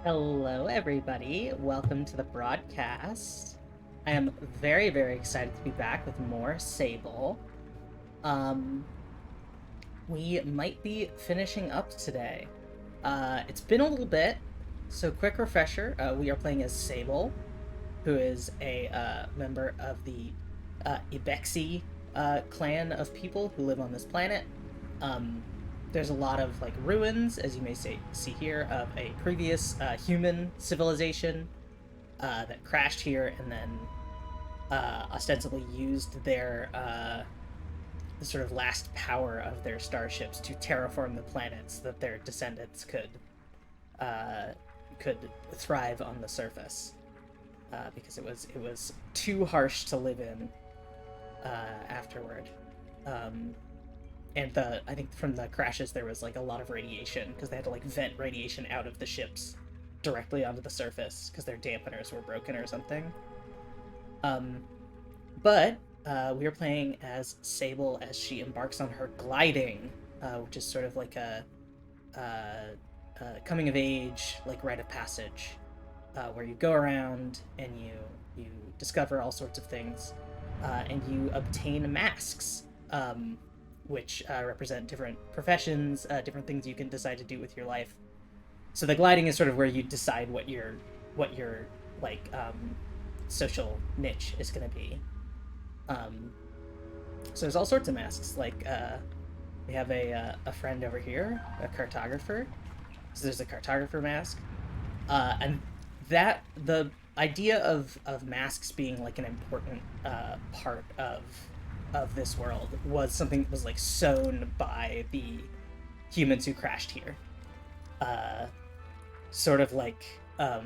Hello, everybody. Welcome to the broadcast. I am very, very excited to be back with more Sable. Um, we might be finishing up today. It's been a little bit, so quick refresher. We are playing as Sable, who is a member of the Ibexi clan of people who live on this planet. Um, there's a lot of like ruins, as you may see here, of a previous human civilization that crashed here and then ostensibly used their the sort of last power of their starships to terraform the planets that their descendants uh, could thrive on the surface because it was too harsh to live in afterward. Um, and I think from the crashes there was like a lot of radiation because they had to like vent radiation out of the ships directly onto the surface because their dampeners were broken or something. Um, but we are playing as Sable as she embarks on her gliding, which is sort of like a coming of age, like rite of passage, where you go around and you discover all sorts of things, and you obtain masks, which represent different professions, different things you can decide to do with your life. So the gliding is sort of where you decide what your like social niche is going to be. Um, so there's all sorts of masks. Like we have a friend over here, a cartographer. So there's a cartographer mask, and that the idea of masks being like an important part of this world was something that was like sown by the humans who crashed here. Uh, Sort of like uh,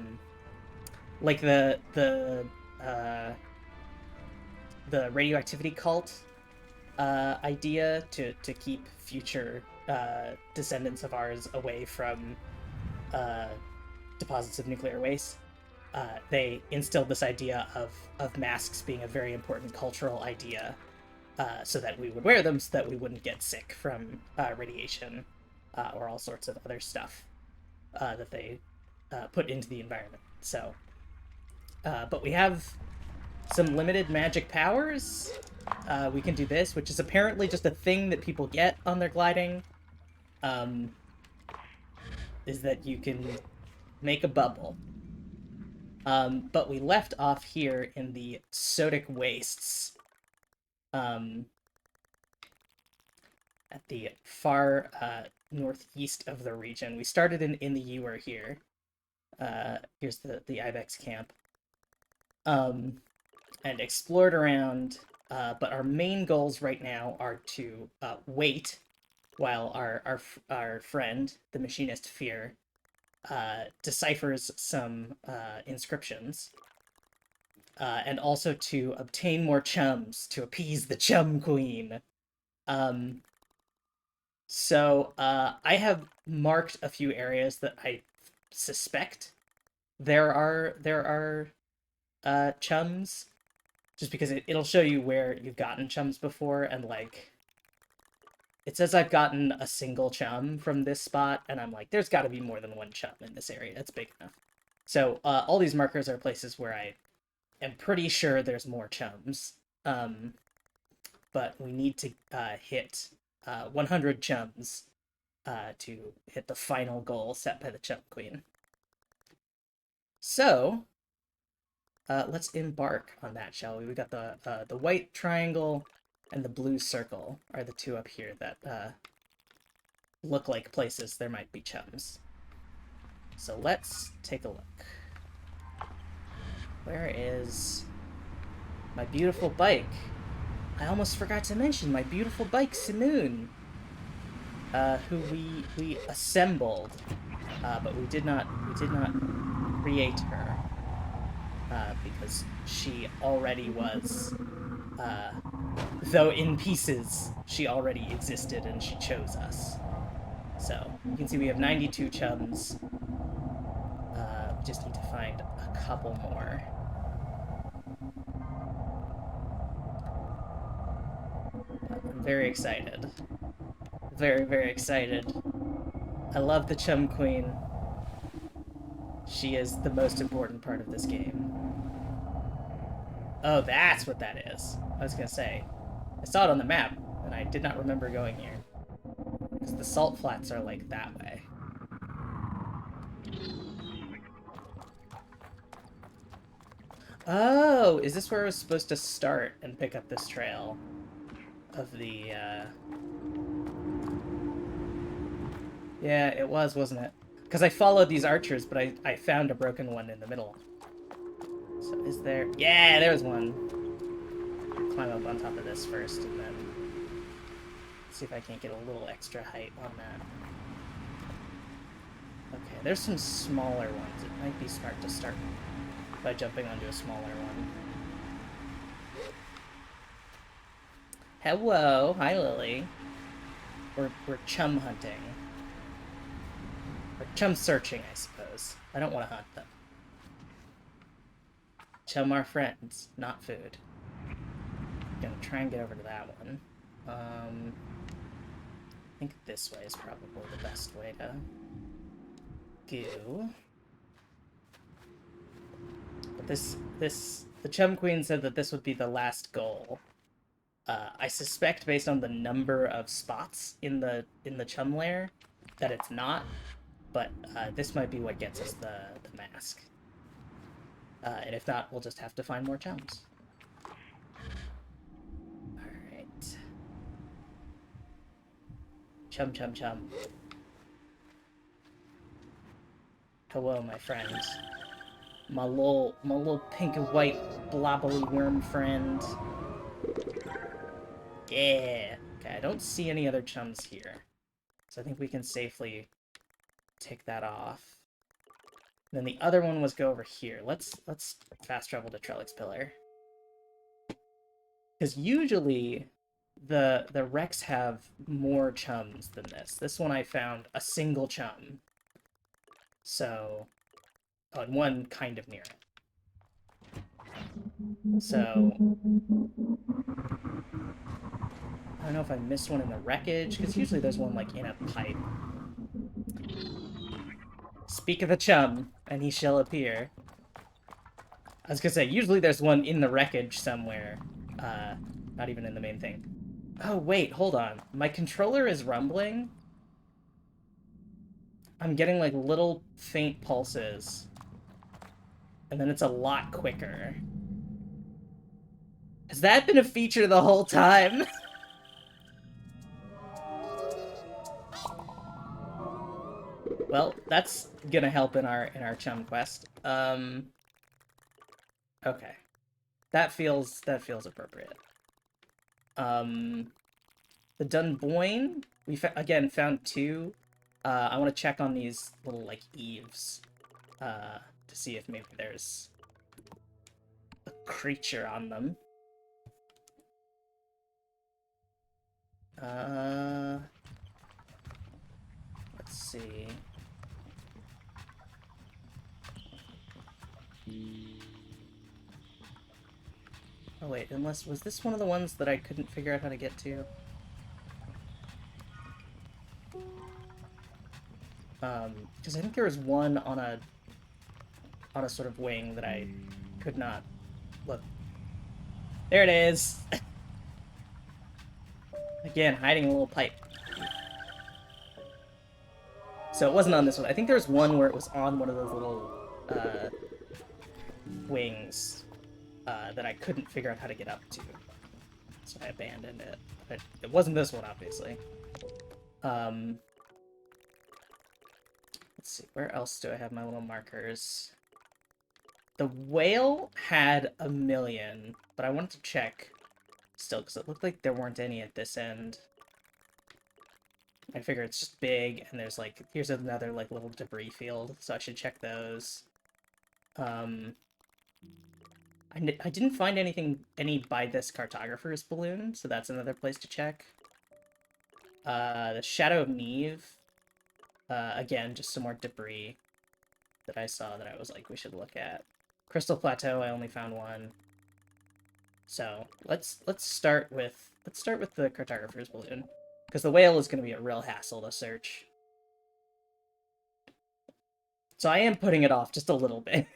the radioactivity cult idea to keep future descendants of ours away from uh, deposits of nuclear waste. They instilled this idea of masks being a very important cultural idea, so that we would wear them so that we wouldn't get sick from radiation or all sorts of other stuff that they put into the environment. So, but we have some limited magic powers. We can do this, which is apparently just a thing that people get on their gliding. Um, is that you can make a bubble. But we left off here in the Sodic Wastes, um, at the far northeast of the region. We started in the Ewer here. Here's the Ibex camp. And explored around, but our main goals right now are to wait while our friend, the machinist Fear, deciphers some inscriptions, and also to obtain more chums to appease the Chum Queen. Um, I have marked a few areas that I suspect there are chums, just because it'll show you where you've gotten chums before, and like it says I've gotten a single chum from this spot, and I'm like, there's got to be more than one chum in this area. It's big enough. So all these markers are places where I am pretty sure there's more chums. Um, but we need to hit 100 chums to hit the final goal set by the Chum Queen. So let's embark on that, shall we? We got the white triangle and the blue circle are the two up here that look like places there might be chums. So let's take a look. Where is my beautiful bike? I almost forgot to mention my beautiful bike, Simoon, who we assembled, but we did not create her because she already was, though in pieces, she already existed and she chose us. So you can see we have 92 chums. We just need to find a couple more. I'm very excited. Very, very excited. I love the Chum Queen. She is the most important part of this game. Oh, that's what that is. I was gonna say. I saw it on the map, and I did not remember going here. Because the salt flats are like that way. Oh, is this where I was supposed to start and pick up this trail of the, Yeah, it was, wasn't it? Because I followed these archers, but I found a broken one in the middle. So is there... Yeah, there's one. Climb up on top of this first, and then see if I can't get a little extra height on that. Okay, there's some smaller ones. It might be smart to start by jumping onto a smaller one. Hello! Hi, Lily. We're chum hunting. Or chum searching, I suppose. I don't want to hunt them. Chum are friends, not food. Gonna try and get over to that one. I think this way is probably the best way to go. But the Chum Queen said that this would be the last goal. I suspect, based on the number of spots in the Chum lair, that it's not. But this might be what gets us the mask. And if not, we'll just have to find more chums. Alright. Chum, chum, chum. Hello, my friends. My little pink and white blobbly worm friend. Yeah. Okay, I don't see any other chums here. So I think we can safely take that off. Then the other one was go over here. Let's fast travel to Trellix Pillar. Because usually the wrecks have more chums than this. This one I found a single chum. So, oh, and one kind of near it. So, I don't know if I missed one in the wreckage, because usually there's one, like, in a pipe. Speak of the chum, and he shall appear. I was gonna say, usually there's one in the wreckage somewhere. Not even in the main thing. Oh, wait, hold on. My controller is rumbling. I'm getting, like, little faint pulses. And then it's a lot quicker. Has that been a feature the whole time? Well, that's gonna help in our chum quest. Okay. That feels appropriate. The Dunboyne, we again found two. I want to check on these little, like, eaves, to see if maybe there's a creature on them. Let's see. Oh wait, unless, was this one of the ones that I couldn't figure out how to get to? Because I think there was one on a sort of wing that I could not look. There it is! Again, hiding a little pipe. So it wasn't on this one. I think there was one where it was on one of those little wings that I couldn't figure out how to get up to. So I abandoned it. But it wasn't this one, obviously. Let's see, where else do I have my little markers? The whale had 1,000,000, but I wanted to check still, because it looked like there weren't any at this end. I figure it's just big, and there's, like, here's another, like, little debris field, so I should check those. I didn't find any by this cartographer's balloon, so that's another place to check. The Shadow of Neve. Again, just some more debris that I saw that I was like, we should look at. Crystal Plateau, I only found one. So let's start with the cartographer's balloon, because the whale is going to be a real hassle to search. So I am putting it off just a little bit.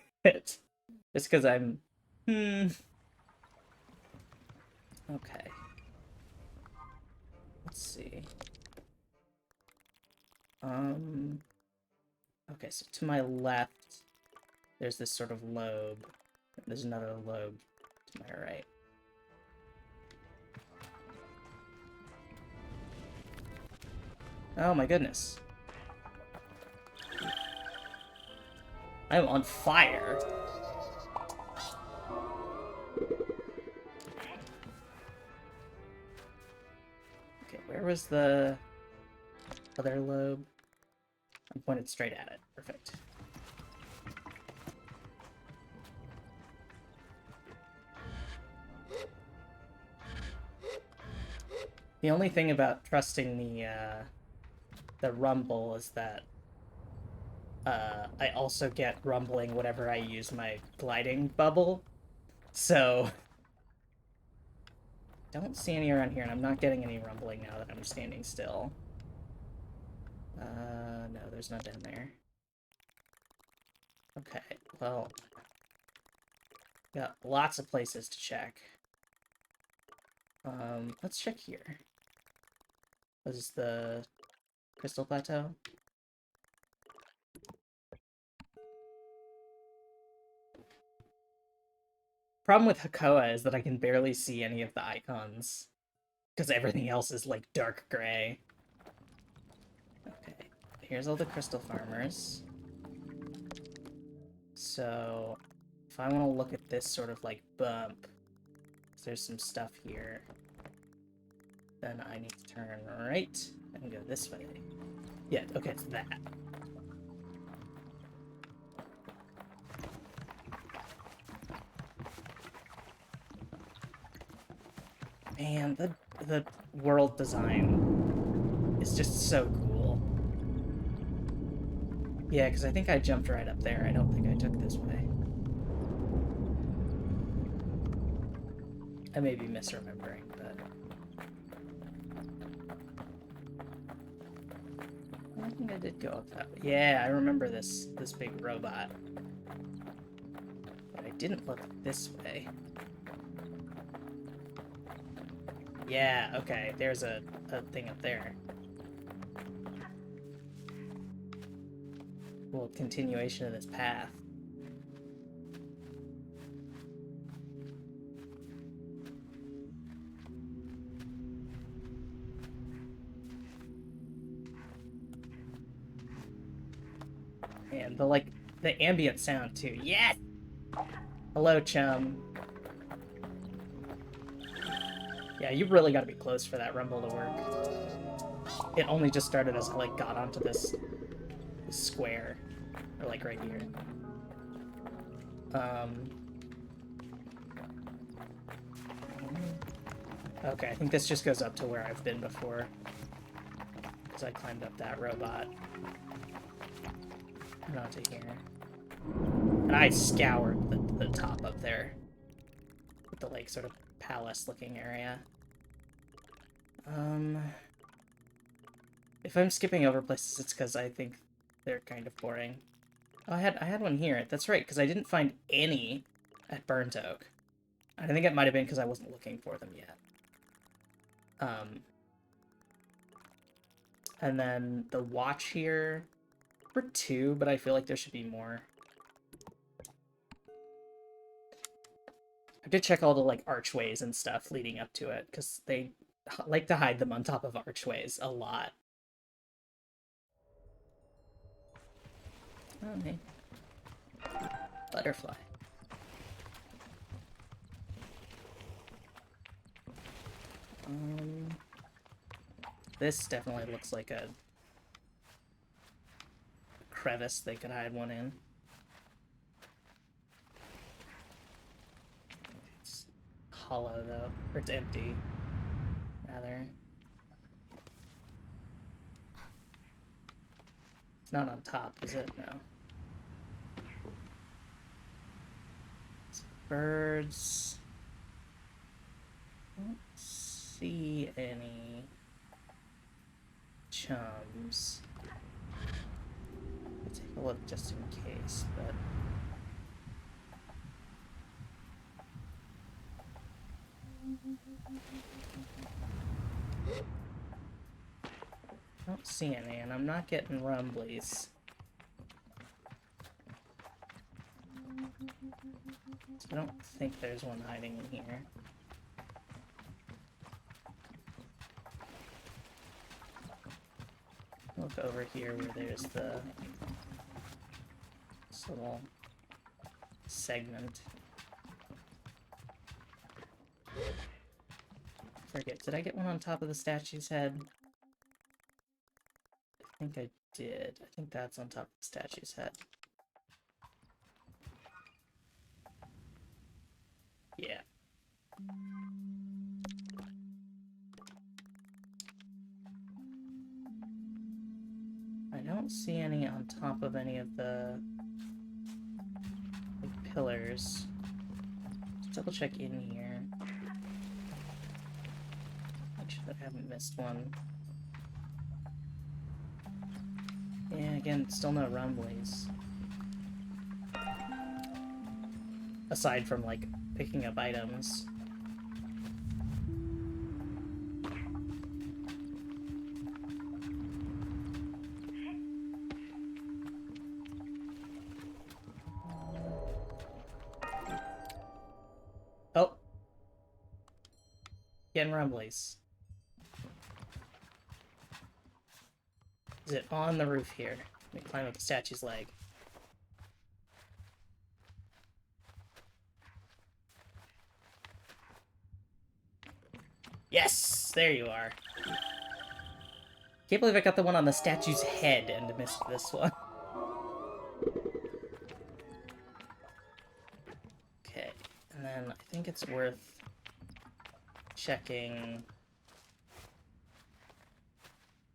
Just because I'm... Okay. Let's see. Okay, so to my left, there's this sort of lobe. There's another lobe to my right. Oh my goodness. I'm on fire. Okay, where was the other lobe? I'm pointed straight at it. Perfect. The only thing about trusting the rumble is that I also get rumbling whenever I use my gliding bubble. So don't see any around here, and I'm not getting any rumbling now that I'm standing still. No, there's none down there. Okay, well, got lots of places to check. Let's check here. This is the Crystal Plateau. Problem with Hakoa is that I can barely see any of the icons, because everything else is, like, dark gray. Okay, here's all the crystal farmers. So, if I want to look at this sort of, like, bump, there's some stuff here, then I need to turn right and go this way. Yeah, okay, it's that. Man, the world design is just so cool. Yeah, because I think I jumped right up there. I don't think I took this way. I may be misremembering, but... I think I did go up that way. Yeah, I remember this big robot. But I didn't look this way. Yeah, okay, there's a thing up there. Well, continuation of this path. And the ambient sound too. Yes! Hello, chum. Yeah, you really gotta be close for that rumble to work. It only just started as I, like, got onto this square. Or, like, right here. Okay, I think this just goes up to where I've been before. Because I climbed up that robot. And onto here. And I scoured the top up there. With the, like, sort of palace-looking area. If I'm skipping over places, it's because I think they're kind of boring. Oh, I had one here. That's right, because I didn't find any at Burnt Oak. I think it might have been because I wasn't looking for them yet. And then the watch here for 2, but I feel like there should be more. I did check all the, like, archways and stuff leading up to it, because they like to hide them on top of archways a lot. Oh, hey. Butterfly. This definitely looks like a crevice they could hide one in. It's hollow, though. Or it's empty, rather. It's not on top, is it? No. Birds. Don't see any chums. Let's take I'll look just in case, but... I don't see any, and I'm not getting rumblies. So I don't think there's one hiding in here. Look over here where there's this little segment. Forget, did I get one on top of the statue's head? I think I did. I think that's on top of the statue's head. Yeah. I don't see any on top of any of the pillars. Let's double check in here. Make sure that I haven't missed one. Yeah, again, still no rumblies. Aside from, like, picking up items. Oh! Getting rumblies. Is it on the roof here? Let me climb up the statue's leg. Yes! There you are. Can't believe I got the one on the statue's head and missed this one. Okay, and then I think it's worth checking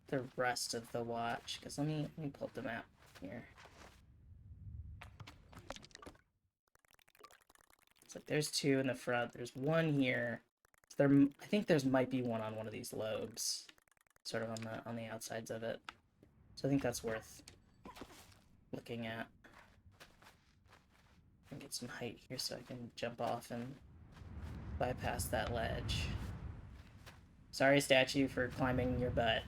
the rest of the watch, because let me pull up the map here. It's like there's two in the front, there's one here. So there, I think there's might be one on one of these lobes, sort of on the outsides of it. So I think that's worth looking at. And get some height here so I can jump off and bypass that ledge. Sorry, statue, for climbing your butt.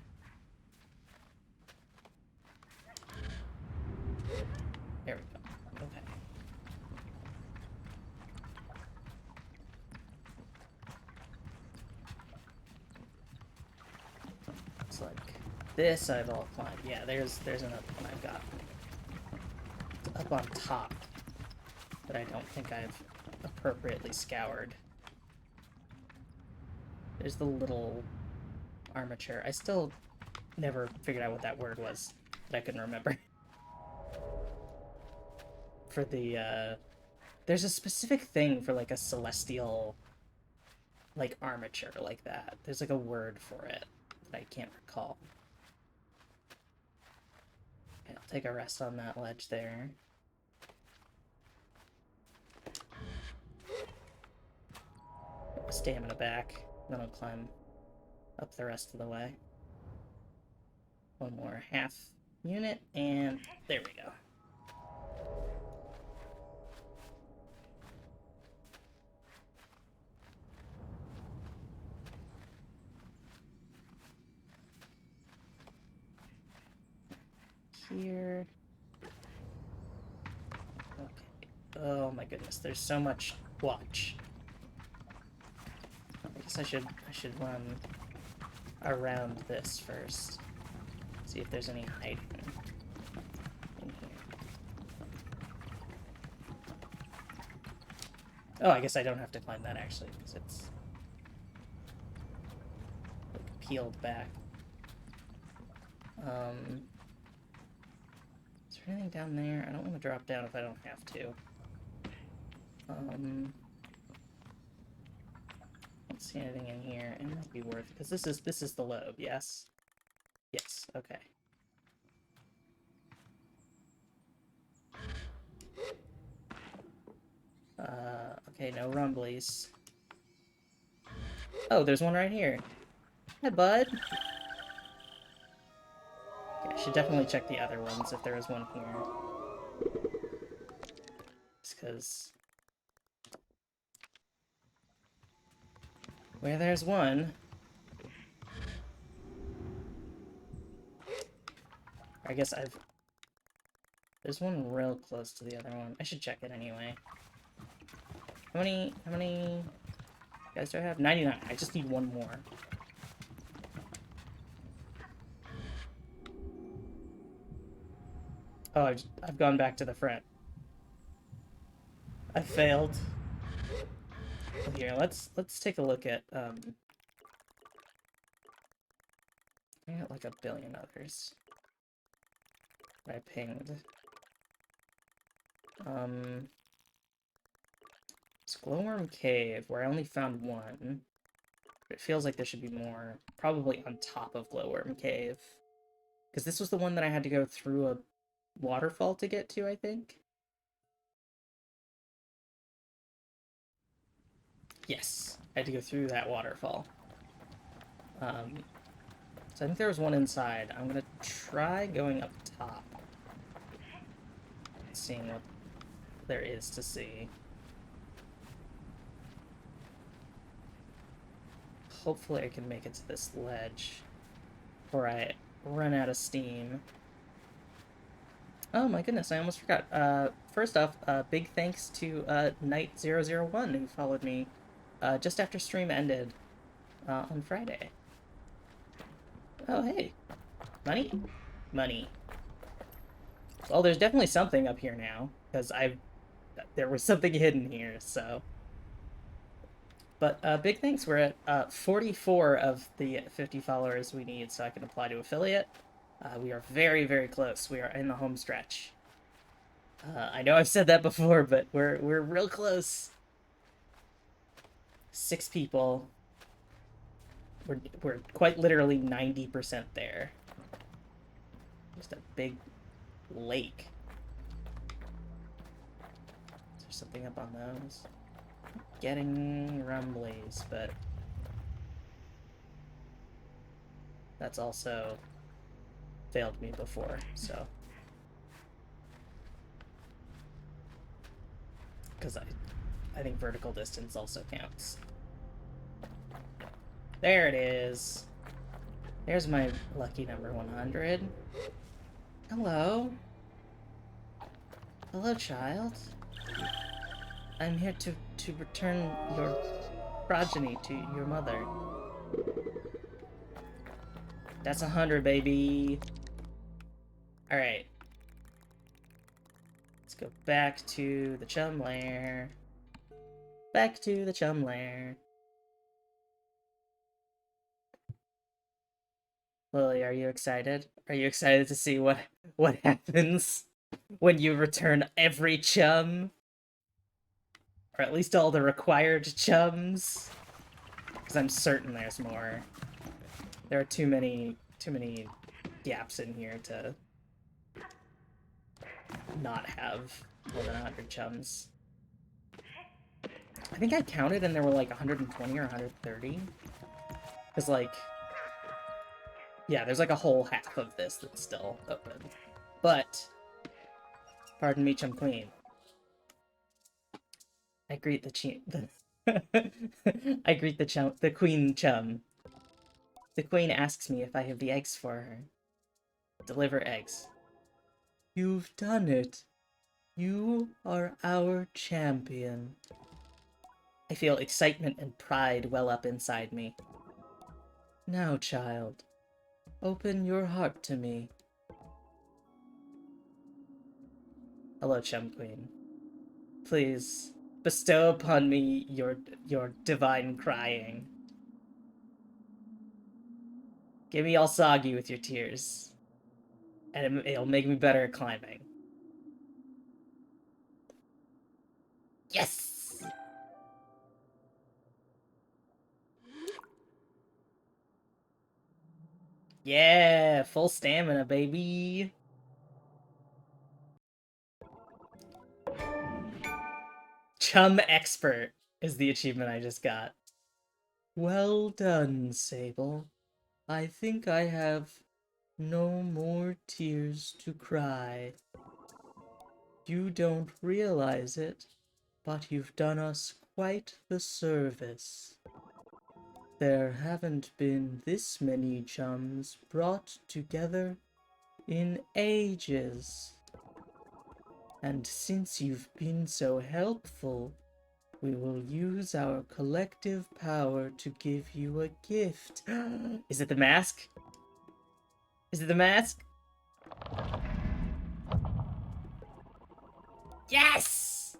There we go. Okay. It's like this I've all climbed. Yeah, there's another one I've got. It's up on top that I don't think I've appropriately scoured. There's the little armature. I still never figured out what that word was that I couldn't remember. For the, there's a specific thing for, like, a celestial, like, armature like that. There's, like, a word for it that I can't recall. Okay, I'll take a rest on that ledge there. Get my stamina back, then I'll climb up the rest of the way. One more half unit, and there we go. Here. Okay. Oh my goodness, there's so much watch. I guess I should run around this first. See if there's any hiding in here. Oh, I guess I don't have to climb that actually, because it's like peeled back. Is there anything down there? I don't want to drop down if I don't have to. Don't see anything in here. It might be worth it, because this is the lobe, yes? Yes, okay. Okay, no rumblies. Oh, there's one right here. Hi, bud. Okay, I Should definitely check the other ones if there is one here. Just because... where there's one... I guess I've... there's one real close to the other one. I should check it anyway. How many guys do I have? 99. I just need one more. Oh, I've gone back to the front. I failed. Here, let's take a look at I got like a billion others. I pinged. It's Glowworm Cave, where I only found one. But it feels like there should be more. Probably on top of Glowworm Cave. Because this was the one that I had to go through a waterfall to get to, I think. Yes, I had to go through that waterfall. So I think there was one inside. I'm gonna try going up top. Seeing what there is to see. Hopefully I can make it to this ledge before I run out of steam. Oh my goodness, I almost forgot. First off, big thanks to Knight001 who followed me just after stream ended on Friday. Oh, hey. Money? Money. Well, there's definitely something up here now, because there was something hidden here, so... But big thanks, we're at 44 of the 50 followers we need so I can apply to affiliate. We are very, very close. We are in the home stretch. I know I've said that before, but we're real close. 6 people. We're quite literally 90% there. Just a big lake. Is there something up on those? Getting rumblies, but that's also failed me before, so. Because I think vertical distance also counts. There it is. There's my lucky number 100. Hello. Hello, child. I'm here to return your progeny to your mother. That's 100, baby. Alright. Let's go back to the chum lair. Back to the chum lair. Lily, are you excited? Are you excited to see what happens when you return every chum? Or at least all the required chums? Because I'm certain there's more. There are too many gaps in here to not have more than 100 chums. I think I counted and there were like 120 or 130. Because like... yeah, there's like a whole half of this that's still open. But... pardon me, Chum Queen. I greet I greet the Queen Chum. The Queen asks me if I have the eggs for her. Deliver eggs. You've done it. You are our champion. I feel excitement and pride well up inside me. Now, child, open your heart to me. Hello, Chum Queen. Please, bestow upon me your divine crying. Get me all soggy with your tears. And it'll make me better at climbing. Yes! Yeah, full stamina, baby. Chum Expert is the achievement I just got. Well done, Sable. I think I have No more tears to cry. You don't realize it, but you've done us quite the service. There haven't been this many chums brought together in ages. And since you've been so helpful, we will use our collective power to give you a gift. Is it the mask? Is it the mask? Yes!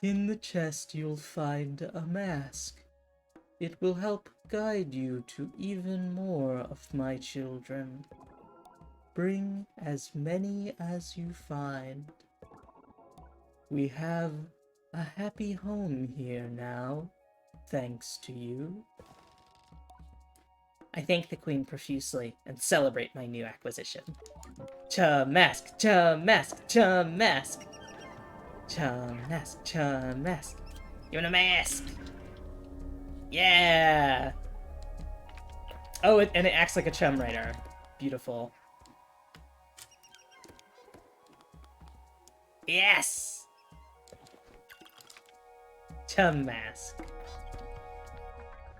In the chest you'll find a mask. It will help guide you to even more of my children. Bring as many as you find. We have a happy home here now, thanks to you. I thank the Queen profusely and celebrate my new acquisition. Cha-mask, cha-mask, cha-mask. Cha-mask, cha-mask. You want a mask? Yeah! Oh, and it acts like a chum radar. Beautiful. Yes! Chum mask.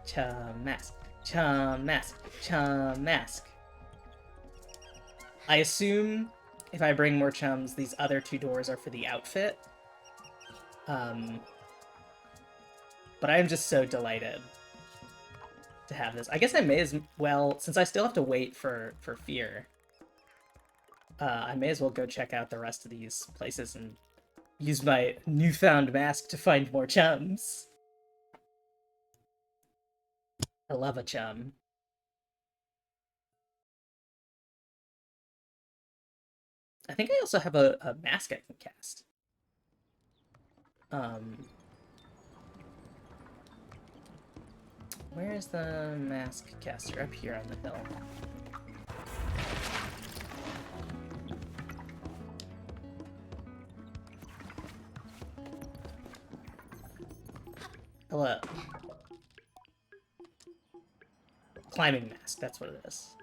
Chum mask. Chum mask. Chum mask. I assume if I bring more chums, these other two doors are for the outfit. But I'm just so delighted to have this. I guess I may as well, since I still have to wait for Fear, I may as well go check out the rest of these places and use my newfound mask to find more chums. I love a chum. I think I also have a mask I can cast. Where is the mask caster? Up here on the hill. Hello. Climbing mask, that's what it is.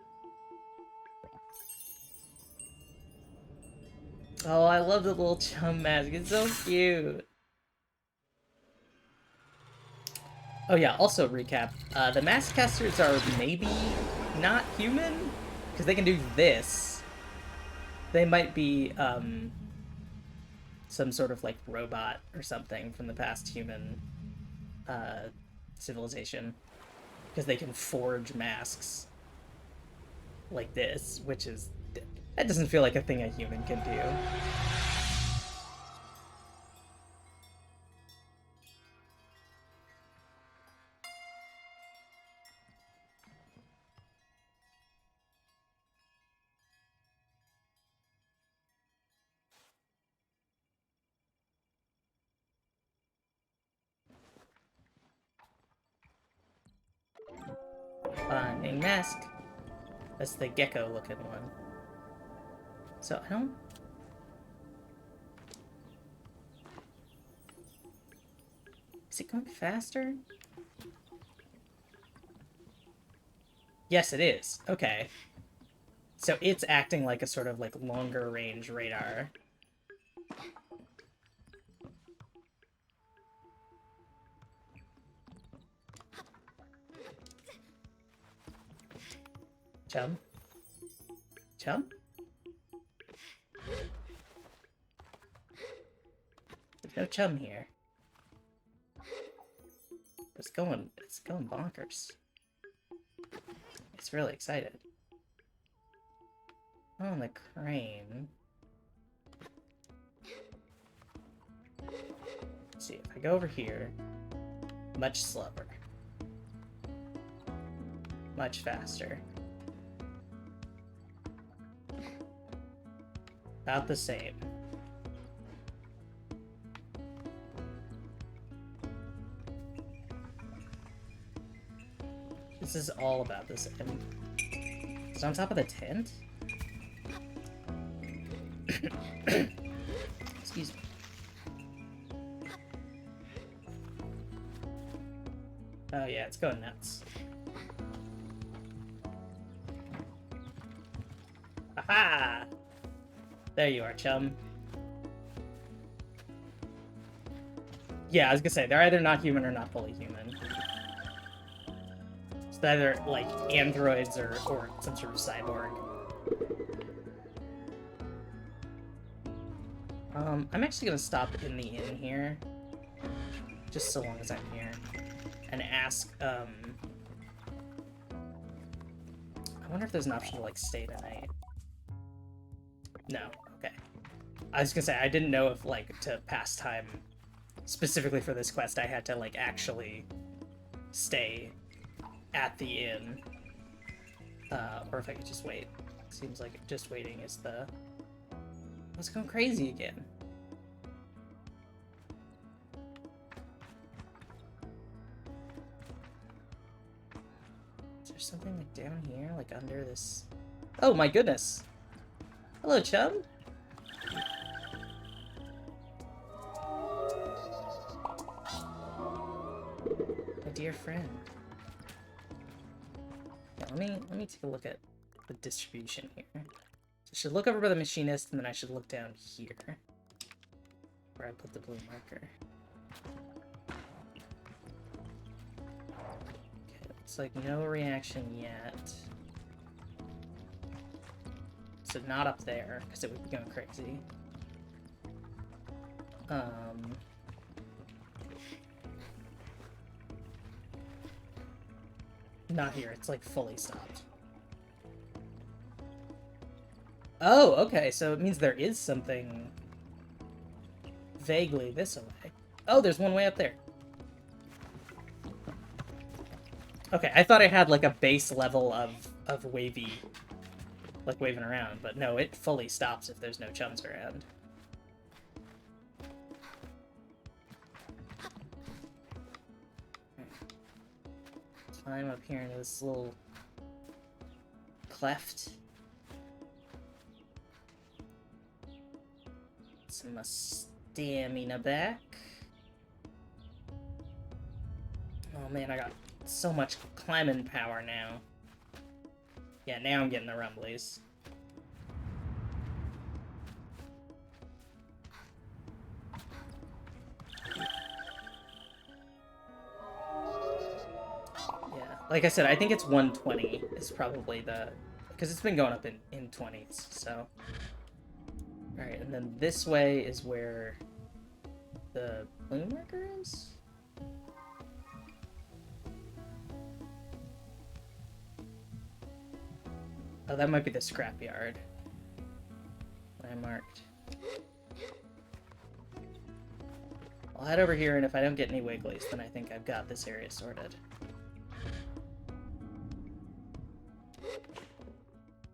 Oh, I love the little chum mask. It's so cute. Oh yeah, also recap. The mask casters are maybe not human, because they can do this. They might be some sort of like robot or something from the past human civilization, because they can forge masks like this, which is, that doesn't feel like a thing a human can do. Finding mask. That's the gecko looking one. So I don't... Is it going faster? Yes, it is. Okay. So it's acting like a sort of like longer range radar. Chum? Chum? There's no chum here. It's going bonkers. It's really excited. Oh, the crane. Let's see, if I go over here, much slower. Much faster. About the same. This is all about this end. Is it on top of the tent? Excuse me. Oh yeah, it's going nuts. Aha! There you are, chum. Yeah, I was gonna say, they're either not human or not fully human. It's either, like, androids or some sort of cyborg. I'm actually gonna stop in the inn here. Just so long as I'm here. And ask, I wonder if there's an option to, like, stay the night. No, okay. I was gonna say, I didn't know if, like, to pass time specifically for this quest, I had to, like, actually stay at the inn. Or if I could just wait. Seems like just waiting is the... Let's go crazy again. Is there something, like, down here? Like, under this... Oh, my goodness! Hello, chum! My dear friend. Yeah, let me take a look at the distribution here. So I should look over by the machinist, and then I should look down here. Where I put the blue marker. Okay, looks like no reaction yet. So not up there, because it would be going crazy. Not here, it's like fully stopped. Oh, okay, so it means there is something vaguely this way. Oh, there's one way up there. Okay, I thought I had like a base level of wavy, like waving around, but no, it fully stops if there's no chums around. Climb up here into this little cleft. Some stamina back. Oh man, I got so much climbing power now. Yeah, now I'm getting the rumblies. Like I said, I think it's 120 is probably the... Because it's been going up in 20s, so... Alright, and then this way is where the blue marker is? Oh, that might be the scrapyard. I marked. I'll head over here, and if I don't get any wigglies, then I think I've got this area sorted.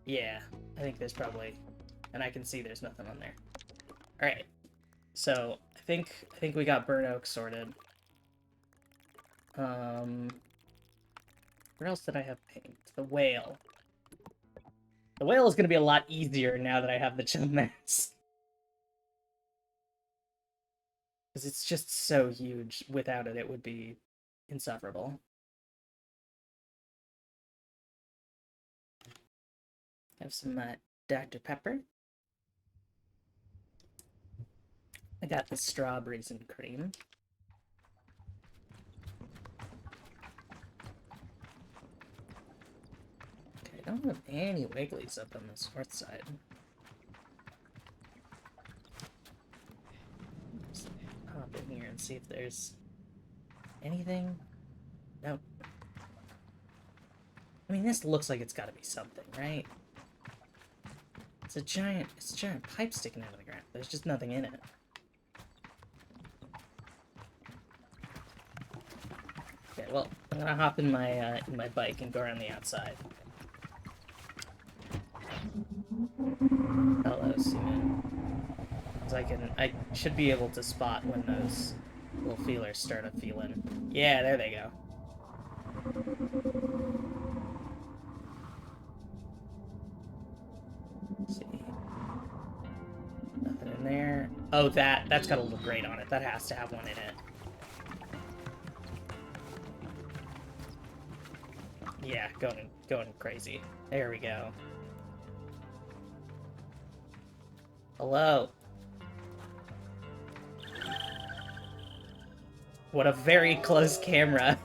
Yeah, I think there's probably... And I can see there's nothing on there. Alright. So, I think we got burnt oak sorted. Where else did I have paint? The whale. The whale is going to be a lot easier now that I have the chum mass. Because it's just so huge. Without it, it would be insufferable. Have some Dr. Pepper. I got the strawberries and cream. Okay, I don't have any wigglies up on this north side. Just hop in here and see if there's anything. Nope. I mean, this looks like it's got to be something, right? It's a giant pipe sticking out of the ground. There's just nothing in it. Okay, well, I'm gonna hop in my bike and go around the outside. Hello, Simon. Because I should be able to spot when those little feelers start a feeling. Yeah, there they go. Let's see. Nothing in there. Oh, that's got a little grate on it. That has to have one in it. Yeah, going crazy. There we go. Hello. What a very close camera.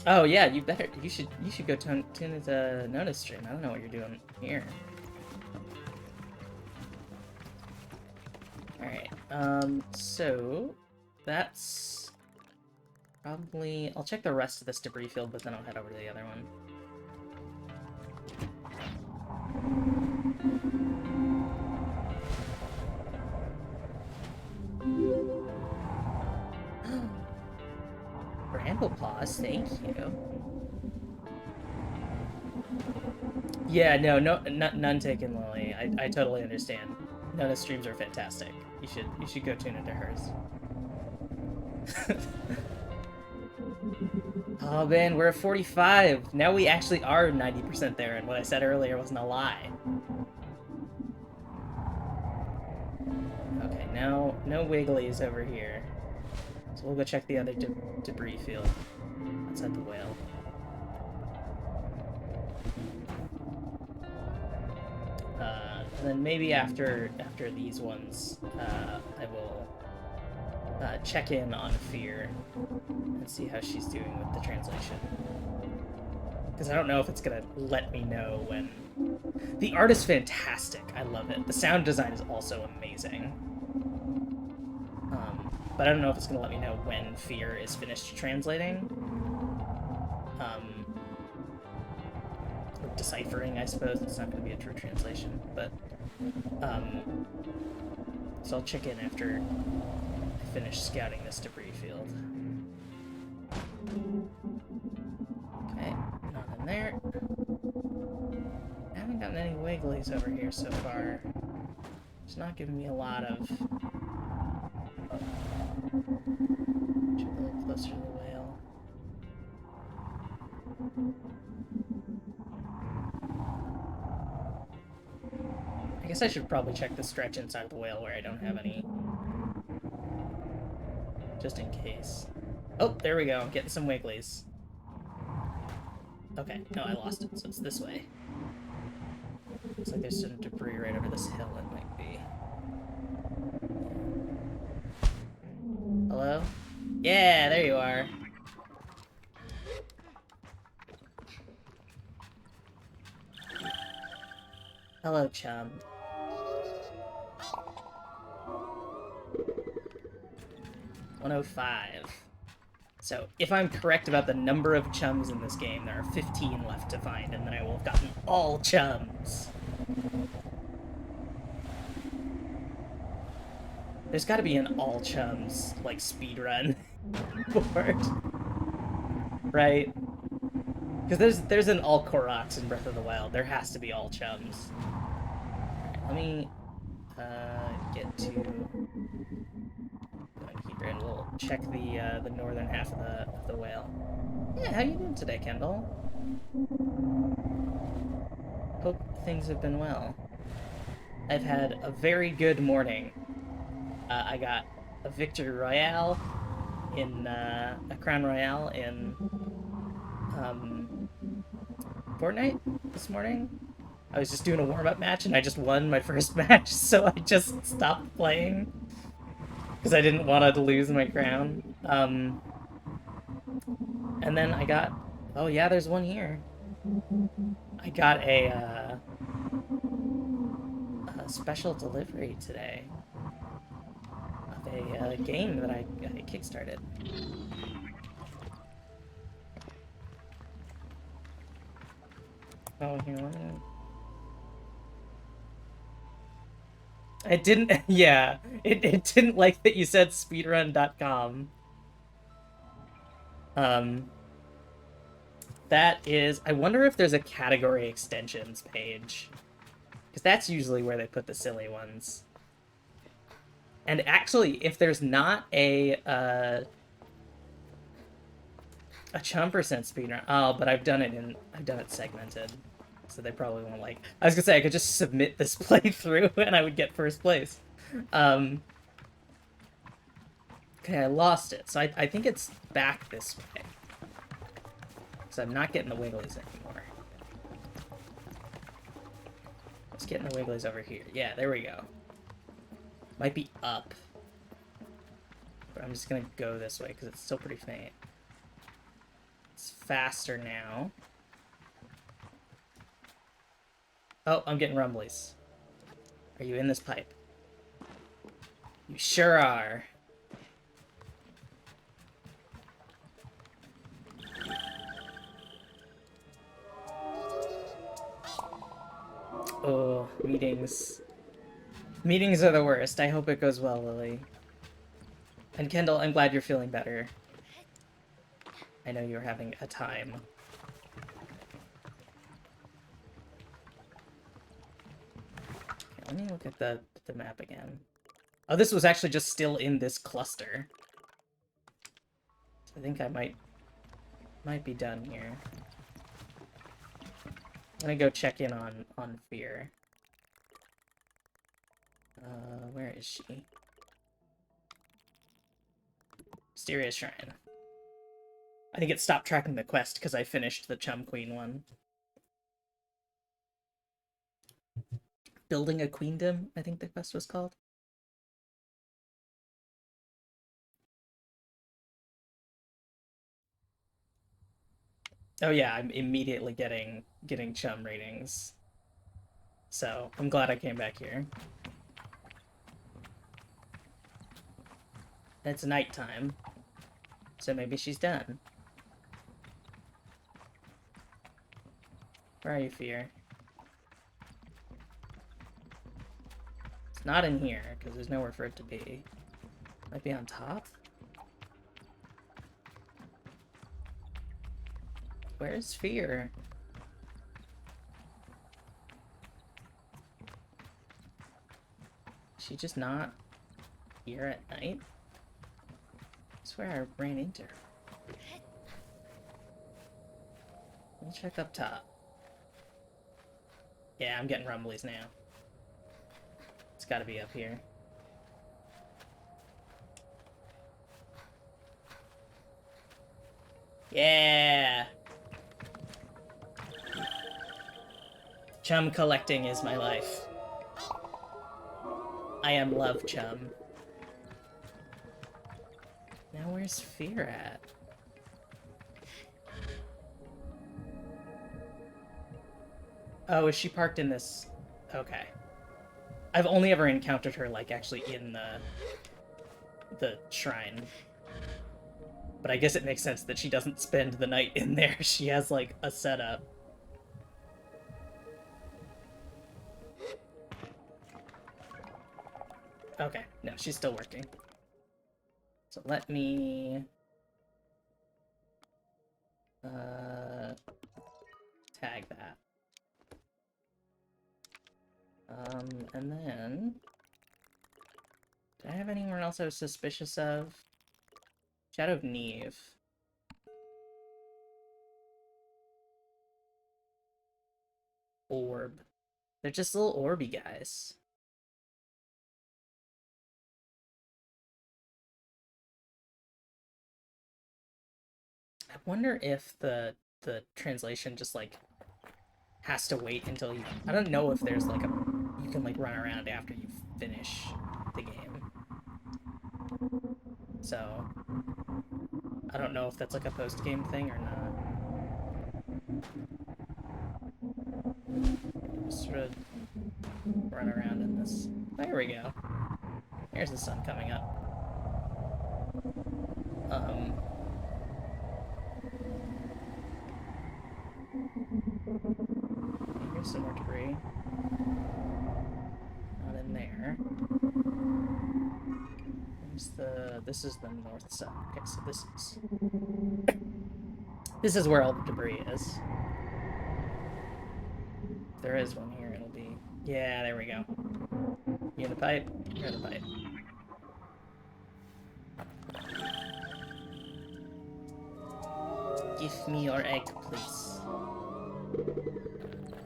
Oh yeah, you should go tune into Nona's stream. I don't know what you're doing here. Alright, so that's probably, I'll check the rest of this debris field, but then I'll head over to the other one. Bramble Paws, thank you. Yeah, none taken, Lily. I totally understand. Nona's streams are fantastic. You should go tune into hers. Oh man, we're at 45. Now we actually are 90% there, and what I said earlier wasn't a lie. Okay, no wigglies over here. So we'll go check the other debris field outside the whale. And then maybe after these ones, I will check in on Fear and see how she's doing with the translation. Because I don't know if it's gonna let me know when... The art is fantastic. I love it. The sound design is also amazing. But I don't know if it's gonna let me know when Fear is finished translating. Or deciphering, I suppose. It's not gonna be a true translation, but... so I'll check in after I finish scouting this debris field. Okay, not in there. I haven't gotten any wigglies over here so far. It's not giving me a lot of... Get a little closer to the whale. I guess I should probably check the stretch inside the whale where I don't have any. Just in case. Oh, there we go. I'm getting some wigglies. Okay, no, I lost it, so it's this way. Looks like there's some debris right over this hill, it might be. Hello? Yeah, there you are. Hello, chum. $105. So, if I'm correct about the number of chums in this game, there are 15 left to find, and then I will have gotten all chums. There's gotta be an all chums, like, speedrun board. Right? Because there's an all Koroks in Breath of the Wild. There has to be all chums. Alright, let me get to here, and we'll check the northern half of the whale. Yeah, how you doing today, Kendall? Hope things have been well. I've had a very good morning. I got a victory royale in a crown royale in Fortnite this morning. I was just doing a warm-up match and I just won my first match, so I just stopped playing because I didn't want to lose my crown. And then I got, oh yeah, there's one here. I got a special delivery today of a game that I kickstarted. Oh, here, let me... It didn't, yeah, it didn't like that you said speedrun.com. That is, I wonder if there's a category extensions page. Because that's usually where they put the silly ones. And actually, if there's not a chum percent speedrun, oh, but I've done it segmented. So they probably won't like... I was gonna say, I could just submit this playthrough and I would get first place. Okay, I lost it. So I think it's back this way. So I'm not getting the wigglies anymore. Let's get in the wigglies over here. Yeah, there we go. Might be up. But I'm just gonna go this way because it's still pretty faint. It's faster now. Oh, I'm getting rumblies. Are you in this pipe? You sure are. Oh, meetings. Meetings are the worst. I hope it goes well, Lily. And Kendall, I'm glad you're feeling better. I know you're having a time. Okay, let me look at the map again. Oh, this was actually just still in this cluster. So I think I might be done here. I'm gonna go check in on Fear. Where is she? Mysterious Shrine. I think it stopped tracking the quest because I finished the Chum Queen one. Building a Queendom, I think the quest was called. Oh yeah, I'm immediately getting Chum ratings. So I'm glad I came back here. It's nighttime, so maybe she's done. Where are you, Fear? It's not in here, because there's nowhere for it to be. Might be on top? Where's Fear? Is she just not here at night? I swear I ran into her. Let me check up top. Yeah, I'm getting rumblies now. It's gotta be up here. Yeah! Chum collecting is my life. I am love Chum. Now where's Fear at? Oh, is she parked in this? Okay. I've only ever encountered her, like, actually in the shrine. But I guess it makes sense that she doesn't spend the night in there. She has, like, a setup. Okay, no, she's still working. So let me... tag that. And then... Did I have anyone else I was suspicious of? Shadow of Neve. Orb. They're just little orby guys. I wonder if the translation just, like, has to wait until you... I don't know if there's, like, you can, like, run around after you finish the game. So... I don't know if that's, like, a post-game thing or not. Just sort of run around in this... There we go. Here's the sun coming up. Here's some more debris. Not in there. This is the north side. Okay, so this is where all the debris is. If there is one here, it'll be... Yeah, there we go. You in the pipe? You're in the pipe. Give me your egg, please.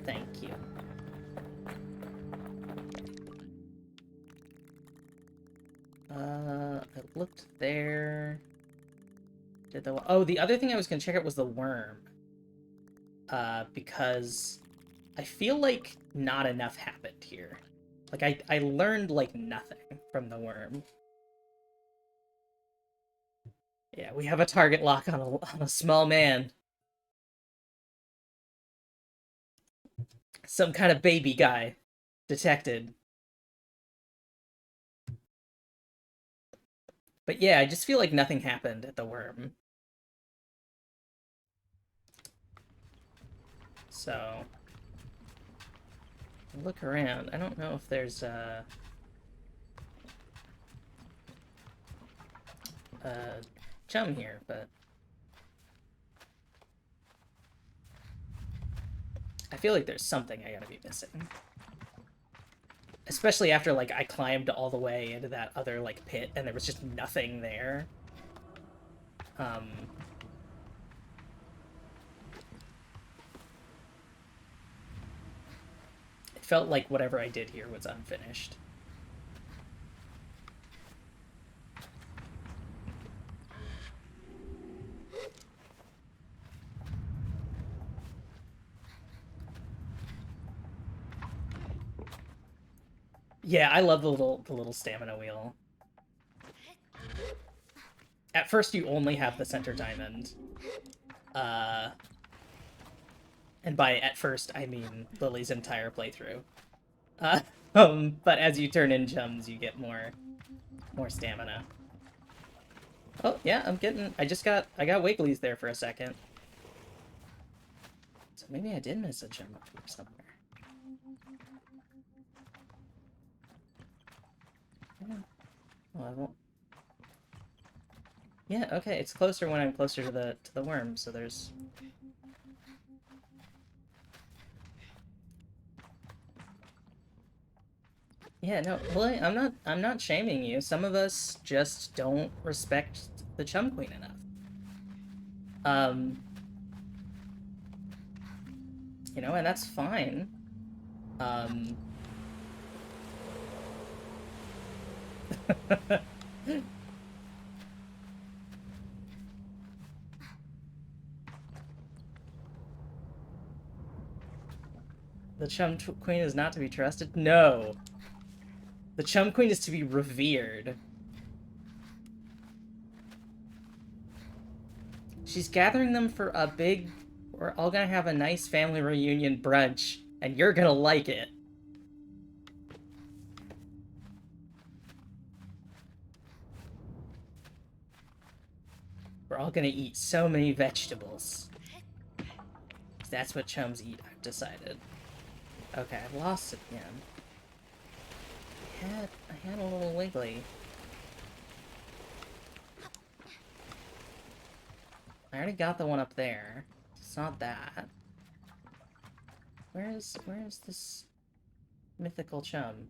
Thank you. I looked there. Oh, the other thing I was gonna check out was the worm. Because I feel like not enough happened here. Like, I learned, like, nothing from the worm. Yeah, we have a target lock on a small man. Some kind of baby guy detected. But yeah, I just feel like nothing happened at the worm. So, look around. I don't know if there's a chum here, but I feel like there's something I gotta be missing. Especially after, like, I climbed all the way into that other, like, pit, and there was just nothing there. It felt like whatever I did here was unfinished. Yeah, I love the little stamina wheel. At first, you only have the center diamond. And by at first, I mean Lily's entire playthrough. But as you turn in gems, you get more stamina. Oh, yeah, I got Wigglies there for a second. So maybe I did miss a gem up here somewhere. Yeah. Well, I won't... Yeah, okay, it's closer when I'm closer to the worm, so there's... Yeah, no, Lily, I'm not shaming you. Some of us just don't respect the Chum Queen enough. You know, and that's fine. The Chum Queen is not to be trusted? No. The Chum Queen is to be revered. She's gathering them for a big... We're all gonna have a nice family reunion brunch, and you're gonna like it. We're all gonna eat so many vegetables. That's what chums eat, I've decided. Okay, I've lost it again. I had a little wiggly. I already got the one up there. It's not that. Where's this mythical chum?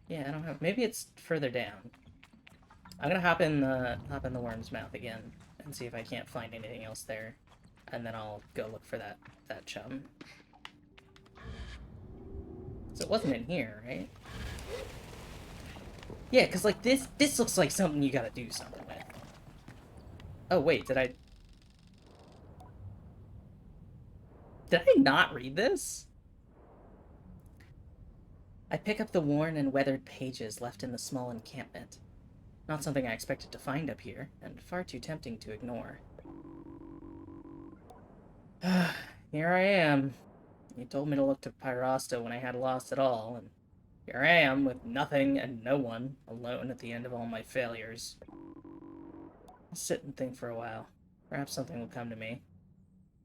Yeah, I don't have... Maybe it's further down. I'm gonna hop in the worm's mouth again and see if I can't find anything else there. And then I'll go look for that chum. So it wasn't in here, right? Yeah, because, like, this looks like something you gotta do something with. Oh, wait, did I not read this? I pick up the worn and weathered pages left in the small encampment. Not something I expected to find up here, and far too tempting to ignore. Here I am. You told me to look to Pyrosta when I had lost it all, and here I am with nothing and no one, alone at the end of all my failures. I'll sit and think for a while. Perhaps something will come to me.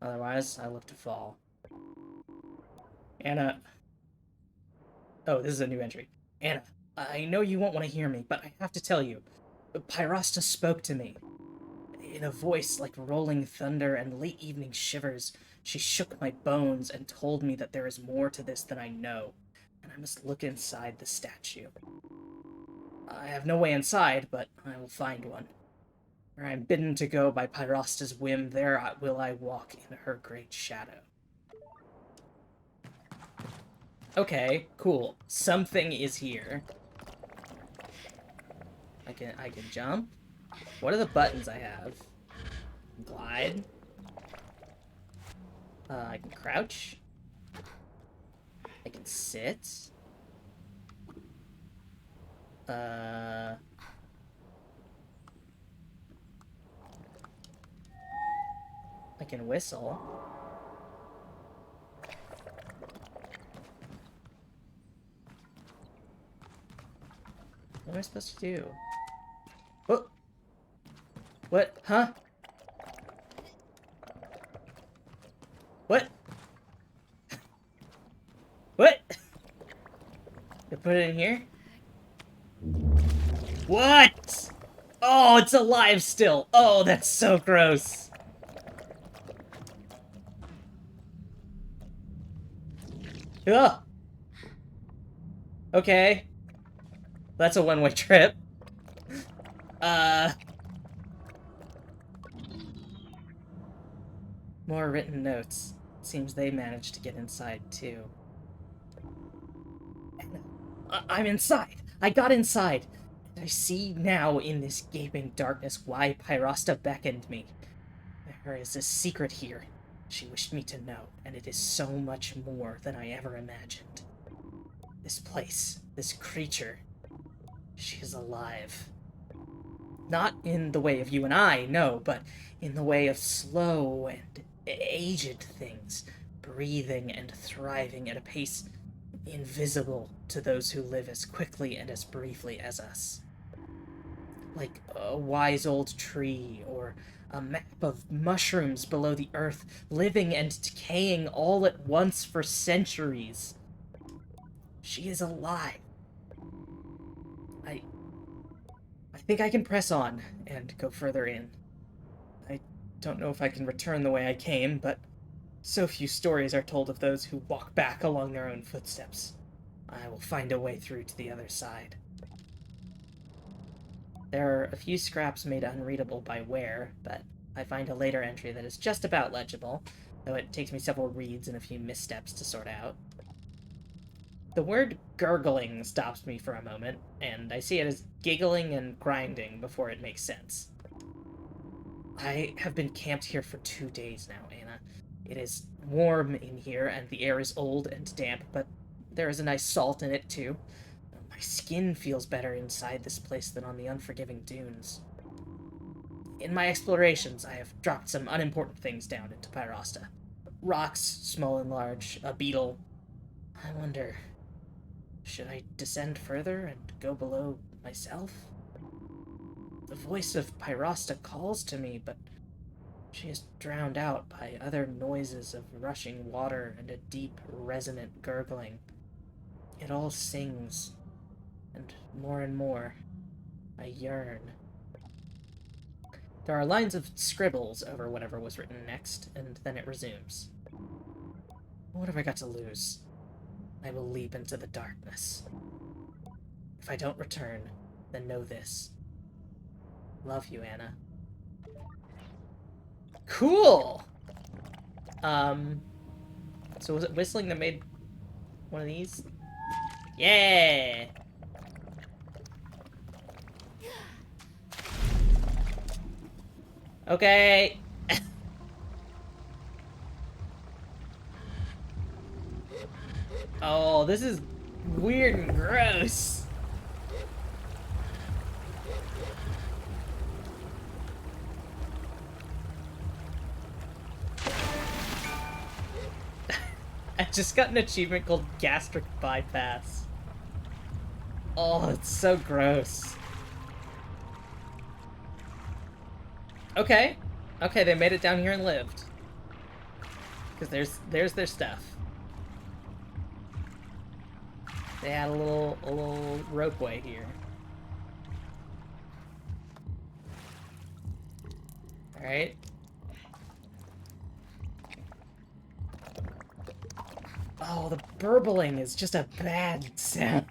Otherwise, I look to fall. Anna... Oh, this is a new entry. Anna, I know you won't want to hear me, but I have to tell you. Pyrosta spoke to me. In a voice like rolling thunder and late evening shivers, she shook my bones and told me that there is more to this than I know, and I must look inside the statue. I have no way inside, but I will find one. Where I am bidden to go by Pyrosta's whim, there will I walk in her great shadow. Okay, cool. Something is here. I can jump. What are the buttons I have? Glide. I can crouch. I can sit. I can whistle. What am I supposed to do? Oh! What? Huh? What? What? You put it in here? What? Oh, it's alive still. Oh, that's so gross. Ugh. Okay. That's a one-way trip. More written notes. Seems they managed to get inside, too. I'm inside! I got inside! And I see now in this gaping darkness why Pyrosta beckoned me. There is a secret here she wished me to know, and it is so much more than I ever imagined. This place, this creature, she is alive. Not in the way of you and I, no, but in the way of slow and aged things, breathing and thriving at a pace invisible to those who live as quickly and as briefly as us. Like a wise old tree, or a map of mushrooms below the earth, living and decaying all at once for centuries. She is alive. I think I can press on and go further in. I don't know if I can return the way I came, but so few stories are told of those who walk back along their own footsteps. I will find a way through to the other side. There are a few scraps made unreadable by wear, but I find a later entry that is just about legible, though it takes me several reads and a few missteps to sort out. The word gurgling stops me for a moment, and I see it as giggling and grinding before it makes sense. I have been camped here for 2 days now, Anna. It is warm in here, and the air is old and damp, but there is a nice salt in it, too. My skin feels better inside this place than on the unforgiving dunes. In my explorations, I have dropped some unimportant things down into Pyrosta. Rocks, small and large, a beetle. I wonder, should I descend further and go below myself? The voice of Pyrosta calls to me, but she is drowned out by other noises of rushing water and a deep, resonant gurgling. It all sings, and more, I yearn. There are lines of scribbles over whatever was written next, and then it resumes. What have I got to lose? I will leap into the darkness. If I don't return, then know this. Love you, Anna. Cool! So was it whistling that made one of these? Yeah! Okay! Oh, this is weird and gross. I just got an achievement called Gastric Bypass. Oh, it's so gross. Okay. Okay, they made it down here and lived. Because there's their stuff. They had a little ropeway here. Alright. Oh, the burbling is just a bad sound.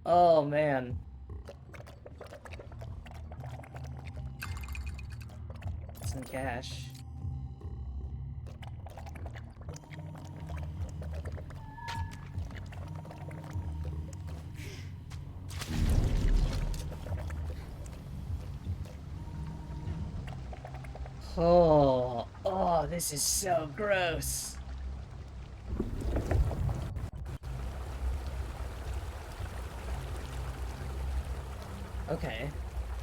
Oh, man. Some cash. Oh, Oh, this is so gross. Okay.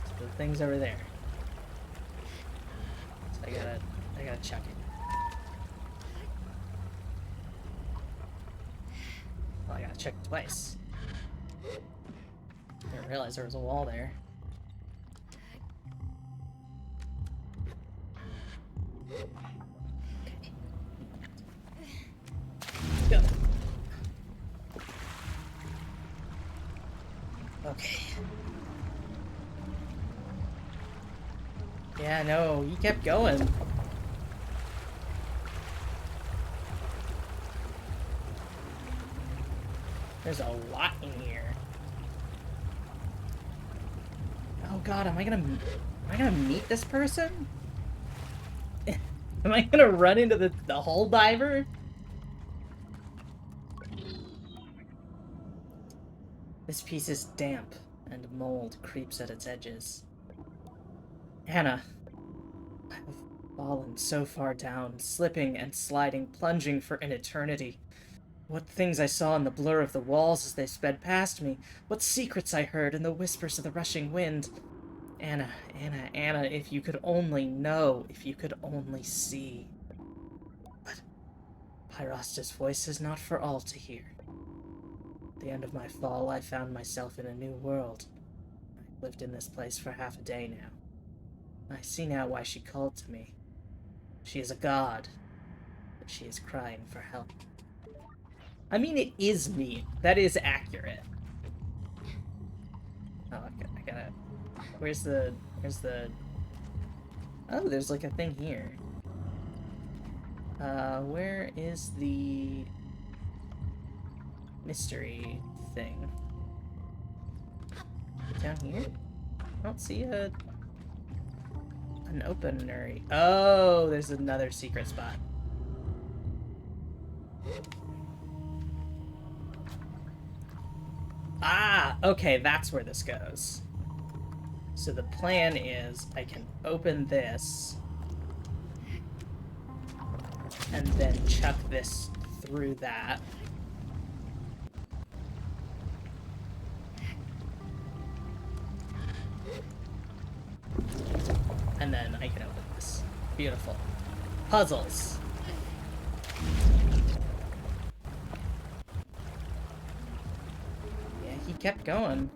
So the thing's over there. So I gotta chuck it. Well, I gotta check it twice. Didn't realize there was a wall there. Go. Okay. Yeah, no, he kept going. There's a lot in here. Oh god, am I gonna meet this person? Am I gonna run into the hole diver? This piece is damp, and mold creeps at its edges. Anna, I've fallen so far down, slipping and sliding, plunging for an eternity. What things I saw in the blur of the walls as they sped past me, what secrets I heard in the whispers of the rushing wind. Anna, Anna, Anna, if you could only know, if you could only see. But Pyrosta's voice is not for all to hear. At the end of my fall, I found myself in a new world. I've lived in this place for half a day now. I see now why she called to me. She is a god, but she is crying for help. I mean, it is me. That is accurate. Oh, I gotta... Where's the... Oh, there's like a thing here. Where is the... mystery thing? Down here? I don't see an opener. Oh, there's another secret spot. Ah, okay, that's where this goes. So the plan is I can open this and then chuck this through that. And then I can open this. Beautiful. Puzzles. Yeah, he kept going.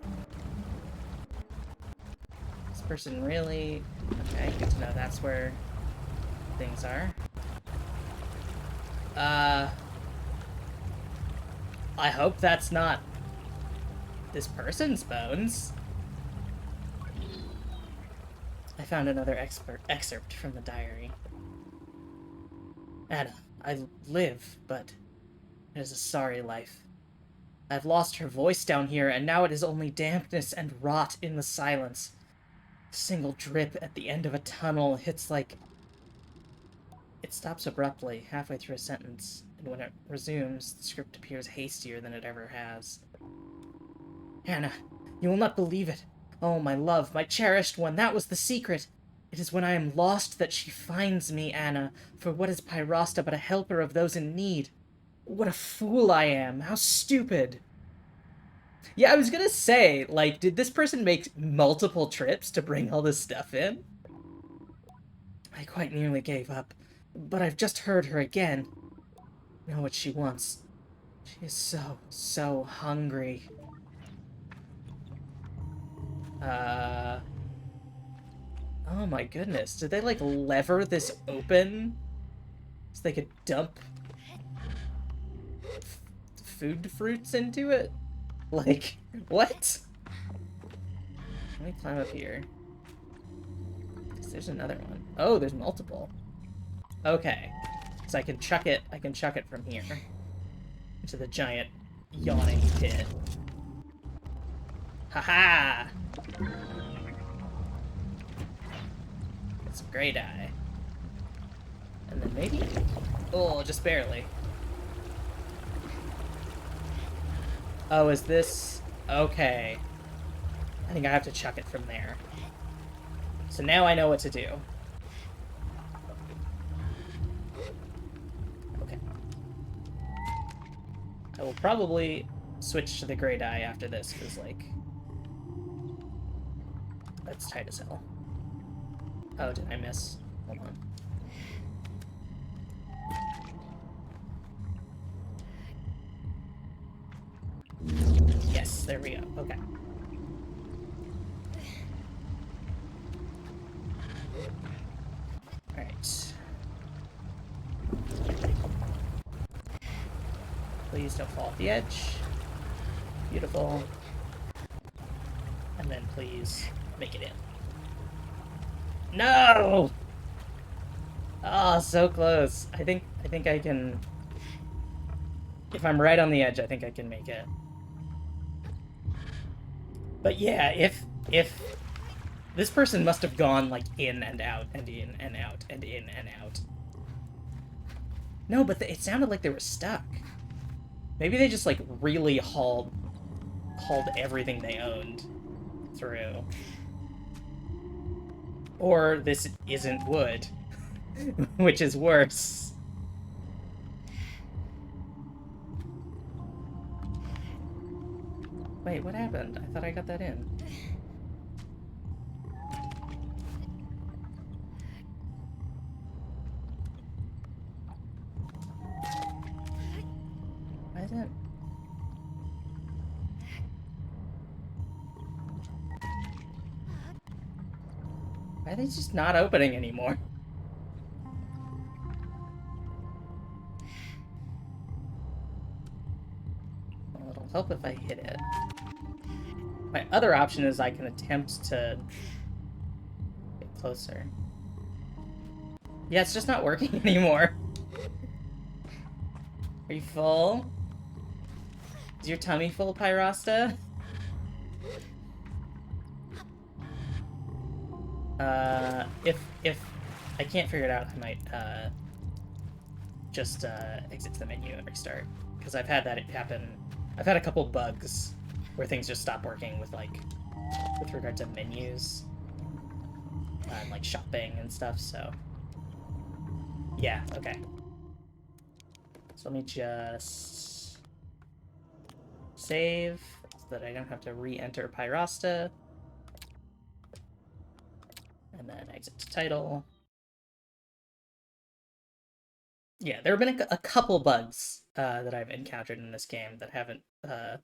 This person really... Okay, good to know that's where things are. I hope that's not this person's bones. I found another excerpt from the diary. Anna, I live, but it is a sorry life. I've lost her voice down here, and now it is only dampness and rot in the silence. A single drip at the end of a tunnel hits like... It stops abruptly, halfway through a sentence, and when it resumes, the script appears hastier than it ever has. Anna, you will not believe it. Oh, my love, my cherished one, that was the secret. It is when I am lost that she finds me, Anna, for what is Pyrosta but a helper of those in need? What a fool I am, how stupid. Yeah, I was gonna say, like, did this person make multiple trips to bring all this stuff in? I quite nearly gave up, but I've just heard her again. I know what she wants. She is so, so hungry. Oh my goodness. Did they, like, lever this open so they could dump food fruits into it? Like, what? Let me climb up here. There's another one. Oh, there's multiple. Okay. So I can chuck it from here into the giant yawning pit. Haha! Get some gray dye. And then maybe... Oh, just barely. Oh, is this... Okay. I think I have to chuck it from there. So now I know what to do. I will probably switch to the gray dye after this, because, like, that's tight as hell. Oh, did I miss? Hold on. Yes, there we go. Okay. Alright. Please don't fall off the edge. Beautiful. And then please make it in. No! Oh, so close. I think I can... If I'm right on the edge, I think I can make it. But yeah, if this person must have gone, like, in and out, and in and out, and in and out. No, but it sounded like they were stuck. Maybe they just, like, really hauled everything they owned through. Or this isn't wood, which is worse. Wait, what happened? I thought I got that in. Why is it? Why are they just not opening anymore? Well, it'll help if I hit it. My other option is I can attempt to get closer. Yeah, it's just not working anymore. Are you full? Is your tummy full, Pyrasta? If I can't figure it out, I might just exit the menu and restart, because I've had that happen. I've had a couple bugs where things just stop working with regard to menus and like shopping and stuff. So yeah, okay. So let me just save so that I don't have to re-enter Pyrasta. And then exit to title. Yeah, there have been a couple bugs that I've encountered in this game that haven't... they're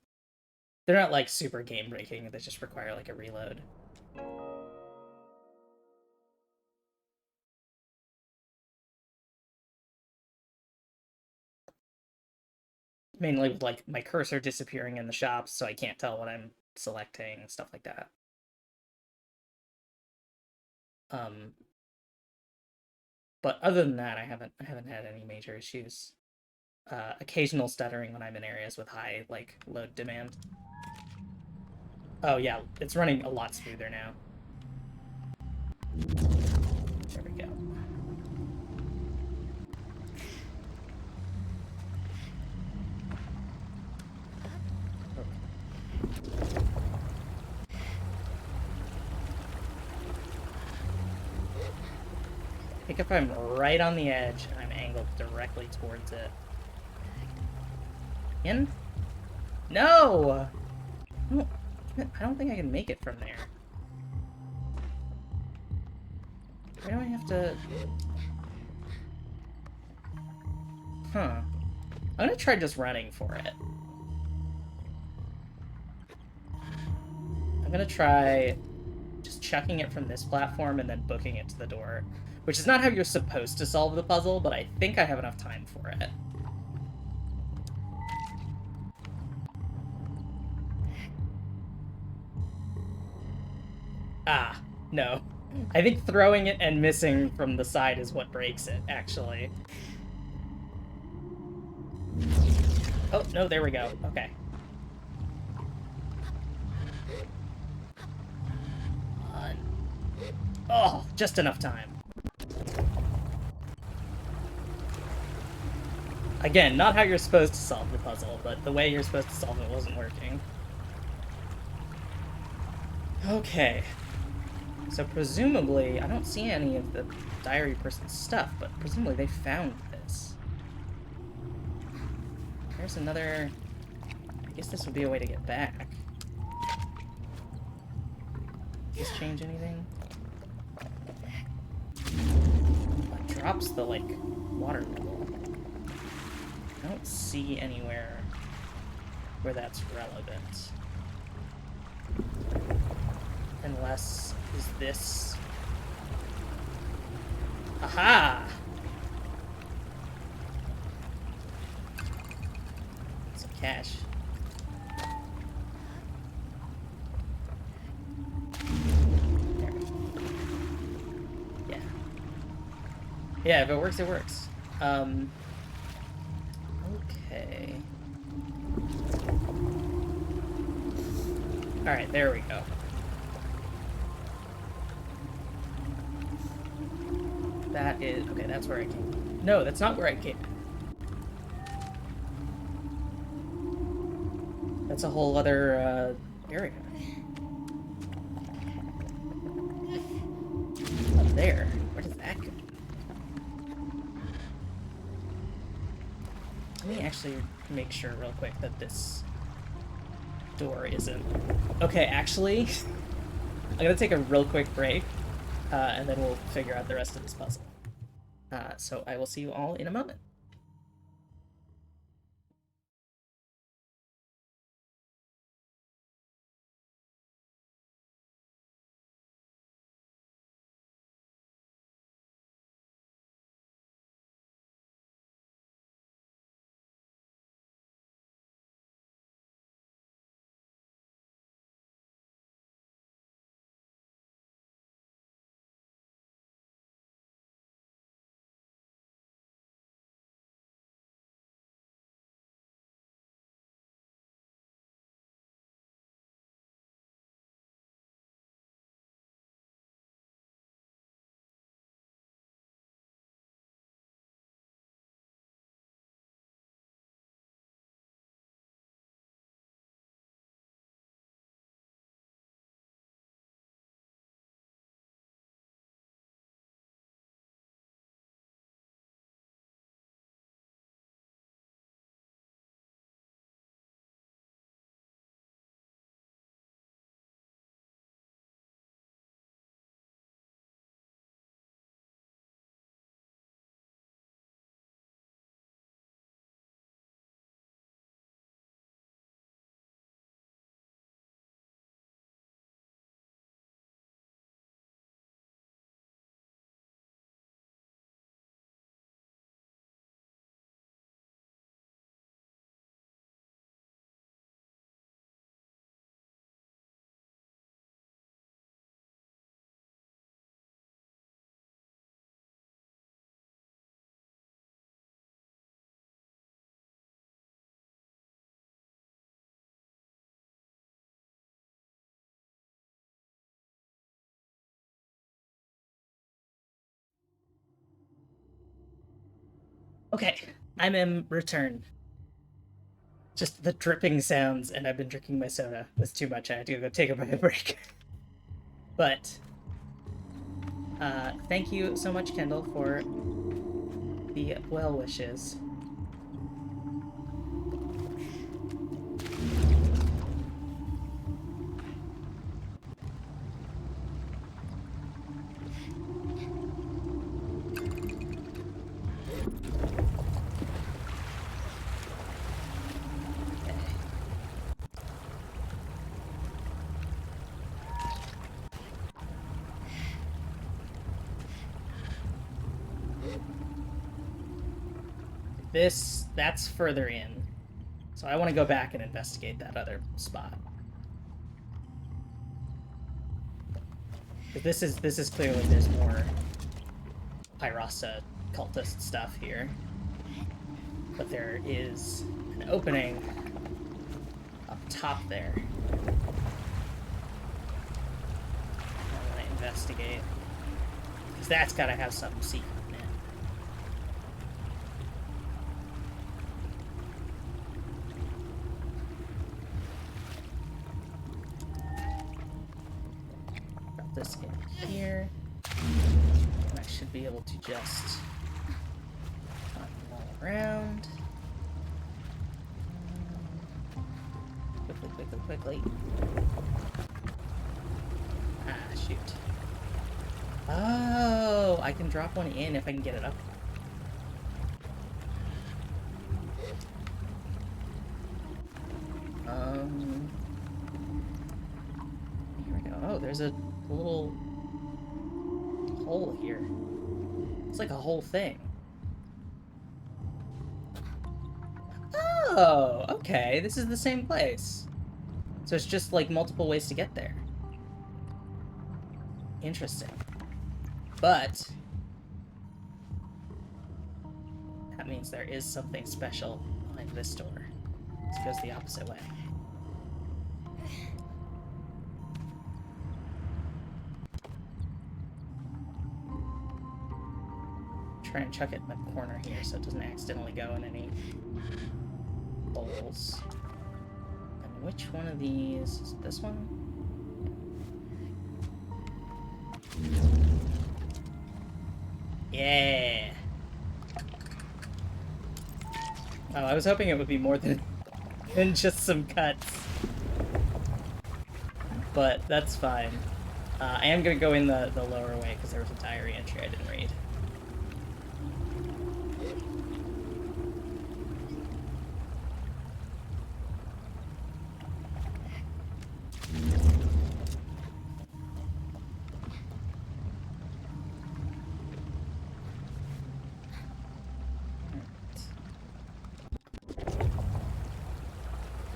not, like, super game-breaking. They just require, like, a reload. Mainly with, like, my cursor disappearing in the shops, so I can't tell what I'm selecting, stuff like that. But other than that, I haven't had any major issues. Occasional stuttering when I'm in areas with high, like, load demand. Oh yeah, it's running a lot smoother now. There we go. I think if I'm right on the edge and I'm angled directly towards it. In? No! I don't think I can make it from there. Why do I have to... Huh. I'm gonna try just running for it. I'm gonna try just chucking it from this platform and then booking it to the door. Which is not how you're supposed to solve the puzzle, but I think I have enough time for it. Ah, no. I think throwing it and missing from the side is what breaks it, actually. Oh, no, there we go. Okay. Oh, just enough time. Again, not how you're supposed to solve the puzzle, but the way you're supposed to solve it wasn't working. Okay. So presumably, I don't see any of the diary person's stuff, but presumably they found this. There's another guess this would be a way to get back. Does this change anything? It drops the, like, water level. I don't see anywhere where that's relevant. Unless, is this... Aha! Some cash. There. Yeah. Yeah, if it works, it works. Okay. Alright, there we go. That is... Okay, that's where I came. No, that's not where I came. That's a whole other, area. Up there. Where does that go? Let me actually make sure real quick that this door isn't... Okay, actually, I'm gonna take a real quick break, and then we'll figure out the rest of this puzzle. So I will see you all in a moment. Okay, I'm in return. Just the dripping sounds, and I've been drinking my soda. Was too much. I had to go take a break. But, thank you so much, Kendall, for the well wishes. That's further in. So I want to go back and investigate that other spot. This is clearly, there's more Pyrosa cultist stuff here. But there is an opening up top there. I want to investigate. Because that's got to have something secret in it. Drop this in here. And I should be able to just turn all around. quickly. Ah, shoot. Oh, I can drop one in if I can get it up. Here we go. Oh, there's a little hole here. It's like a whole thing. Oh, okay. This is the same place. So it's just like multiple ways to get there. Interesting. But that means there is something special behind this door. This goes the opposite way. Try and chuck it in the corner here so it doesn't accidentally go in any holes. And which one of these is this one? Yeah. Oh, I was hoping it would be more than just some cuts. But that's fine. I am gonna go in the lower way because there was a diary entry I didn't read.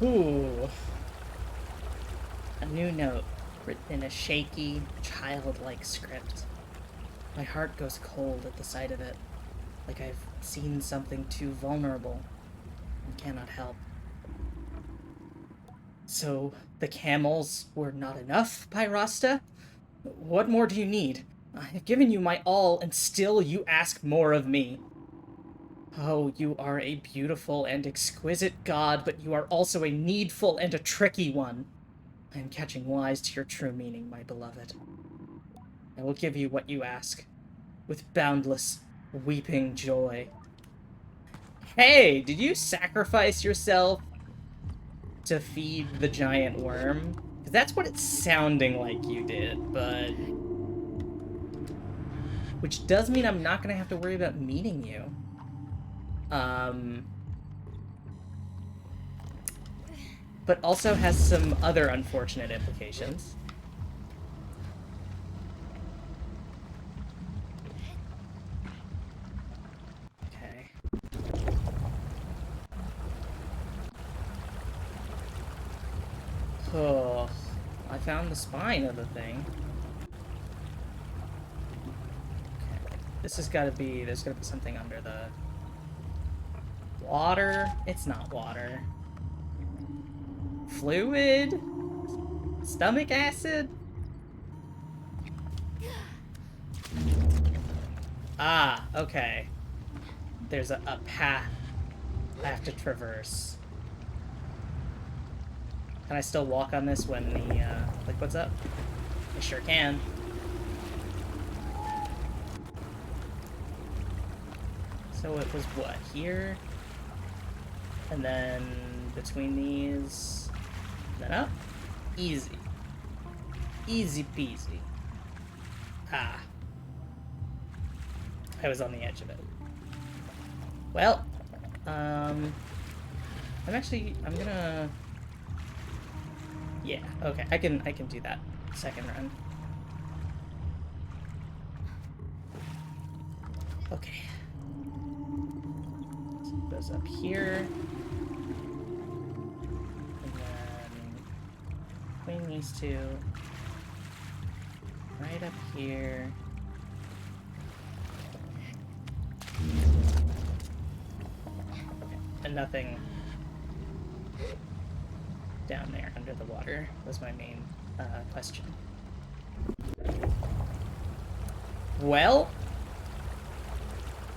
Ooh. A new note, written in a shaky, childlike script. My heart goes cold at the sight of it, like I've seen something too vulnerable and cannot help. So, the camels were not enough, Pyrasta? What more do you need? I have given you my all, and still you ask more of me. Oh, you are a beautiful and exquisite god, but you are also a needful and a tricky one. I am catching wise to your true meaning, my beloved. I will give you what you ask, with boundless, weeping joy. Hey, did you sacrifice yourself to feed the giant worm? Because that's what it's sounding like you did, but... Which does mean I'm not going to have to worry about meeting you. But also has some other unfortunate implications. Okay. Oh, I found the spine of the thing. Okay. This has got to be, there's got to be something under the water. It's not water. Fluid? Stomach acid? Ah, okay. There's a path I have to traverse. Can I still walk on this when the, liquid's up? I sure can. So it was what, here? And then between these, and then up? Easy. Easy peasy. Ah. I was on the edge of it. Well, I'm gonna... Yeah, okay, I can do that second run. Okay. So it goes up here. And then between these two. Right up here. Okay, and nothing down there under the water was my main question. Well,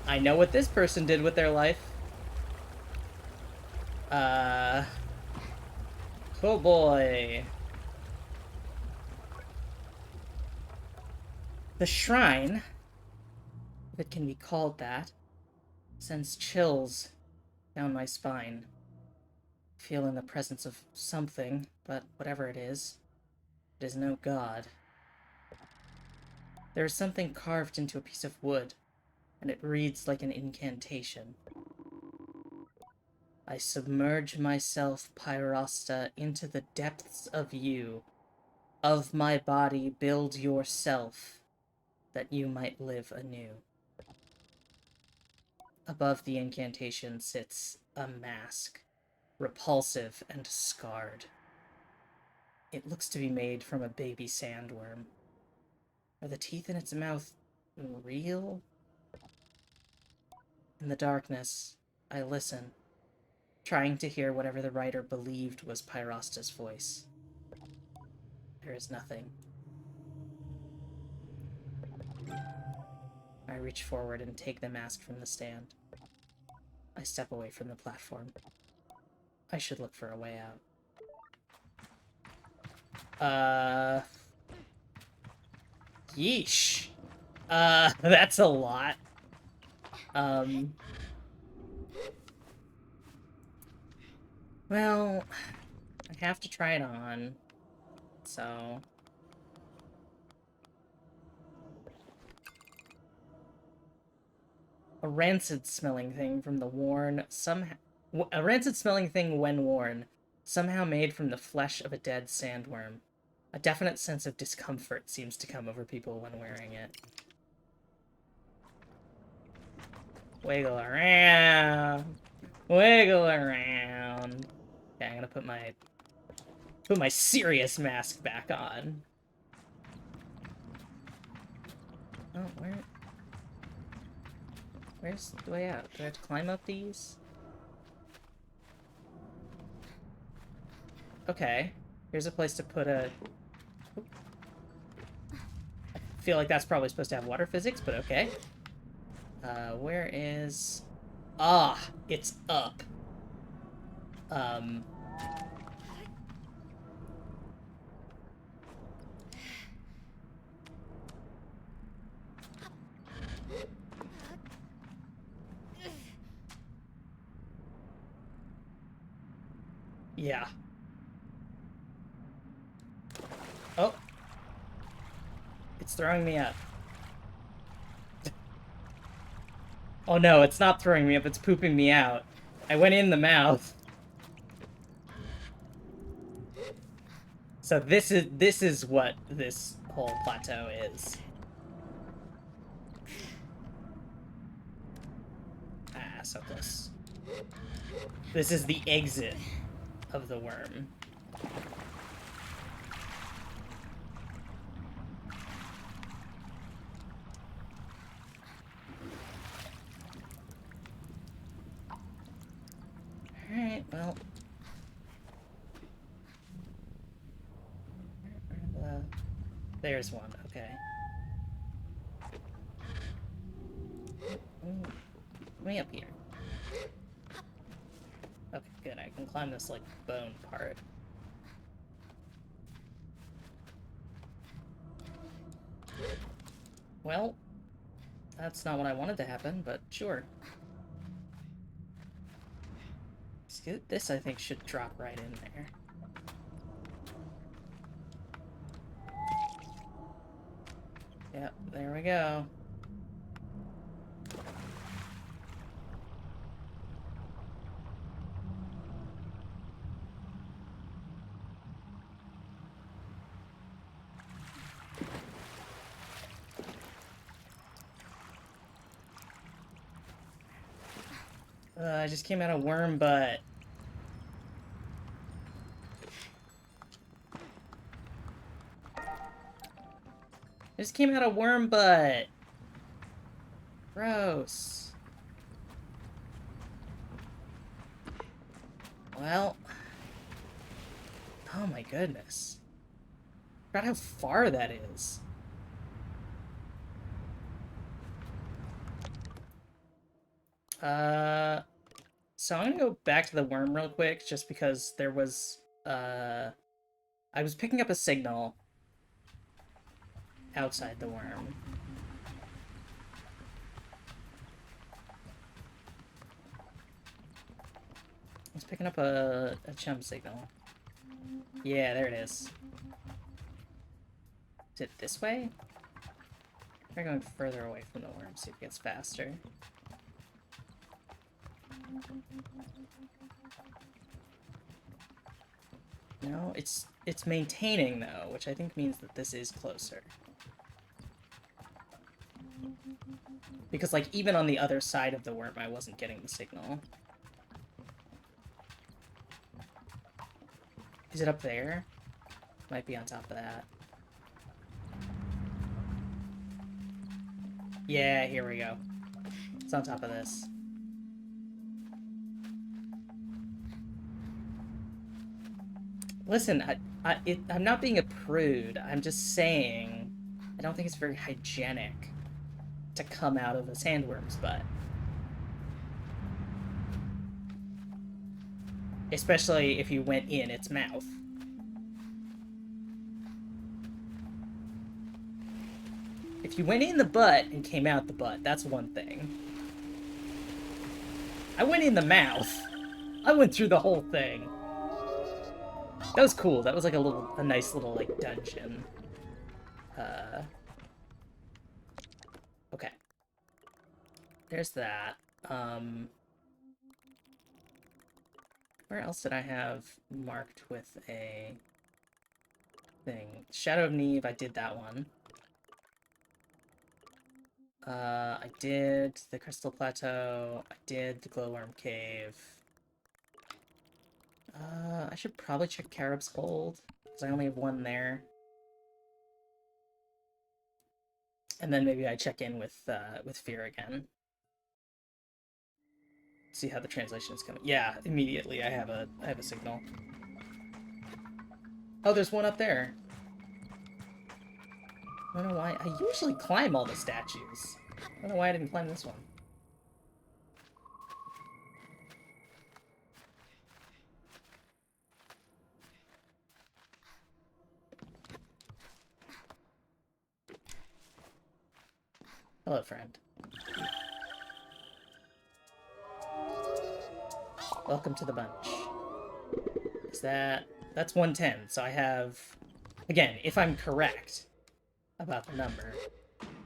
I know what this person did with their life. Oh boy. The shrine, if it can be called that, sends chills down my spine. feel in the presence of something, but whatever it is no god. There is something carved into a piece of wood, and it reads like an incantation. I submerge myself, Pyrosta, into the depths of you. Of my body build yourself, that you might live anew. Above the incantation sits a mask, repulsive and scarred. It looks to be made from a baby sandworm. Are the teeth in its mouth real? In the darkness, I listen, trying to hear whatever the writer believed was Pyrosta's voice. There is nothing. I reach forward and take the mask from the stand. I step away from the platform. I should look for a way out. Yeesh. That's a lot. Well, I have to try it on, so... A rancid-smelling thing from the worn, somehow... A rancid-smelling thing when worn, somehow made from the flesh of a dead sandworm. A definite sense of discomfort seems to come over people when wearing it. Wiggle around! Wiggle around! Okay, I'm gonna put my serious mask back on. Oh, where's the way out? Do I have to climb up these? Okay. Here's a place to put a... I feel like that's probably supposed to have water physics, but okay. Where is... Ah! It's up. Yeah. Oh. It's throwing me up. Oh no, it's not throwing me up, it's pooping me out. I went in the mouth. So this is what this whole plateau is. Ah, so close. This is the exit of the worm. Alright, well... There's one, okay. Let me up here. Okay, good, I can climb this, like, bone part. Well, that's not what I wanted to happen, but sure. This, I think, should drop right in there. Yep, there we go. I just came out of worm butt. I just came out of worm butt. Gross. Well. Oh my goodness. Forgot how far that is. So I'm gonna go back to the worm real quick, just because there was, I was picking up a signal outside the worm. It's picking up a chum signal. Yeah, there it is. Is it this way? Try going further away from the worm, see if it gets faster. No, it's maintaining though, which I think means that this is closer. Because like even on the other side of the worm I wasn't getting the signal. Is it up there? Might be on top of that. Yeah, here we go. It's on top of this. Listen, I'm not being a prude. I'm just saying I don't think it's very hygienic to come out of a sandworm's butt. Especially if you went in its mouth. If you went in the butt and came out the butt, that's one thing. I went in the mouth. I went through the whole thing. That was cool. That was like a nice little like dungeon. Okay. There's that. Where else did I have marked with a thing? Shadow of Neve, I did that one. I did the Crystal Plateau. I did the Glowworm Cave. I should probably check Carib's Hold, because I only have one there. And then maybe I check in with Fear again. See how the translation is coming. Yeah, immediately I have a signal. Oh, there's one up there. I don't know why. I usually climb all the statues. I don't know why I didn't climb this one. Hello, friend. Welcome to the bunch. Is that... That's 110, so I have... Again, if I'm correct about the number,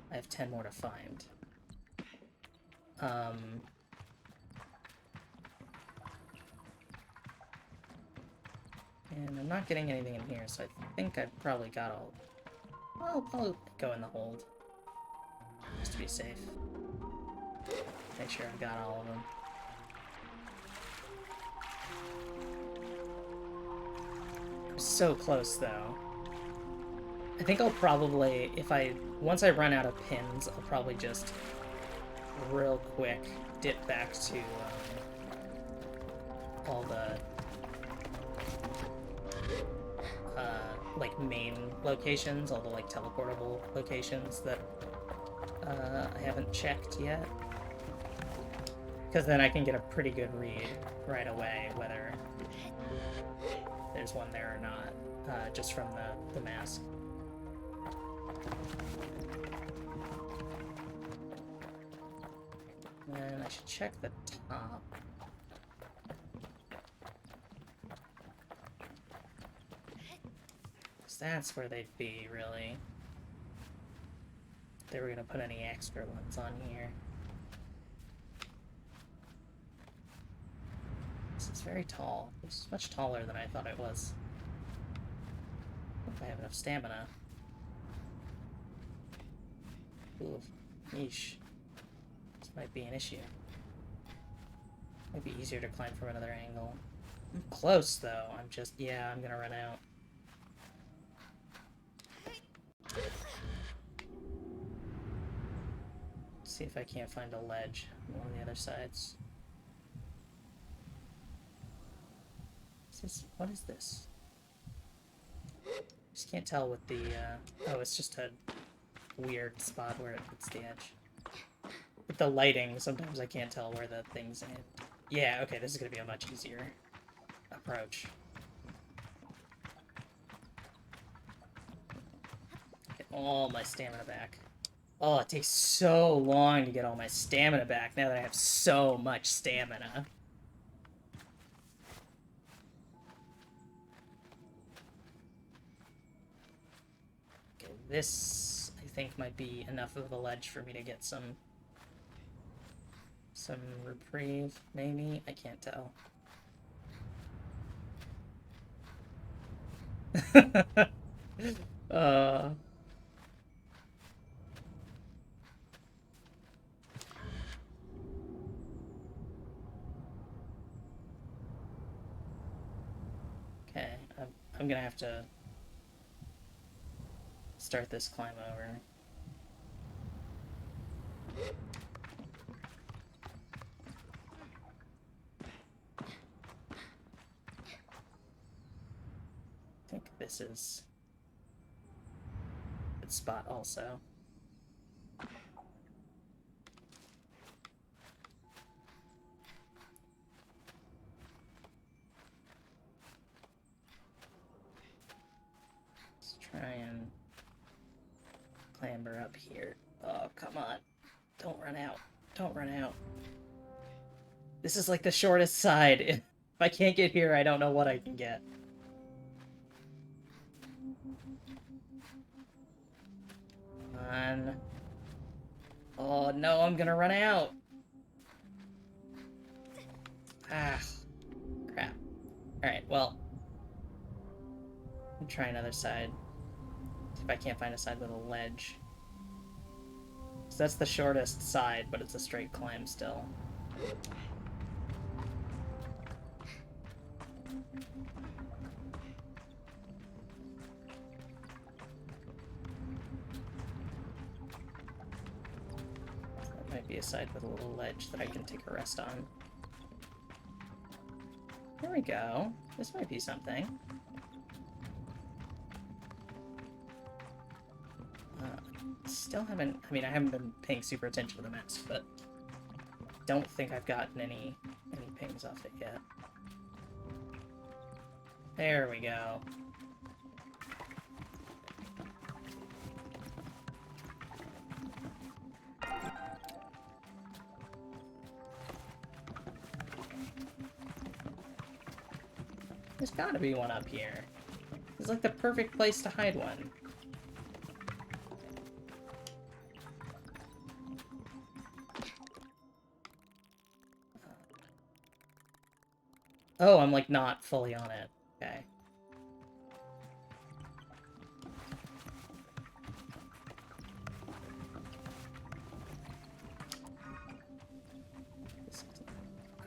I have 10 more to find. And I'm not getting anything in here, so I think I've probably got all... I'll probably go in the hold. Just to be safe. Make sure I've got all of them. I'm so close, though. I think I'll probably, once I run out of pins, I'll probably just real quick dip back to all the like main locations, all the like teleportable locations that I haven't checked yet. Because then I can get a pretty good read right away whether there's one there or not, just from the mask. And I should check the top. Because that's where they'd be, really. If they were gonna put any extra ones on here. This is very tall. It's much taller than I thought it was. Hope I have enough stamina. Ooh, niche. This might be an issue. Might be easier to climb from another angle. I'm close, though. I'm gonna run out. See if I can't find a ledge on one of the other sides. What is this? Just can't tell with the, oh, it's just a weird spot where it hits the edge. With the lighting, sometimes I can't tell where the thing's in. Yeah, okay, this is gonna be a much easier approach. Get all my stamina back. Oh, it takes so long to get all my stamina back now that I have so much stamina. This, I think, might be enough of a ledge for me to get some reprieve, maybe? I can't tell. uh... Okay, I'm gonna have to start this climb over. I think this is a good spot also. Let's try and clamber up here. Oh, come on. Don't run out. Don't run out. This is like the shortest side. If I can't get here, I don't know what I can get. Come on. Oh no, I'm gonna run out. Ah, crap. Alright, well. I'll try another side. See if I can't find a side with a ledge. So that's the shortest side, but it's a straight climb still. That might be a side with a little ledge that I can take a rest on. There we go. This might be something. Still haven't... I mean, I haven't been paying super attention to the maps, but don't think I've gotten any pings off it yet. There we go. There's gotta be one up here. It's like the perfect place to hide one. Oh, I'm like not fully on it. Okay.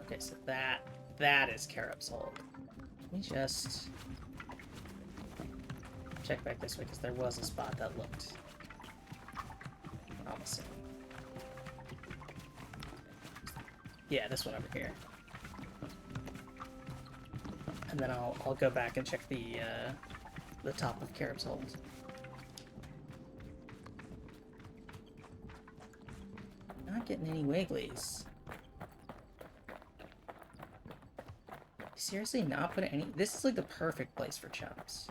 Okay, so that is Carob's hold. Let me just check back this way because there was a spot that looked promising. Yeah, this one over here. And then I'll go back and check the top of Carob's hold. Not getting any wigglies. Seriously, not putting any... This is like the perfect place for chumps.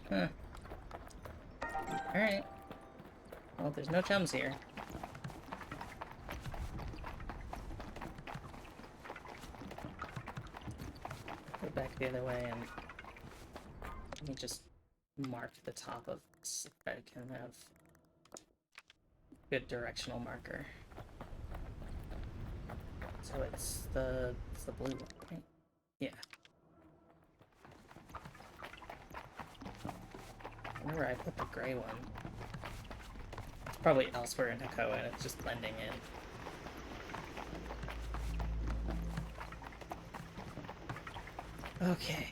Huh. Alright. Well, there's no chums here. Go back the other way and let me just mark the top of this if I can have good directional marker. So it's the blue one, right? Yeah. Whenever I put the gray one, it's probably elsewhere in Hakoa and it's just blending in. Okay.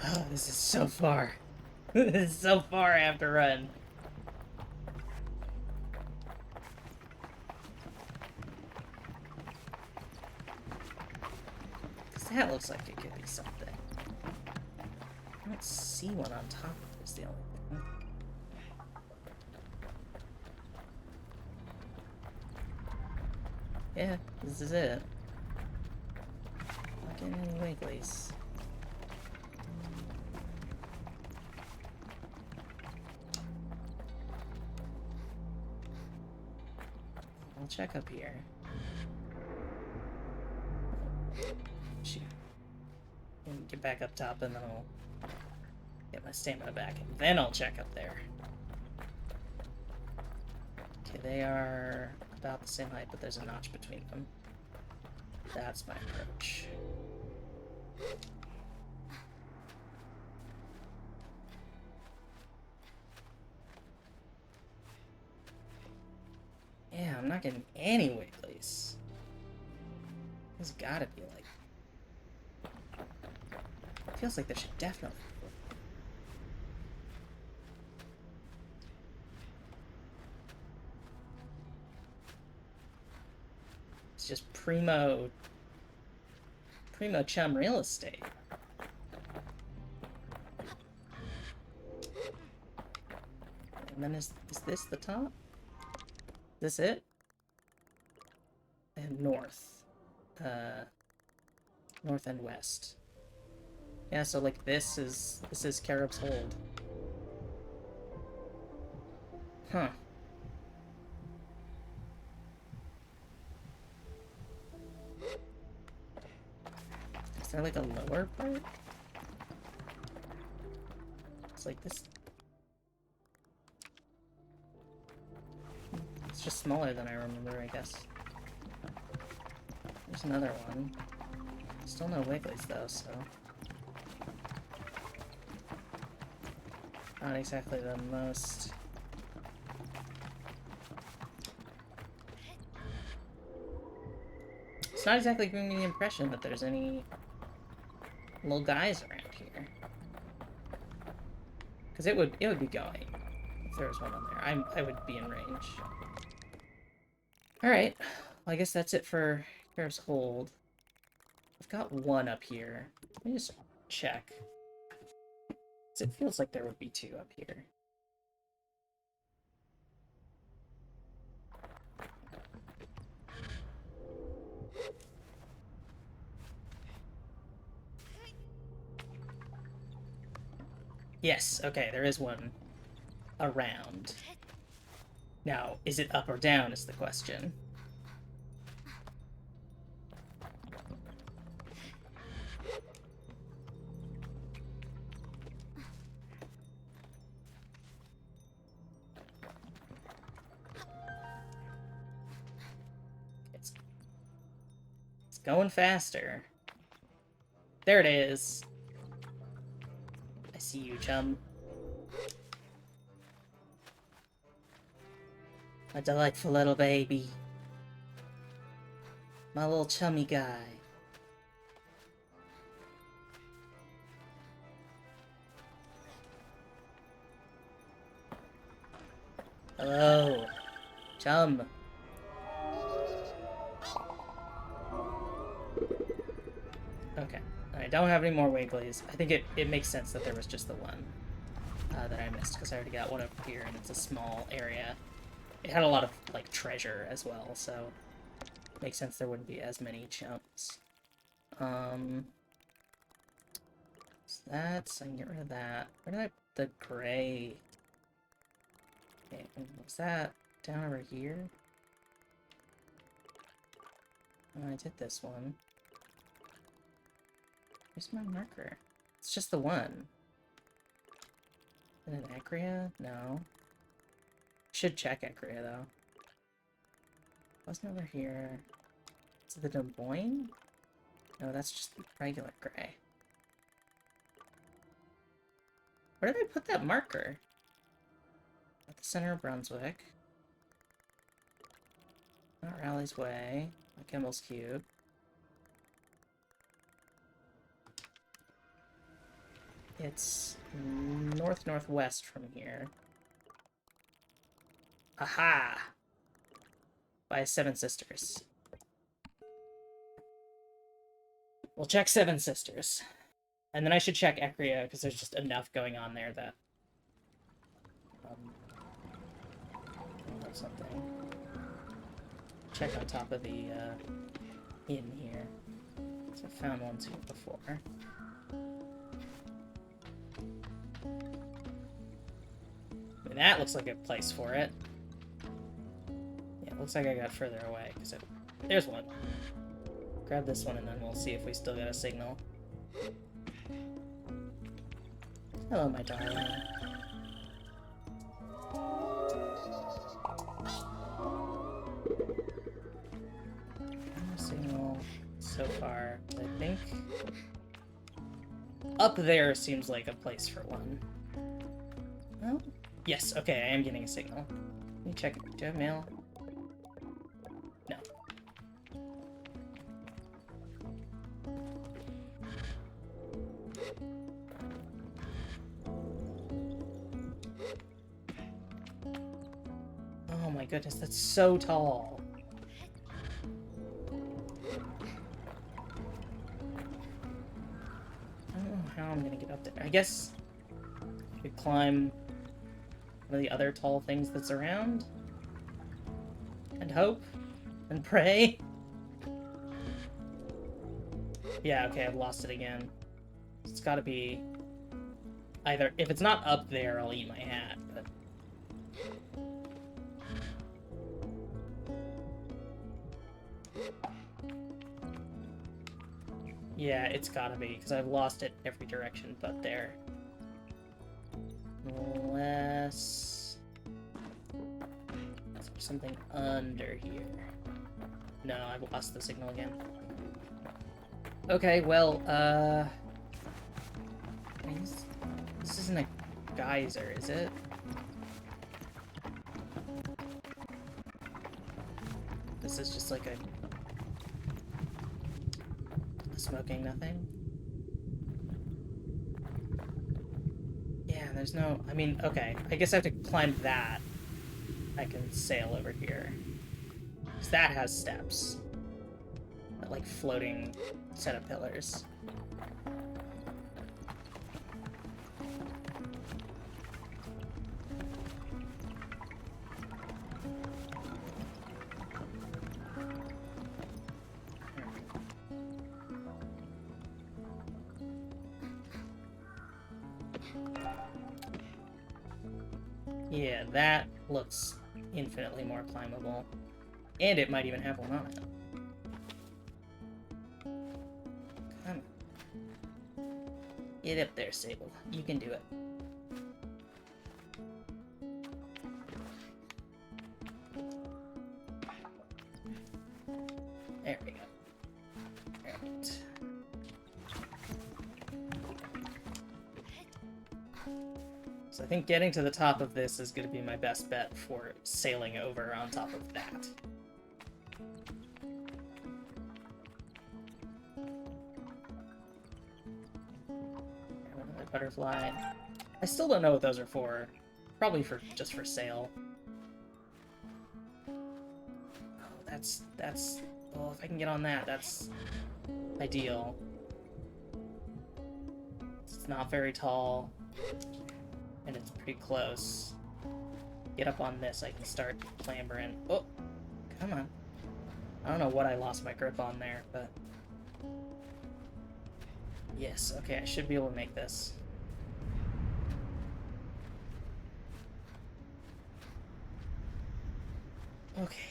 Oh, this is so far. This is so far I have to run. That looks like it could be something. I don't see one on top of this, the only thing. Yeah, this is it. Not getting any wigglies. check up here. Shoot. Get back up top and then I'll get my stamina back. And then I'll check up there. Okay, they are about the same height, but there's a notch between them. That's my approach. Yeah, I'm not getting any wigglies. There's gotta be like... It feels like there should definitely... It's just primo chum real estate. And then is this the top? Is this it? And north. North and west. Yeah, so like this is Carib's Hold. Huh. Is there like a lower part? It's like this. It's just smaller than I remember, I guess. There's another one. Still no wigglies though, so... Not exactly the most... It's not exactly giving me the impression that there's any little guys around here. Because it would be going if there was one on there. I would be in range. Alright. Well, I guess that's it for Carib's Hold. I've got one up here. Let me just check. It feels like there would be two up here. Yes, okay, there is one around. Now, is it up or down is the question. It's going faster. There it is. I see you, chum. A delightful little baby. My little chummy guy. Hello, chum. Okay, I don't have any more wigglies. I think it makes sense that there was just the one that I missed, because I already got one over here, and it's a small area. It had a lot of, like, treasure as well, so it makes sense there wouldn't be as many chumps. So that's... I can get rid of that. Where did I put the gray... Okay, was that down over here? Oh, I did this one. Where's my marker? It's just the one. Is it Acria? No. Should check Acria, though. Wasn't over here. Is it the Des Moines? No, that's just regular gray. Where did I put that marker? At the center of Brunswick. Not Raleig's Way. Not Kimball's Cube. It's north-northwest from here. Aha! By Seven Sisters. We'll check Seven Sisters. And then I should check Ecria, because there's just enough going on there that... something. Check on top of the, inn here. So I found one too before. I mean, that looks like a place for it. Yeah, Looks like I got further away. There's one. Grab this one and then we'll see if we still got a signal. Hello, my darling. No signal so far. I think up there seems like a place for one. Oh, yes. Okay, I am getting a signal. Let me check. Do I have mail? No. Oh my goodness, that's so tall. I don't know how I'm gonna get up there. I guess I could climb one of the other tall things that's around and hope and pray. Yeah, okay, I've lost it again. It's gotta be either, if it's not up there, I'll eat my hat, but... Yeah, it's gotta be, because I've lost it every direction but there. Unless... Is there something under here? No, I've lost the signal again. Okay, well, this isn't a geyser, is it? This is just like a smoking nothing? Yeah, there's no... I mean, okay. I guess I have to climb that. I can sail over here. Because that has steps. That, like, floating set of pillars. Yeah, that looks infinitely more climbable. And it might even have one on it. Come on. Get up there, Sable. You can do it. There we go. Alright. So I think getting to the top of this is going to be my best bet for sailing over on top of that. Another butterfly. I still don't know what those are for. Probably just for sale. Oh, that's... Oh, if I can get on that, that's ideal. It's not very tall. And it's pretty close. Get up on this, I can start clambering. Oh, come on. I don't know what I lost my grip on there, but... Yes, okay, I should be able to make this. Okay.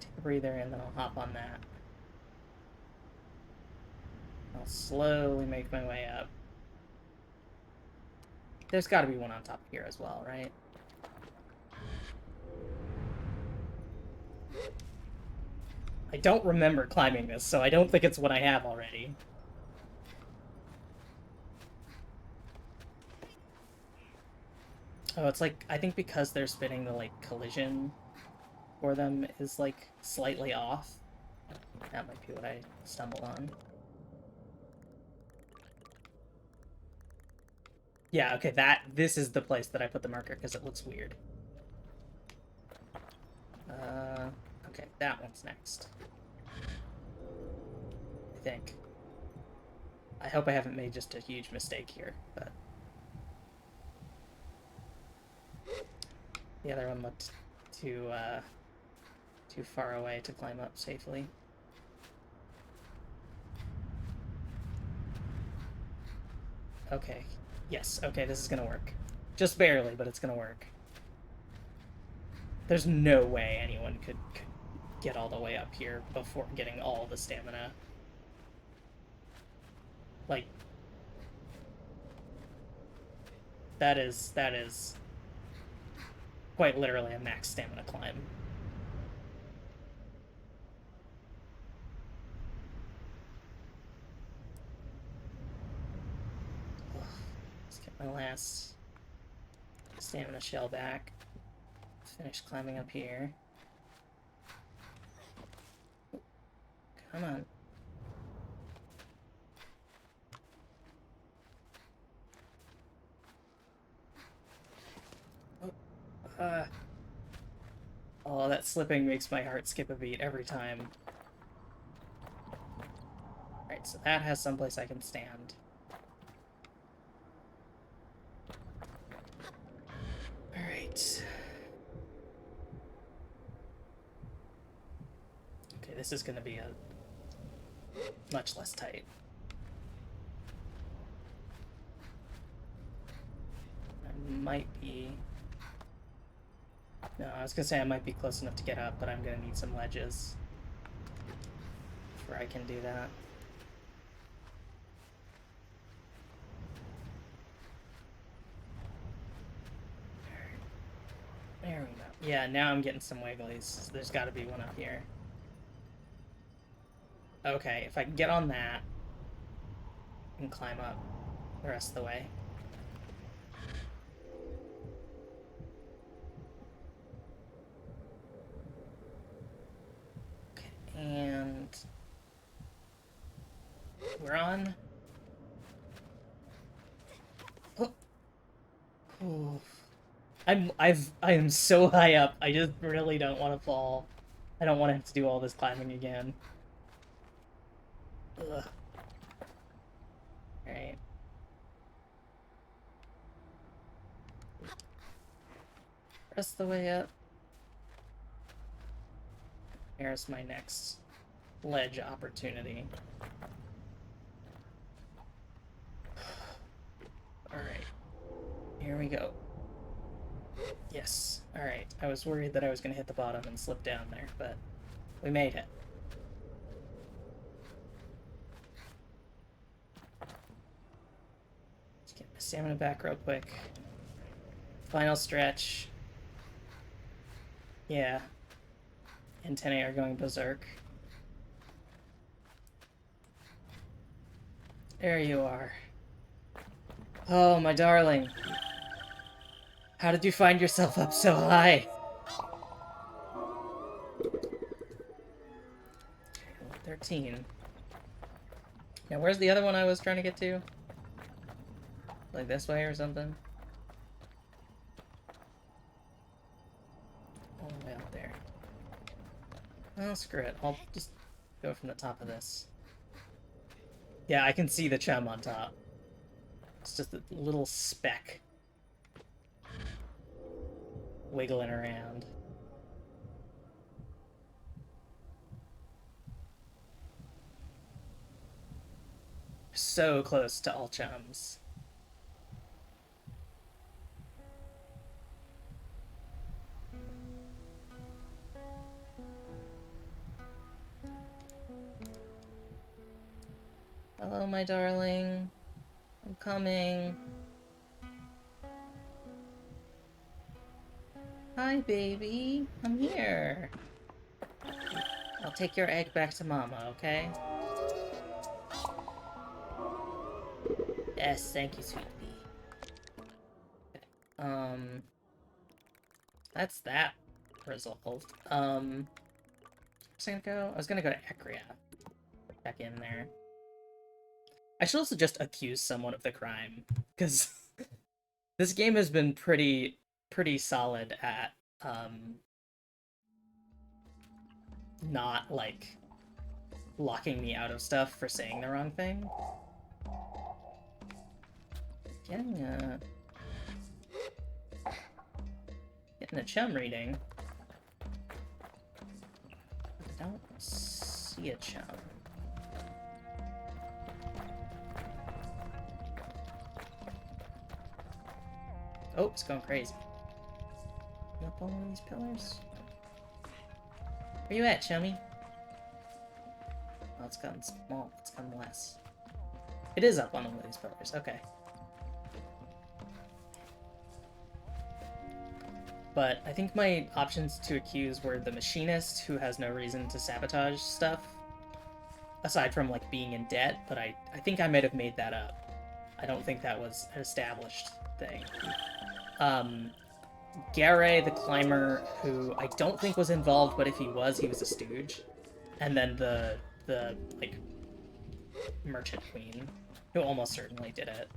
Take a breather and then I'll hop on that. I'll slowly make my way up. There's got to be one on top here as well, right? I don't remember climbing this, so I don't think it's what I have already. Oh, it's like, I think because they're spinning, the, like, collision for them is, like, slightly off. That might be what I stumbled on. Yeah, okay, this is the place that I put the marker because it looks weird. Okay, that one's next. I think. I hope I haven't made just a huge mistake here, but... The other one looked too far away to climb up safely. Okay. Yes, okay, this is gonna work. Just barely, but it's gonna work. There's no way anyone could get all the way up here before getting all the stamina. Like, that is quite literally a max stamina climb. Ugh. Let's get my last stamina shell back. Finish climbing up here. Come on. Oh, oh, that slipping makes my heart skip a beat every time. Alright, so that has someplace I can stand. Alright. Okay, this is gonna be a much less tight. I might be... No, I was gonna say I might be close enough to get up, but I'm gonna need some ledges before I can do that. There we go. Yeah, now I'm getting some wigglies. There's gotta be one up here. Okay, if I can get on that and climb up the rest of the way. Okay, and we're on. Oh. Oh. I am so high up. I just really don't want to fall. I don't want to have to do all this climbing again. Ugh. Alright. Rest of the way up. There's my next ledge opportunity. Alright. Here we go. Yes. Alright. I was worried that I was going to hit the bottom and slip down there, but we made it. Let's get my stamina back real quick. Final stretch. Yeah. Antennae are going berserk. There you are. Oh, my darling. How did you find yourself up so high? 13. Now, where's the other one I was trying to get to? Like this way or something? All the way up there. Oh, screw it. I'll just go from the top of this. Yeah, I can see the chum on top. It's just a little speck wiggling around. So close to all chums. Hello, my darling. I'm coming. Hi, baby. I'm here. I'll take your egg back to Mama, okay? Yes, thank you, sweet pea. Okay. That's that resolved. I was gonna go to Acria. Back in there. I should also just accuse someone of the crime, because this game has been pretty solid at, not, like, locking me out of stuff for saying the wrong thing. Getting a chum reading. I don't see a chum. Oh, it's going crazy. Up on one of these pillars? Where you at, chummy? Oh, it's gotten small. It's gotten less. It is up on one of these pillars. Okay. But I think my options to accuse were the machinist, who has no reason to sabotage stuff, aside from, like, being in debt, but I think I might have made that up. I don't think that was an established thing. Garay, the climber, who I don't think was involved, but if he was a stooge. And then the like, merchant queen, who almost certainly did it.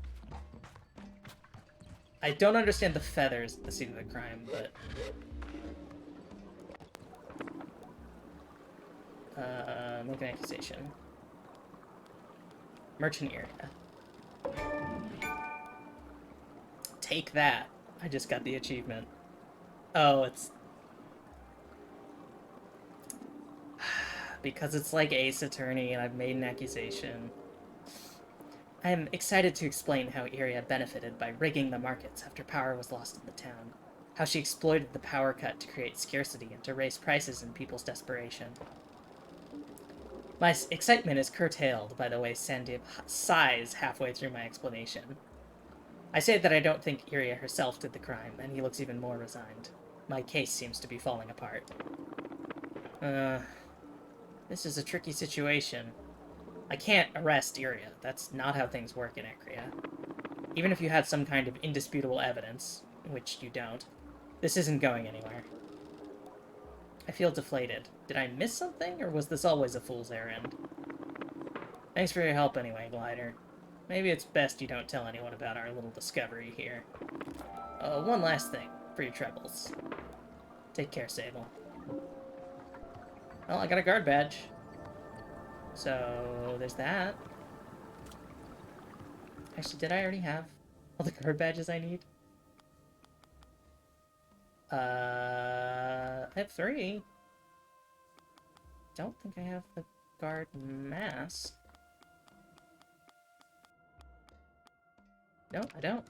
I don't understand the feathers at the scene of the crime, but... make an accusation. Merchant area. Take that. I just got the achievement. Oh, it's... because it's like Ace Attorney and I've made an accusation. I am excited to explain how Iria benefited by rigging the markets after power was lost in the town. How she exploited the power cut to create scarcity and to raise prices in people's desperation. My excitement is curtailed by the way Sandeep sighs halfway through my explanation. I say that I don't think Iria herself did the crime, and he looks even more resigned. My case seems to be falling apart. This is a tricky situation. I can't arrest Iria. That's not how things work in Ekria. Even if you had some kind of indisputable evidence, which you don't, this isn't going anywhere. I feel deflated. Did I miss something, or was this always a fool's errand? Thanks for your help anyway, Glider. Maybe it's best you don't tell anyone about our little discovery here. One last thing, for your troubles. Take care, Sable. Well, I got a guard badge. So, there's that. Actually, did I already have all the guard badges I need? I have 3. Don't think I have the guard mask. No, I don't.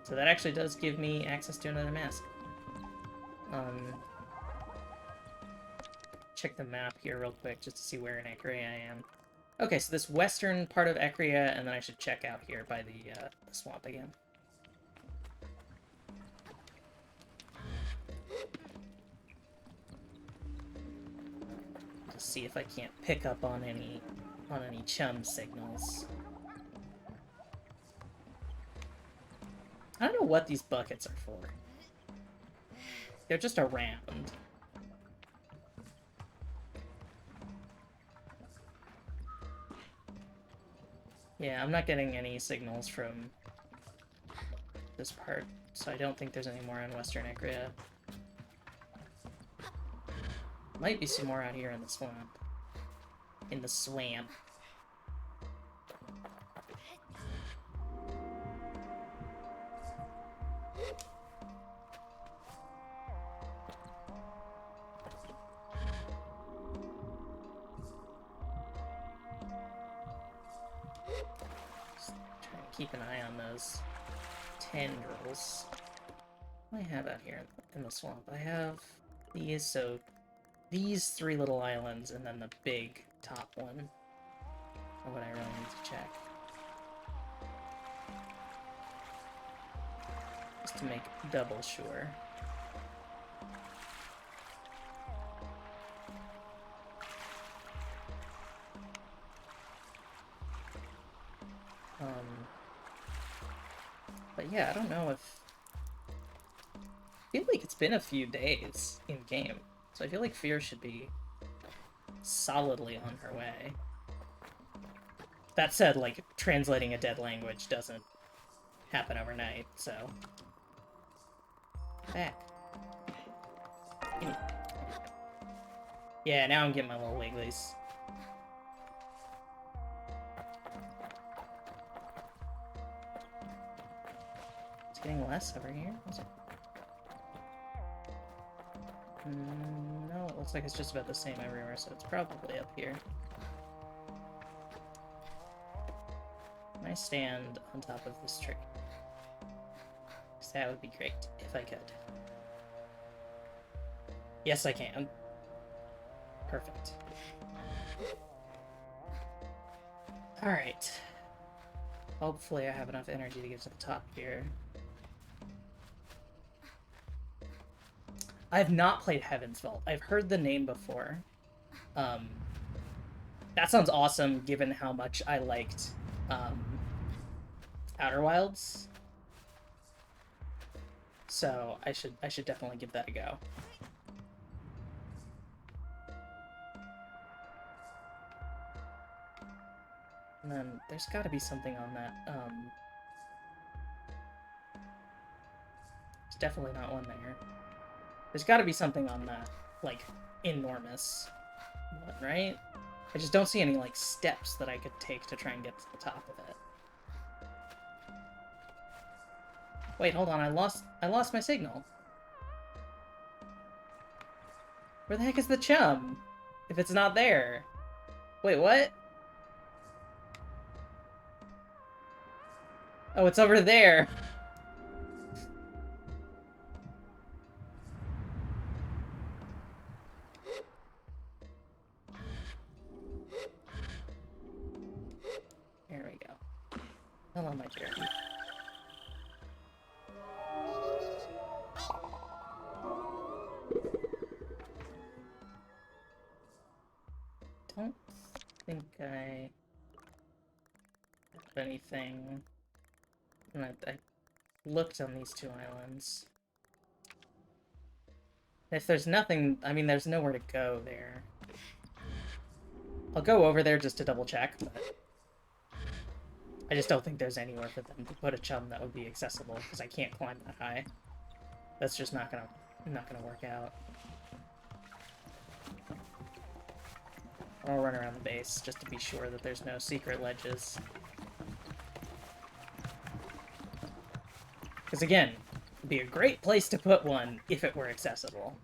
So that actually does give me access to another mask. Check the map here real quick just to see where in Ekria I am. Okay, so this western part of Ekria, and then I should check out here by the swamp again. To see if I can't pick up on any chum signals. I don't know what these buckets are for. They're just around. Yeah, I'm not getting any signals from this part, so I don't think there's any more in Western Ekria. Might be some more out here in the swamp. In the swamp. Keep an eye on those tendrils. What do I have out here in the swamp? I have these, so these 3 little islands, and then the big top one. Or what I really need to check. Just to make double sure. But yeah, I don't know if... I feel like it's been a few days in-game, so I feel like Fear should be solidly on her way. That said, like, translating a dead language doesn't happen overnight, so... Back. Yeah, now I'm getting my little wigglies. It's getting less over here. Is it? No, it looks like it's just about the same everywhere, so it's probably up here. Can I stand on top of this tree? Because that would be great, if I could. Yes, I can. Perfect. Alright. Hopefully I have enough energy to get to the top here. I have not played Heaven's Vault. I've heard the name before. That sounds awesome, given how much I liked Outer Wilds. So I should definitely give that a go. And then there's got to be something on that. There's definitely not one there. There's got to be something on that, like, enormous one, right? I just don't see any, like, steps that I could take to try and get to the top of it. Wait, hold on, I lost my signal. Where the heck is the chum? If it's not there. Wait, what? Oh, it's over there. There we go. Hello, my dear. Don't think I have anything. And I looked on these two islands. If there's nothing, I mean, there's nowhere to go there. I'll go over there just to double check, but I just don't think there's anywhere for them to put a chum that would be accessible, because I can't climb that high. That's just not gonna work out. I'll run around the base just to be sure that there's no secret ledges. Because again, it'd be a great place to put one if it were accessible.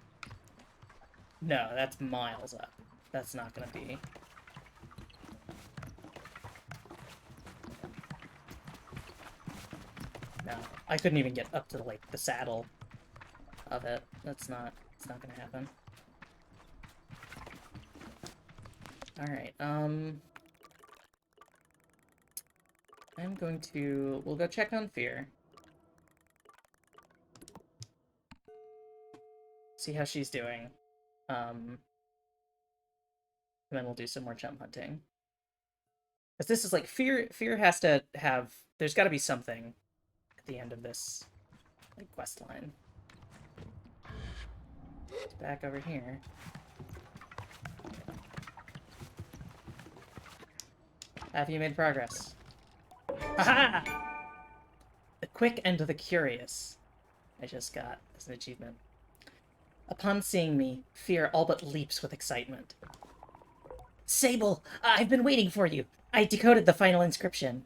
No, that's miles up. That's not gonna be. No, I couldn't even get up to, like, the saddle of it. It's not gonna happen. Alright, we'll go check on Fear. See how she's doing. And then we'll do some more chum hunting. Because this is like, Fear has to have, there's gotta be something at the end of this, like, quest line. It's back over here. Have you made progress? Haha! The quick and the curious. I just got as an achievement. Upon seeing me, Fear all but leaps with excitement. Sable! I've been waiting for you! I decoded the final inscription.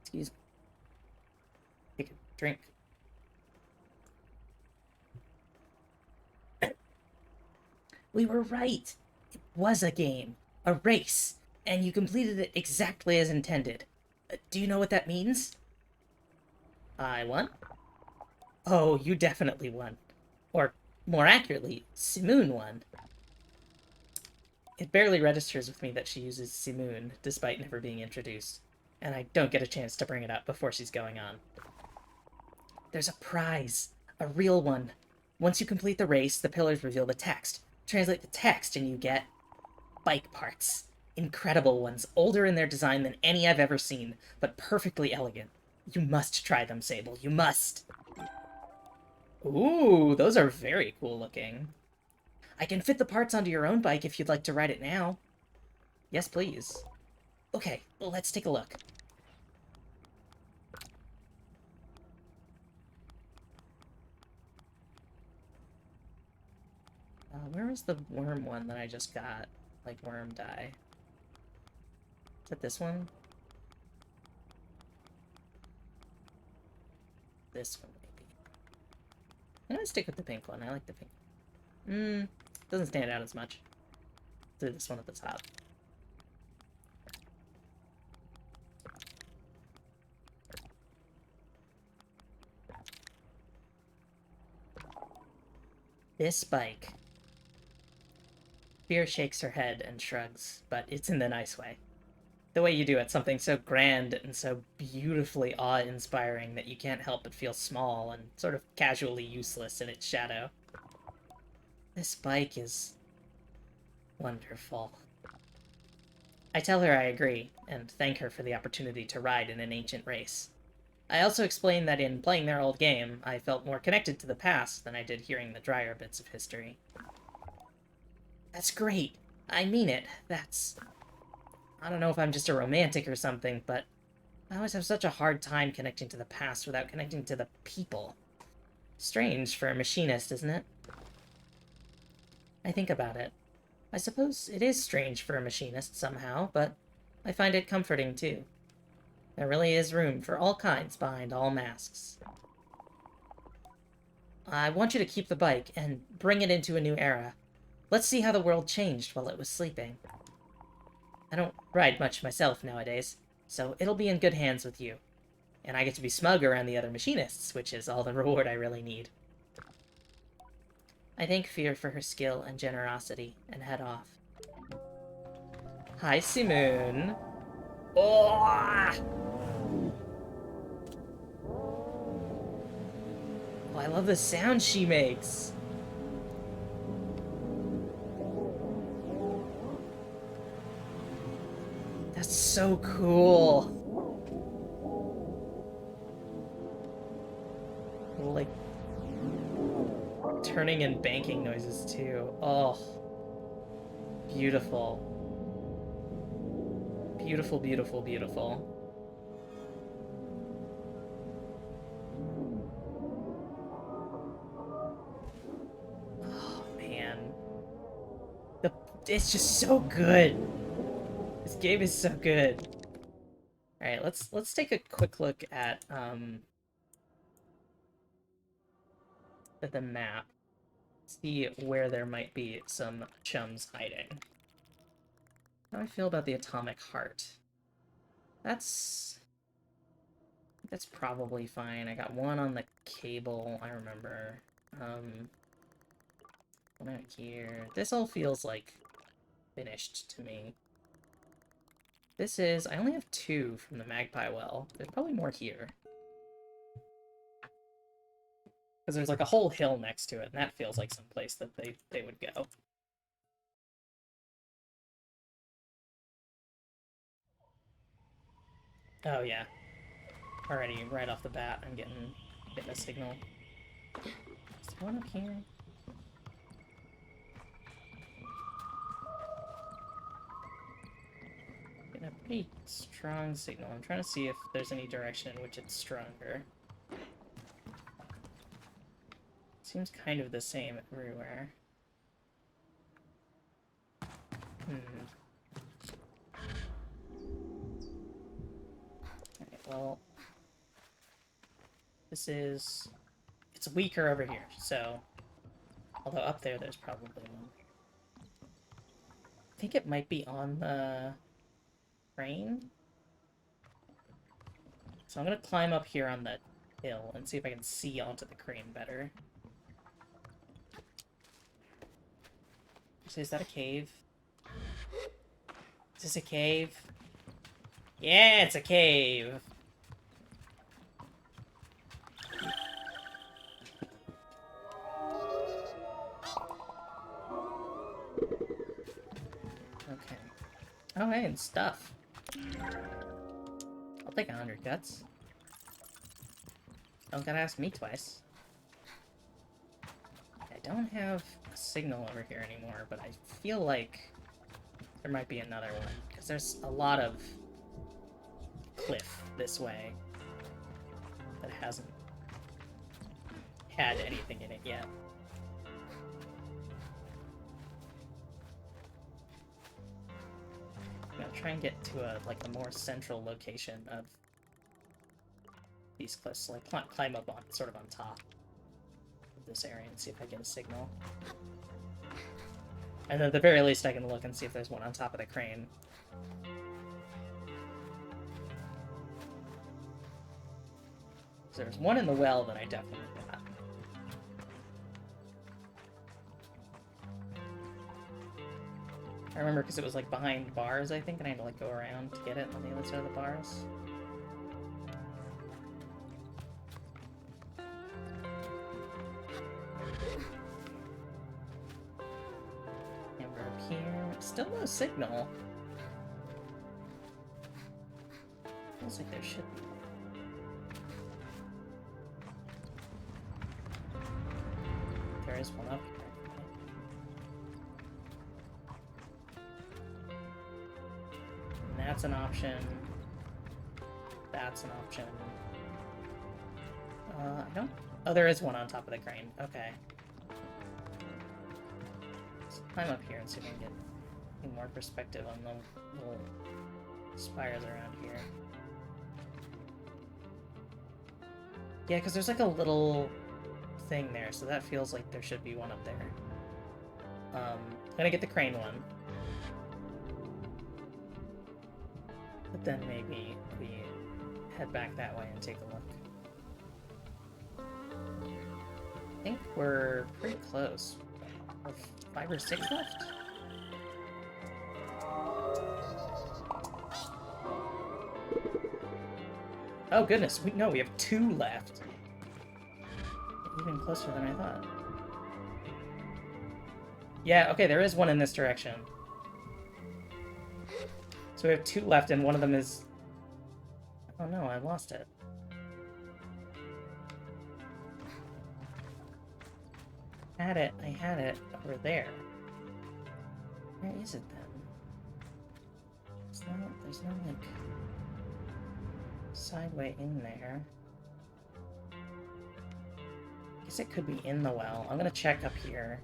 Excuse me. Take a drink. We were right. It was a game. A race. And you completed it exactly as intended. Do you know what that means? I won? Oh, you definitely won. Or, more accurately, Simoon won. It barely registers with me that she uses Simoon, despite never being introduced. And I don't get a chance to bring it up before she's going on. There's a prize. A real one. Once you complete the race, the pillars reveal the text. Translate the text and you get... bike parts. Incredible ones, older in their design than any I've ever seen, but perfectly elegant. You must try them, Sable. You must! Ooh, those are very cool looking. I can fit the parts onto your own bike if you'd like to ride it now. Yes, please. Okay, let's take a look. Where was the worm one that I just got? Like, worm dye. Is that this one? This one, maybe. I'm gonna stick with the pink one. I like the pink. Doesn't stand out as much. Do this one at the top. This bike. Fear shakes her head and shrugs, but it's in the nice way. The way you do it, something so grand and so beautifully awe-inspiring that you can't help but feel small and sort of casually useless in its shadow. This bike is wonderful. I tell her I agree, and thank her for the opportunity to ride in an ancient race. I also explain that in playing their old game, I felt more connected to the past than I did hearing the drier bits of history. That's great. I mean it. I don't know if I'm just a romantic or something, but I always have such a hard time connecting to the past without connecting to the people. Strange for a machinist, isn't it? I think about it. I suppose it is strange for a machinist somehow, but I find it comforting too. There really is room for all kinds behind all masks. I want you to keep the bike and bring it into a new era. Let's see how the world changed while it was sleeping. I don't ride much myself nowadays, so it'll be in good hands with you. And I get to be smug around the other machinists, which is all the reward I really need. I thank Fear for her skill and generosity, and head off. Hi, Simoon. Oh! Oh, I love the sound she makes. That's so cool. Little, like, turning and banking noises, too. Oh. Beautiful. Beautiful, beautiful, beautiful. Oh, man. It's just so good. This game is so good. Alright, let's take a quick look at the map. See where there might be some chums hiding. How do I feel about the atomic heart? That's probably fine. I got one on the cable, I remember. One out here. This all feels like finished to me. I only have 2 from the Magpie Well. There's probably more here. Because there's like a whole hill next to it, and that feels like some place that they would go. Oh yeah. Already, right off the bat, I'm getting a signal. Is there one up here? Getting a pretty strong signal. I'm trying to see if there's any direction in which it's stronger. Seems kind of the same everywhere. Alright, well... It's weaker over here, so... Although up there's probably one. I think it might be on the... crane? So I'm gonna climb up here on the hill and see if I can see onto the crane better. So is that a cave? Is this a cave? Yeah, it's a cave! Okay. Oh, hey, and stuff. I'll take 100 guts. Don't gotta ask me twice. I don't have a signal over here anymore, but I feel like there might be another one, because there's a lot of cliff this way that hasn't had anything in it yet. I'm gonna try and get to a more central location of these cliffs, like climb up on sort of on top of this area and see if I get a signal. And at the very least, I can look and see if there's one on top of the crane. So there's one in the well that I definitely got. I remember because it was like behind bars, I think, and I had to like go around to get it on the other side of the bars. And we're up here. Still no signal. Feels like there should be. There is one up here. And that's an option. That's an option. I don't... Oh, there is one on top of the crane. Okay. Let's climb up here and see if we can get more perspective on the little spires around here. Yeah, because there's like a little thing there, so that feels like there should be one up there. I'm gonna get the crane one. But then maybe we head back that way and take a look. I think we're pretty close. We're 5 or 6 left? Oh goodness, we have 2 left. Even closer than I thought. Yeah, okay, there is one in this direction. So we have 2 left, and one of them is... Oh no, I lost it. I had it over there. Where is it then? There's no like sideway in there. I guess it could be in the well. I'm gonna check up here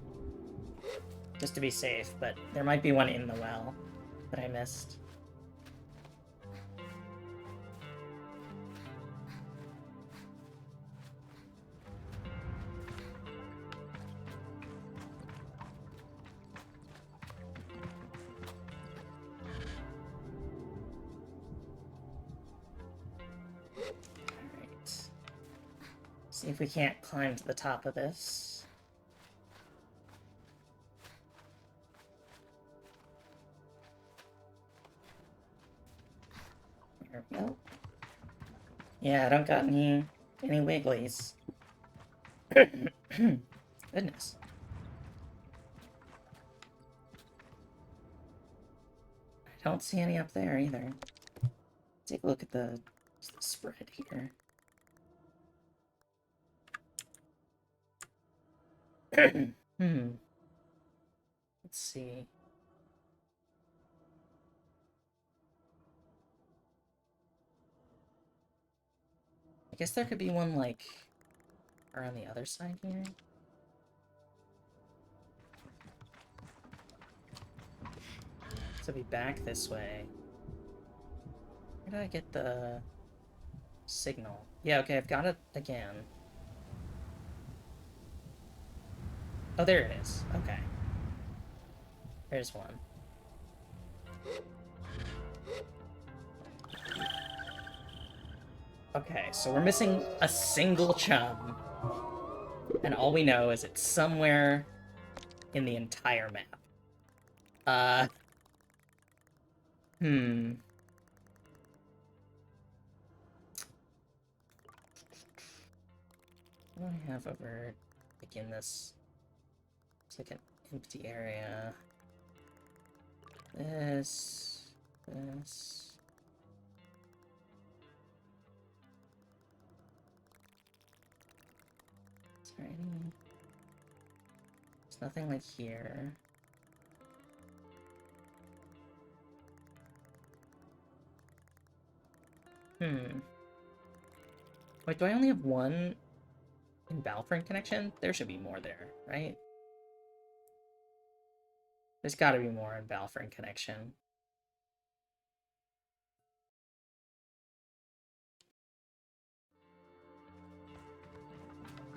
just to be safe, but there might be one in the well that I missed. See if we can't climb to the top of this. There we go. Yeah, I don't got any wigglies. Goodness. I don't see any up there either. Take a look at the spread here. Let's see. I guess there could be one, like, around the other side here. So be back this way. Where did I get the signal? Yeah, okay, I've got it again. Oh, there it is. Okay. There's one. Okay, so we're missing a single chum. And all we know is it's somewhere in the entire map. What do I have over, like, in this? It's like an empty area. This. Is there any... There's nothing like here. Wait, do I only have one in Balfron connection? There should be more there, right? There's gotta be more in Balfron connection.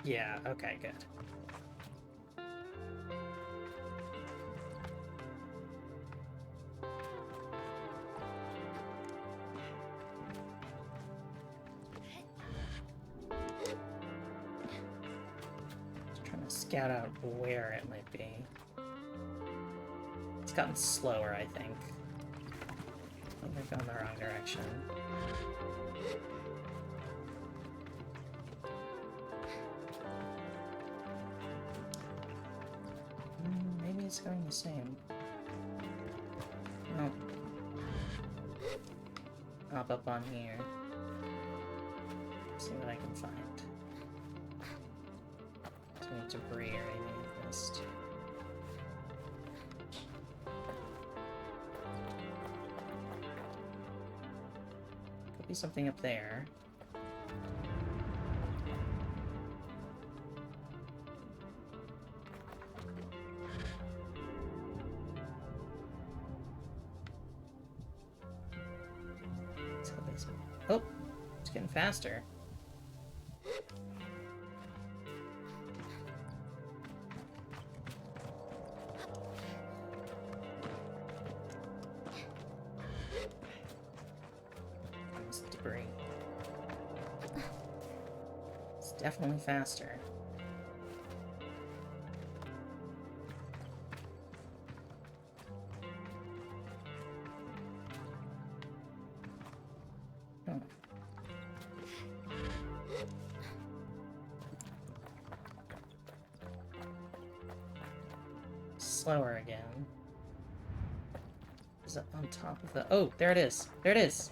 Yeah, okay, good. Just trying to scout out where it might be. It's gotten slower, I think. I think they've gone the wrong direction. Maybe it's going the same. No. Hop up on here. See what I can find. Some debris or anything I missed. Could be something up there. Oh, it's getting faster. There's debris. It's definitely faster. Slower again. Is it on top of the... Oh, there it is! There it is!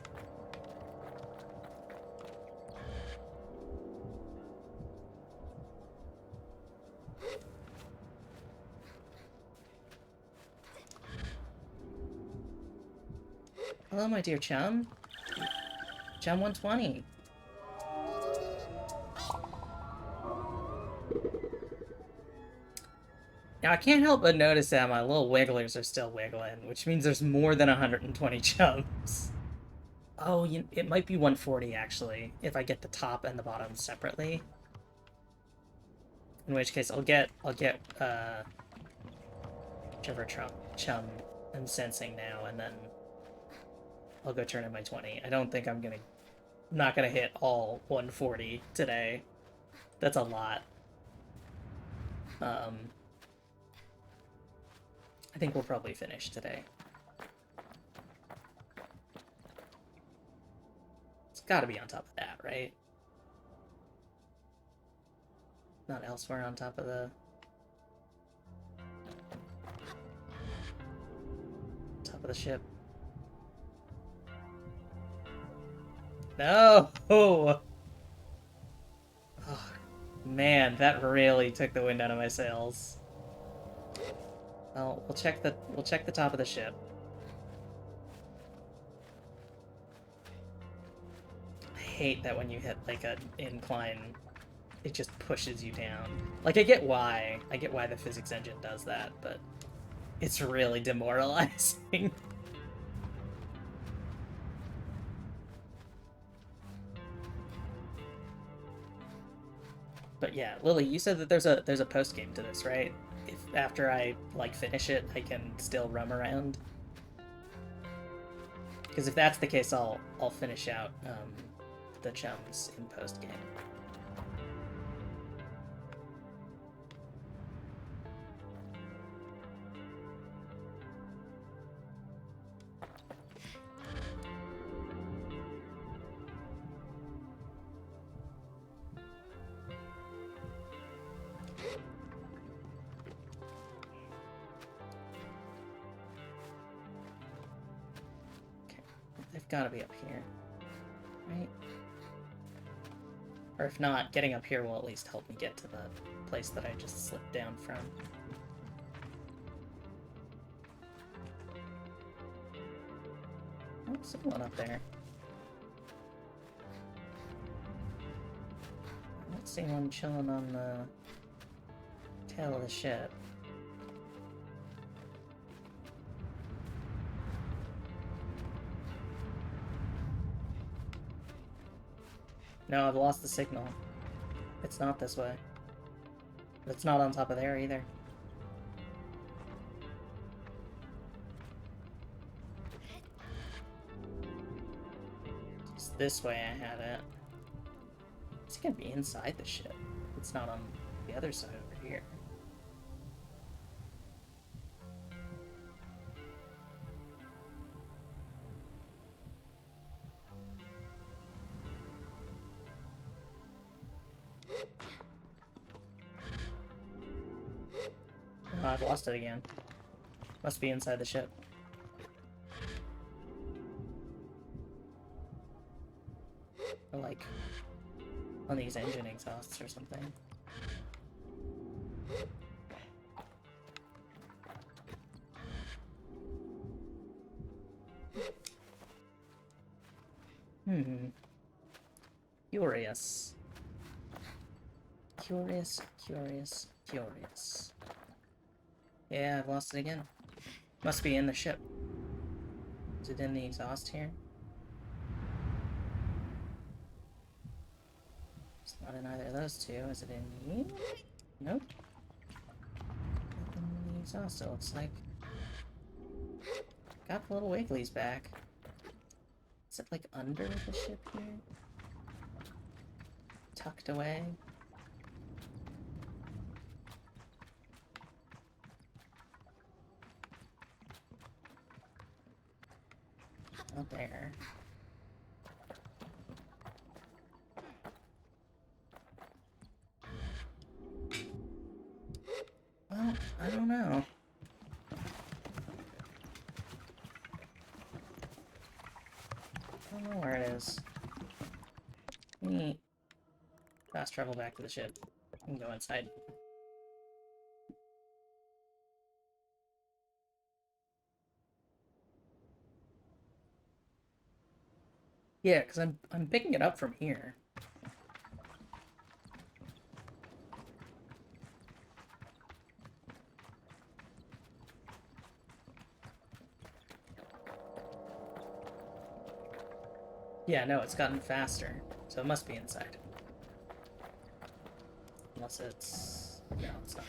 Hello, my dear chum. Chum 120. Now, I can't help but notice that my little wigglers are still wiggling, which means there's more than 120 chums. Oh, it might be 140, actually, if I get the top and the bottom separately. In which case, I'll get whichever chum I'm sensing now, and then I'll go turn in my 20. I don't think I'm not gonna hit all 140 today. That's a lot. I think we'll probably finish today. It's gotta be on top of that, right? Not elsewhere on top of the... top of the ship. No! Oh, man, that really took the wind out of my sails. Well, we'll check the top of the ship. I hate that when you hit like an incline, it just pushes you down. Like, I get why the physics engine does that, but it's really demoralizing. But yeah, Lily, you said that there's a post game to this, right? If after I like finish it, I can still roam around. Because if that's the case, I'll finish out the chums in post game. Gotta be up here, right? Or if not, getting up here will at least help me get to the place that I just slipped down from. Oh, someone up there. I don't see one chilling on the tail of the ship. No, I've lost the signal. It's not this way. It's not on top of there either. It's this way I had it. It's gonna be inside the ship. It's not on the other side over here. Oh, I've lost it again. Must be inside the ship. Or like on these engine exhausts or something. Curious. Curious, curious, curious. Yeah, I've lost it again. Must be in the ship. Is it in the exhaust here? It's not in either of those two. Is it in here? Nope. Nothing in the exhaust, it looks like. Got the little wigglies back. Is it like under the ship here? Tucked away? Not there. Well, I don't know. I don't know where it is. Fast travel back to the ship. And go inside. Yeah, because I'm picking it up from here. Yeah, no, it's gotten faster, so it must be inside. Unless it's... no, it's not.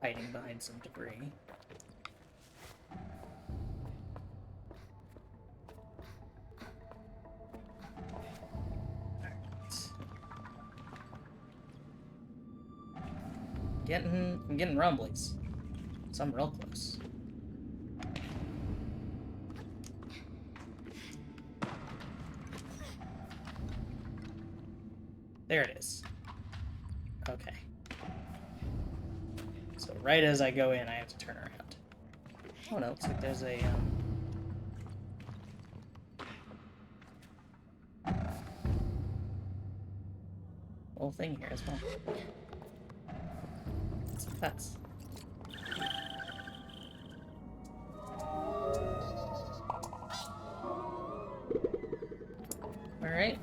Hiding behind some debris. I'm getting rumblies. So I'm real close. There it is. Okay. So right as I go in, I have to turn around. Oh no, looks like there's a, little thing here as well. That's... Alright.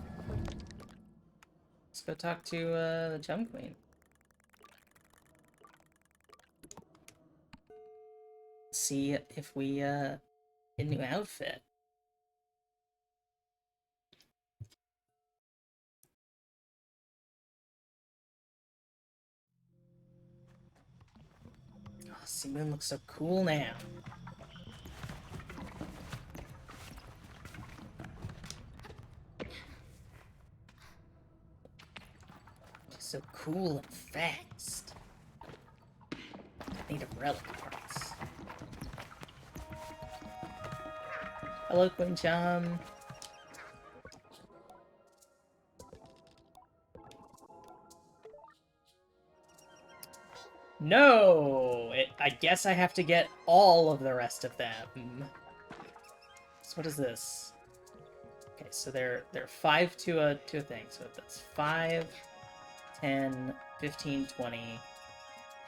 Let's go talk to, the Chum Queen. See if we, get a new outfit. Oh, Seamoon looks so cool now. So cool and fast. I need a relic parts. Hello, Queen Chum. No! I guess I have to get all of the rest of them. So what is this? Okay, so they're 5 to a thing. So that's 5, 10, 15, 20,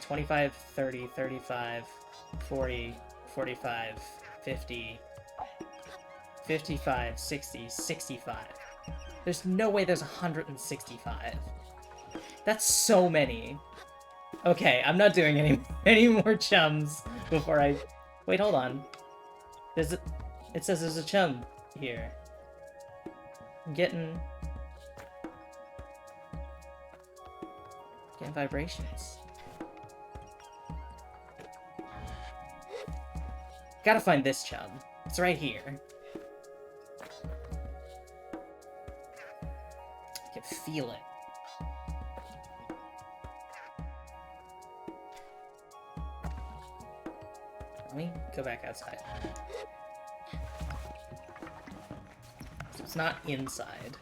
25, 30, 35, 40, 45, 50, 55, 60, 65. There's no way there's 165. That's so many. Okay, I'm not doing any more chums before I... Wait, hold on. It says there's a chum here. I'm getting vibrations. Gotta find this chum. It's right here. I can feel it. Let me go back outside. So it's not inside.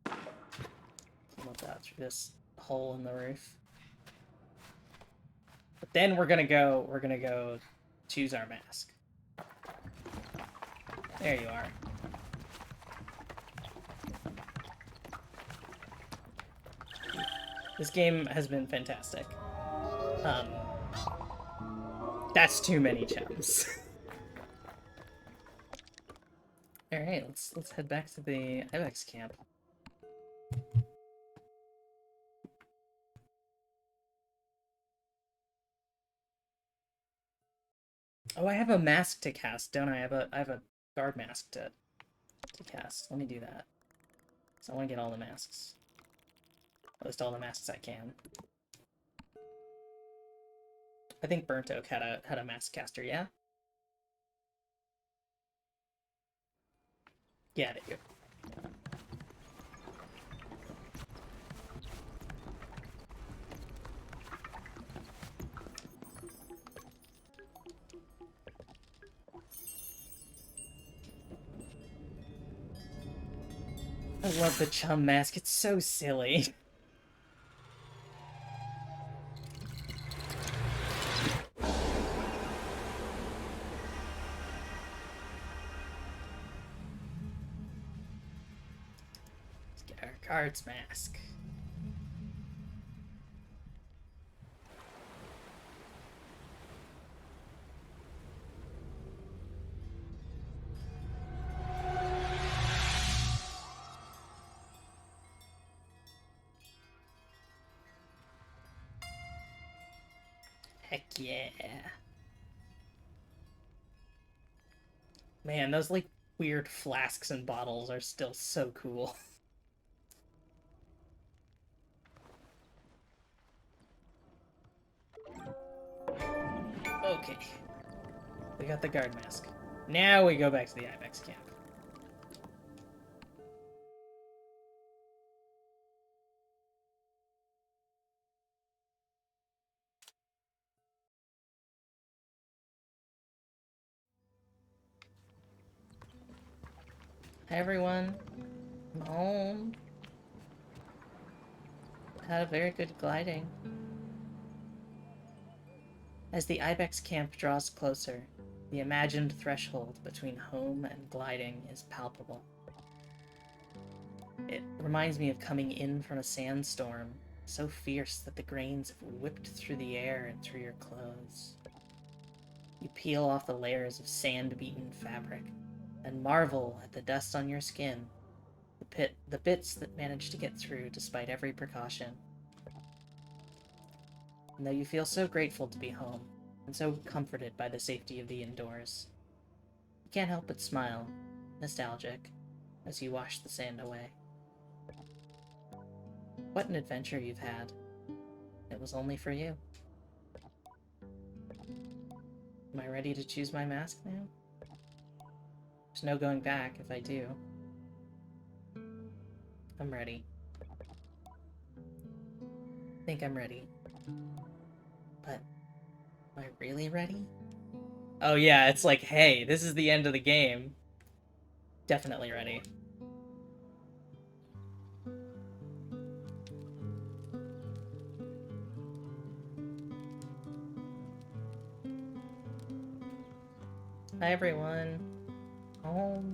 Come up out through this hole in the roof. But then we're gonna go choose our mask. There you are. This game has been fantastic. That's too many gems. Alright, let's head back to the Ibex camp. Oh, I have a mask to cast, don't I? I have a guard mask to cast. Let me do that. So I want to get all the masks. At least all the masks I can. I think Burnt Oak had a mask caster, yeah? Yeah, they do. I love the chum mask. It's so silly. Let's get our guard's mask. Heck yeah. Man, those like weird flasks and bottles are still so cool. Okay. We got the guard mask. Now we go back to the Ibex camp. Hi everyone. I'm home. Had a very good gliding. As the Ibex camp draws closer, the imagined threshold between home and gliding is palpable. It reminds me of coming in from a sandstorm, so fierce that the grains have whipped through the air and through your clothes. You peel off the layers of sand-beaten fabric and marvel at the dust on your skin, the bits that manage to get through despite every precaution. And though you feel so grateful to be home, and so comforted by the safety of the indoors, you can't help but smile, nostalgic, as you wash the sand away. What an adventure you've had. It was only for you. Am I ready to choose my mask now? There's no going back if I do. I'm ready. I think I'm ready. But, am I really ready? Oh yeah, it's like, hey, this is the end of the game. Definitely ready. Hi everyone. Home.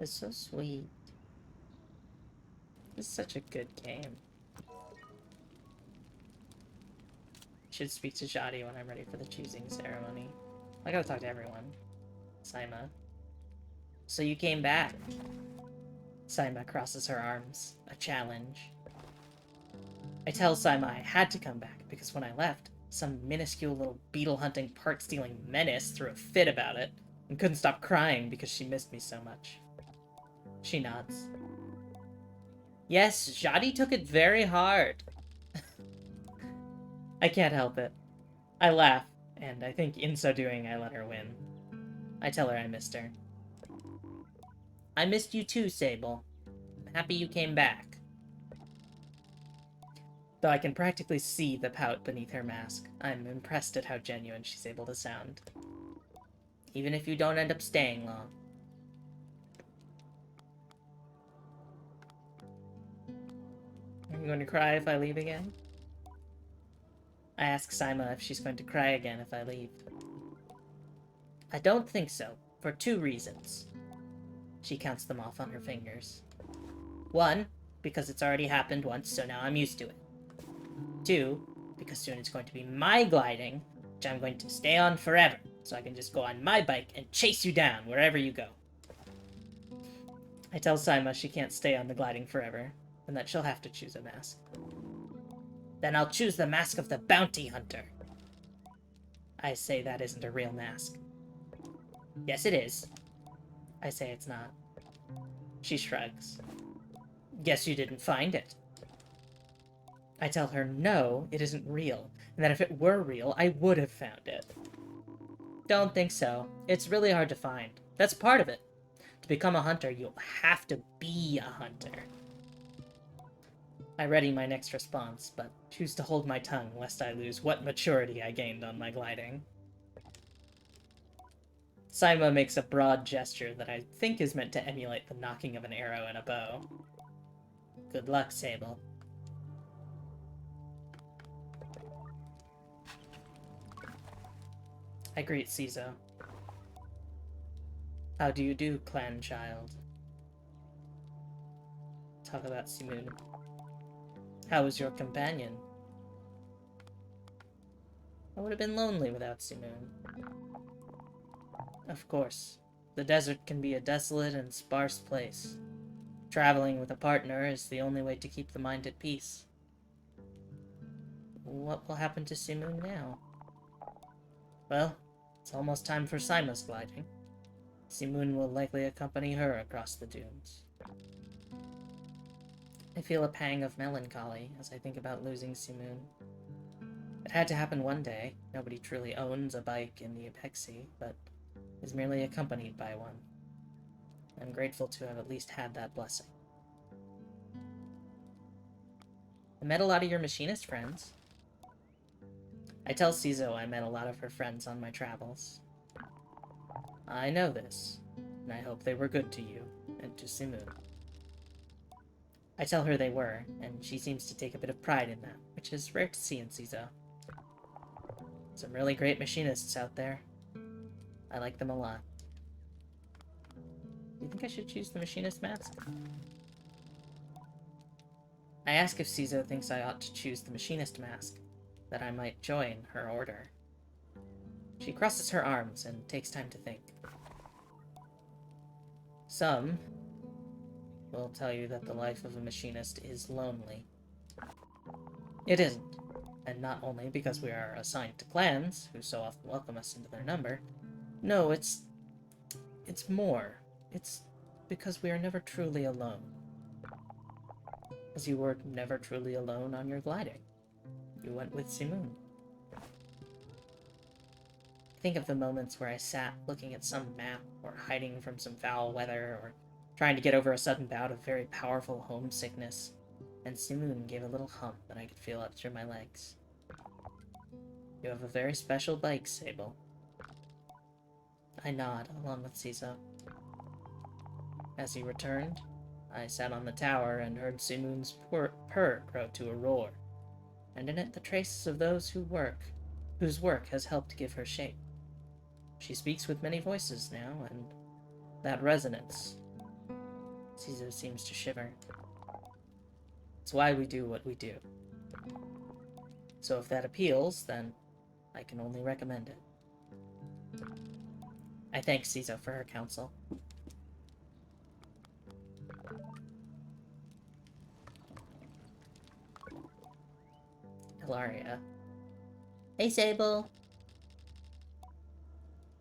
It's so sweet. It's such a good game. Should speak to Jadi when I'm ready for the choosing ceremony. I gotta talk to everyone. Saima. So you came back. Saima crosses her arms. A challenge. I tell Saima I had to come back because when I left, some minuscule little beetle-hunting, part-stealing menace threw a fit about it. and couldn't stop crying because she missed me so much. She nods. Yes, Jadi took it very hard. I can't help it. I laugh, and I think in so doing I let her win. I tell her I missed her. I missed you too, Sable. I'm happy you came back. Though I can practically see the pout beneath her mask, I'm impressed at how genuine she's able to sound. Even if you don't end up staying long. Are you going to cry if I leave again? I ask Saima if she's going to cry again if I leave. I don't think so, for 2 reasons. She counts them off on her fingers. 1, because it's already happened once, so now I'm used to it. 2, because soon it's going to be my gliding, which I'm going to stay on forever, so I can just go on my bike and chase you down wherever you go. I tell Saima she can't stay on the gliding forever, and that she'll have to choose a mask. Then I'll choose the mask of the bounty hunter. I say that isn't a real mask. Yes, it is. I say it's not. She shrugs. Guess you didn't find it. I tell her no, it isn't real, and that if it were real, I would have found it. Don't think so. It's really hard to find. That's part of it. To become a hunter, you'll have to be a hunter. I ready my next response, but choose to hold my tongue lest I lose what maturity I gained on my gliding. Saima makes a broad gesture that I think is meant to emulate the knocking of an arrow in a bow. Good luck, Sable. I greet Cizo. How do you do, clan child? Talk about Simoon. How is your companion? I would have been lonely without Simoon. Of course. The desert can be a desolate and sparse place. Traveling with a partner is the only way to keep the mind at peace. What will happen to Simoon now? Well, it's almost time for Saima's gliding. Simoon will likely accompany her across the dunes. I feel a pang of melancholy as I think about losing Simoon. It had to happen one day. Nobody truly owns a bike in the Apexi, but is merely accompanied by one. I'm grateful to have at least had that blessing. I met a lot of your machinist friends. I tell Cizo I met a lot of her friends on my travels. I know this, and I hope they were good to you, and to Simoon. I tell her they were, and she seems to take a bit of pride in that, which is rare to see in Cizo. Some really great machinists out there. I like them a lot. Do you think I should choose the machinist mask? I ask if Cizo thinks I ought to choose the machinist mask, that I might join her order. She crosses her arms and takes time to think. Some will tell you that the life of a machinist is lonely. It isn't, and not only because we are assigned to clans, who so often welcome us into their number. No, it's more. It's because we are never truly alone. As you were never truly alone on your gliding. You went with Simoon. Think of the moments where I sat looking at some map, or hiding from some foul weather, or trying to get over a sudden bout of very powerful homesickness, and Simoon gave a little hump that I could feel up through my legs. You have a very special bike, Sable. I nod, along with Cizo. As he returned, I sat on the tower and heard Simoon's purr grow to a roar, and in it the traces of those whose work has helped give her shape. She speaks with many voices now, and that resonance. Cizo seems to shiver. It's why we do what we do. So if that appeals, then I can only recommend it. I thank Cizo for her counsel. Hilaria. Hey, Sable!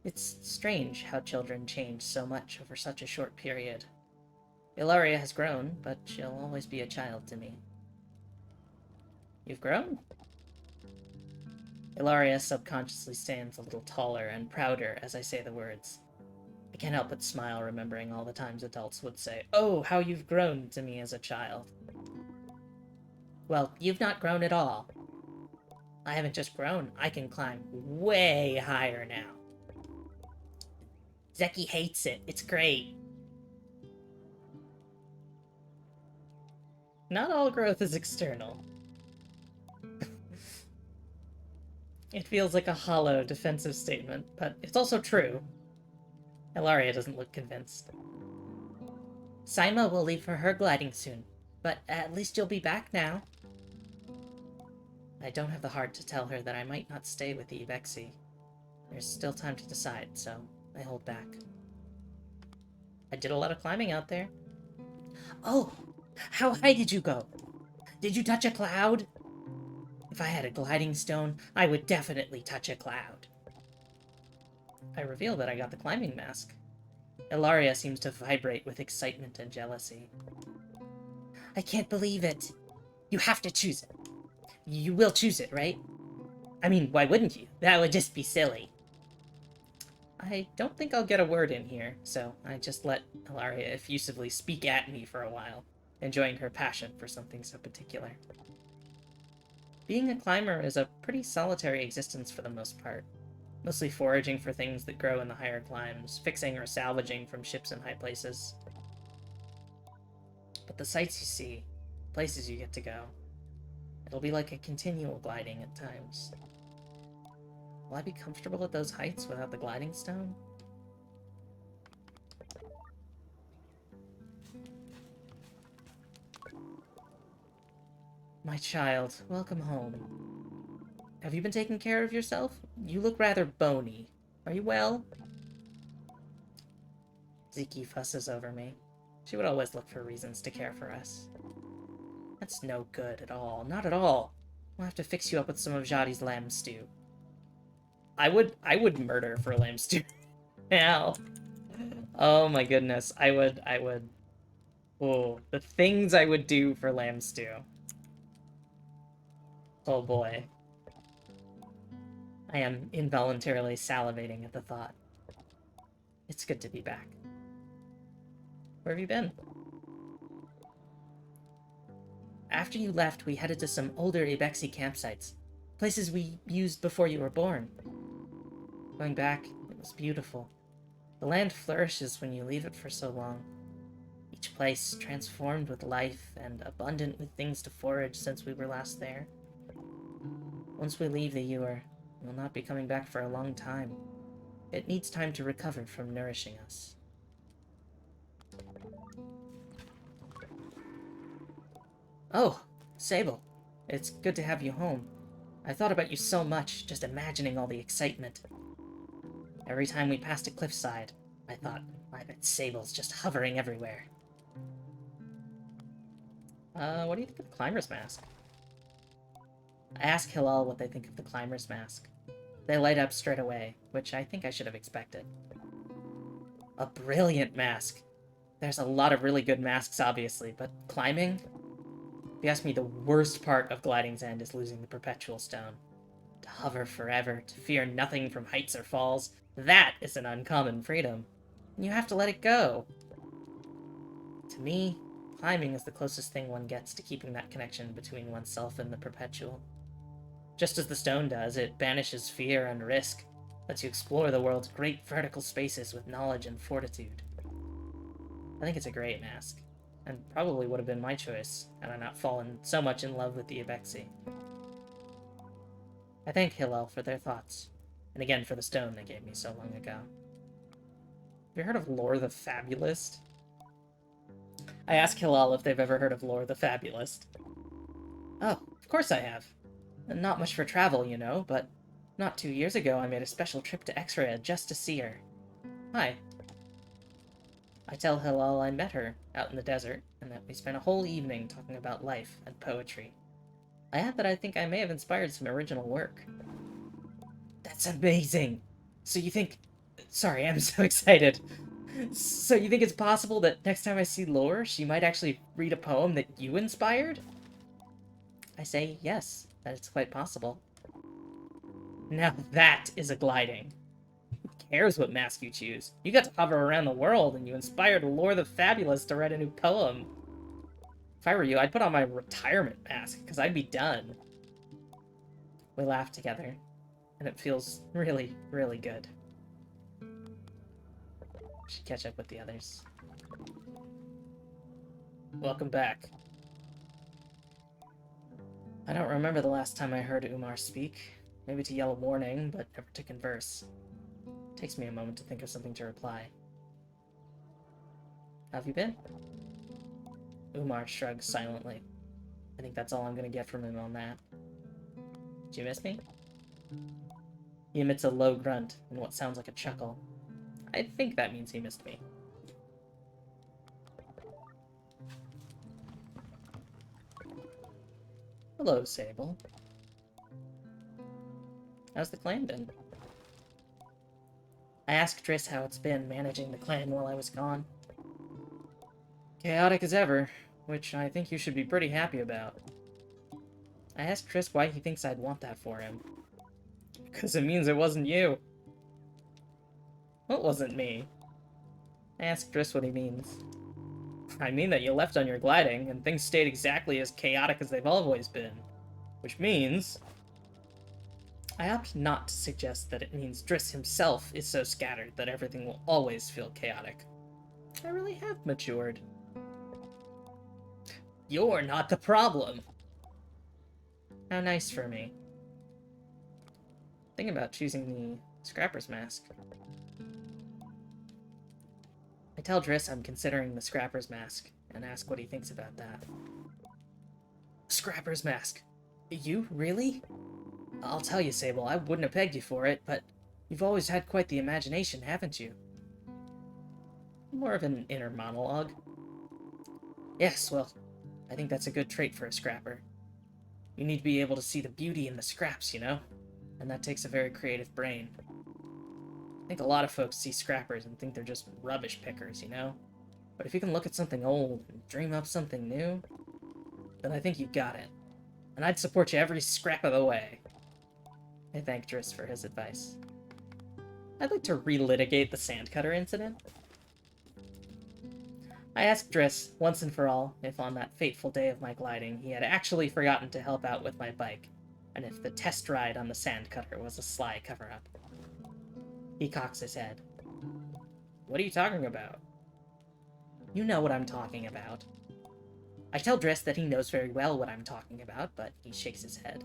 It's strange how children change so much over such a short period. Ilaria has grown, but she'll always be a child to me. You've grown? Ilaria subconsciously stands a little taller and prouder as I say the words. I can't help but smile, remembering all the times adults would say, "Oh, how you've grown," to me as a child. Well, you've not grown at all. I haven't just grown, I can climb way higher now. Zeki hates it. It's great. Not all growth is external. It feels like a hollow, defensive statement, but it's also true. Ilaria doesn't look convinced. Saima will leave for her gliding soon, but at least you'll be back now. I don't have the heart to tell her that I might not stay with the Ibexi. There's still time to decide, so I hold back. I did a lot of climbing out there. Oh, how high did you go? Did you touch a cloud? If I had a gliding stone, I would definitely touch a cloud. I reveal that I got the climbing mask. Ilaria seems to vibrate with excitement and jealousy. I can't believe it. You have to choose it. You will choose it, right? I mean, why wouldn't you? That would just be silly. I don't think I'll get a word in here, so I just let Ilaria effusively speak at me for a while, enjoying her passion for something so particular. Being a climber is a pretty solitary existence for the most part, mostly foraging for things that grow in the higher climbs, fixing or salvaging from ships in high places. But the sights you see, places you get to go, it'll be like a continual gliding at times. Will I be comfortable at those heights without the gliding stone? My child, welcome home. Have you been taking care of yourself? You look rather bony. Are you well? Ziki fusses over me. She would always look for reasons to care for us. That's no good at all. Not at all. We'll have to fix you up with some of Jadi's lamb stew. I would murder for lamb stew. Now. Oh my goodness. I would. Oh, the things I would do for lamb stew. Oh boy. I am involuntarily salivating at the thought. It's good to be back. Where have you been? After you left, we headed to some older Ibexi campsites. Places we used before you were born. Going back, it was beautiful. The land flourishes when you leave it for so long. Each place transformed with life and abundant with things to forage since we were last there. Once we leave the Ewer, we'll not be coming back for a long time. It needs time to recover from nourishing us. Oh, Sable. It's good to have you home. I thought about you so much, just imagining all the excitement. Every time we passed a cliffside, I thought, I bet Sable's just hovering everywhere. What do you think of the Climber's Mask? I ask Hilal what they think of the Climber's Mask. They light up straight away, which I think I should have expected. A brilliant mask. There's a lot of really good masks, obviously, but climbing? If you ask me, the worst part of Gliding's End is losing the Perpetual Stone. To hover forever, to fear nothing from heights or falls, that is an uncommon freedom. And you have to let it go. To me, climbing is the closest thing one gets to keeping that connection between oneself and the Perpetual. Just as the stone does, it banishes fear and risk, lets you explore the world's great vertical spaces with knowledge and fortitude. I think it's a great mask, and probably would have been my choice had I not fallen so much in love with the Ibexi. I thank Hillel for their thoughts, and again for the stone they gave me so long ago. Have you heard of Lore the Fabulist? I ask Hillel if they've ever heard of Lore the Fabulist. Oh, of course I have. Not much for travel, you know, but not 2 years ago I made a special trip to X-Ray just to see her. Hi. I tell Hillel I met her out in the desert, and that we spent a whole evening talking about life and poetry. I add that I think I may have inspired some original work. That's amazing! So you think... Sorry, I'm so excited. So you think it's possible that next time I see Lore, she might actually read a poem that you inspired? I say yes, that it's quite possible. Now that is a gliding. Who cares what mask you choose? You got to hover around the world, and you inspired Lore the Fabulous to write a new poem. If I were you, I'd put on my retirement mask, because I'd be done. We laugh together, and it feels really, really good. Should catch up with the others. Welcome back. I don't remember the last time I heard Umar speak. Maybe to yell a warning, but never to converse. It takes me a moment to think of something to reply. How have you been? Umar shrugs silently. I think that's all I'm gonna get from him on that. Did you miss me? He emits a low grunt and what sounds like a chuckle. I think that means he missed me. Hello, Sable. How's the clan been? I asked Triss how it's been managing the clan while I was gone. Chaotic as ever, which I think you should be pretty happy about. I asked Triss why he thinks I'd want that for him. Because it means it wasn't you. What wasn't me? I asked Triss what he means. I mean that you left on your gliding, and things stayed exactly as chaotic as they've always been. Which means... I opt not to suggest that it means Driss himself is so scattered that everything will always feel chaotic. I really have matured. You're not the problem! How nice for me. Think about choosing the Scrapper's Mask. I tell Driss I'm considering the Scrapper's Mask, and ask what he thinks about that. Scrapper's Mask? You? Really? I'll tell you, Sable, I wouldn't have pegged you for it, but you've always had quite the imagination, haven't you? More of an inner monologue. Yes, well, I think that's a good trait for a scrapper. You need to be able to see the beauty in the scraps, you know? And that takes a very creative brain. I think a lot of folks see scrappers and think they're just rubbish pickers, you know? But if you can look at something old and dream up something new, then I think you got it. And I'd support you every scrap of the way. I thank Driss for his advice. I'd like to relitigate the sandcutter incident. I asked Driss, once and for all, if on that fateful day of my gliding he had actually forgotten to help out with my bike, and if the test ride on the sandcutter was a sly cover-up. He cocks his head. What are you talking about? You know what I'm talking about. I tell Driss that he knows very well what I'm talking about, but he shakes his head.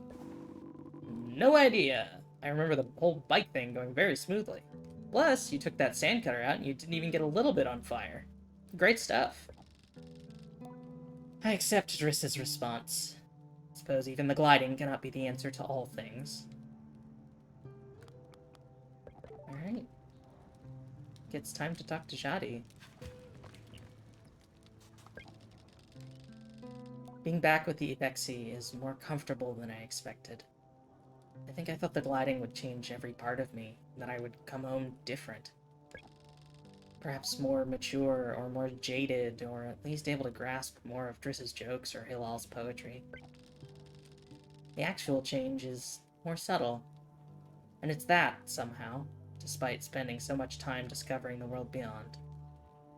No idea. I remember the whole bike thing going very smoothly. Plus, you took that sandcutter out and you didn't even get a little bit on fire. Great stuff. I accept Driss's response. Suppose even the gliding cannot be the answer to all things. Alright. It's time to talk to Jadi. Being back with the Ibexi is more comfortable than I expected. I think I thought the gliding would change every part of me, and that I would come home different. Perhaps more mature, or more jaded, or at least able to grasp more of Driss's jokes or Hilal's poetry. The actual change is more subtle. And it's that, somehow, despite spending so much time discovering the world beyond.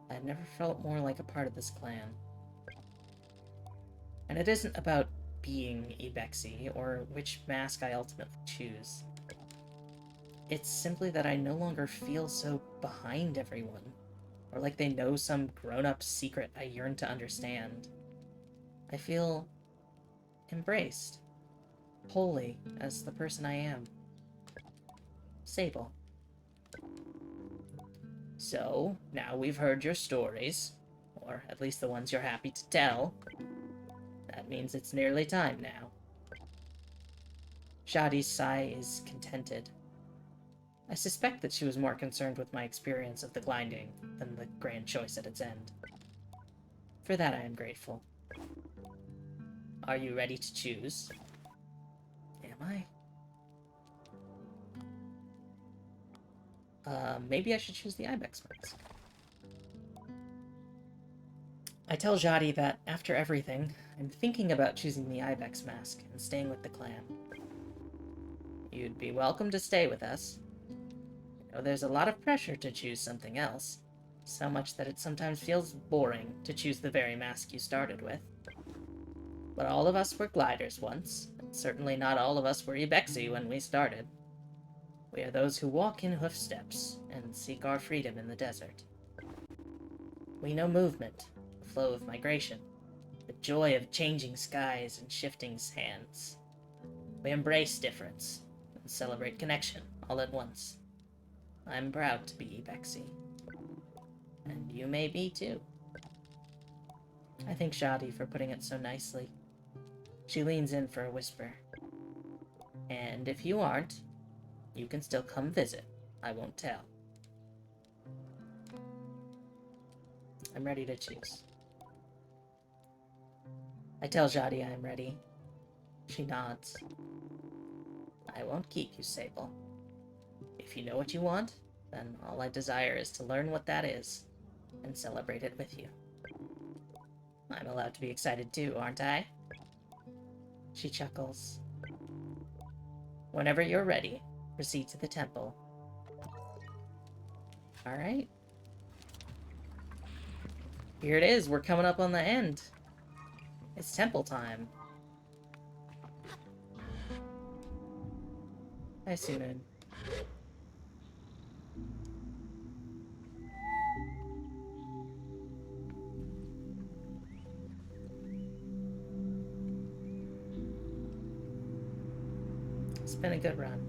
I've never felt more like a part of this clan. And it isn't about being Ibexi, or which mask I ultimately choose. It's simply that I no longer feel so behind everyone, or like they know some grown-up secret I yearn to understand. I feel embraced, wholly, as the person I am. Sable. So, now we've heard your stories, or at least the ones you're happy to tell. That means it's nearly time now. Shadi's sigh is contented. I suspect that she was more concerned with my experience of the gliding than the grand choice at its end. For that I am grateful. Are you ready to choose? Am I? Maybe I should choose the Ibex mask. I tell Jadi that, after everything, I'm thinking about choosing the Ibex mask and staying with the clan. You'd be welcome to stay with us. You know, there's a lot of pressure to choose something else. So much that it sometimes feels boring to choose the very mask you started with. But all of us were gliders once, and certainly not all of us were Ibexi when we started. We are those who walk in hoofsteps and seek our freedom in the desert. We know movement, the flow of migration, the joy of changing skies and shifting sands. We embrace difference and celebrate connection all at once. I'm proud to be Ibexi. And you may be too. I thank Shadi for putting it so nicely. She leans in for a whisper. And if you aren't, you can still come visit. I won't tell. I'm ready to choose. I tell Jadi I am ready. She nods. I won't keep you, Sable. If you know what you want, then all I desire is to learn what that is, and celebrate it with you. I'm allowed to be excited too, aren't I? She chuckles. Whenever you're ready, proceed to the temple. Alright. Here it is, we're coming up on the end. It's temple time. Hi, Sunan. It's been a good run.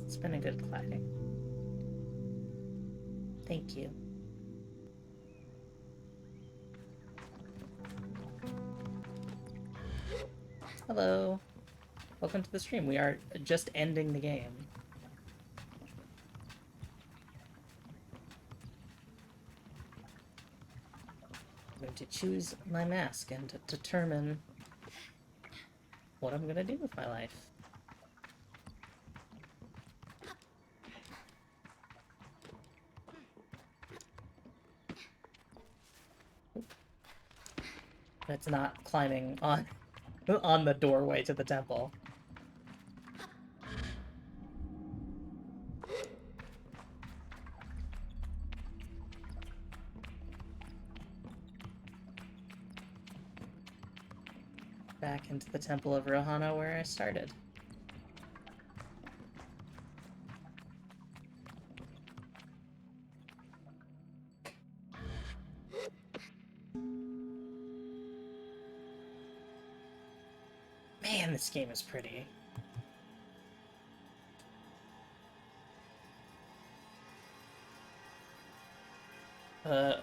It's been a good gliding. Thank you. Hello. Welcome to the stream. We are just ending the game. I'm going to choose my mask and to determine what I'm gonna do with my life. It's not climbing on on the doorway to the temple. Back into the Temple of Rohana where I started. Man, this game is pretty.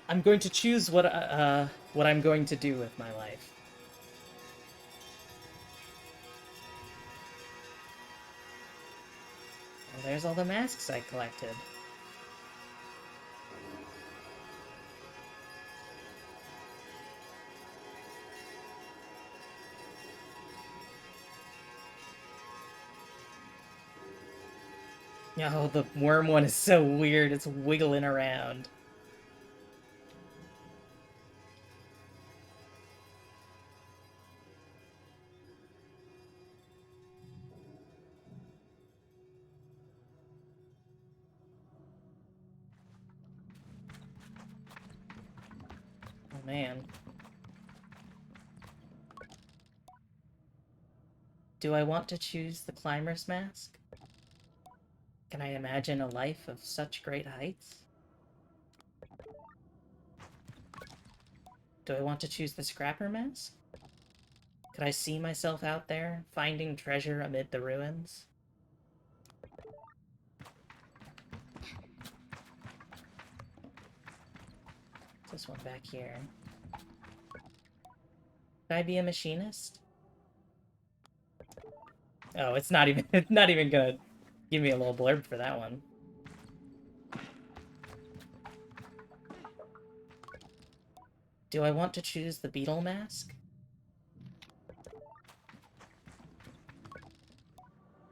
I'm going to choose what I'm going to do with my life. Well, there's all the masks I collected. Oh, the worm one is so weird. It's wiggling around. Oh, man. Do I want to choose the climber's mask? Can I imagine a life of such great heights? Do I want to choose the scrapper mask? Could I see myself out there, finding treasure amid the ruins? This one back here. Could I be a machinist? Oh, it's not even gonna give me a little blurb for that one. Do I want to choose the beetle mask?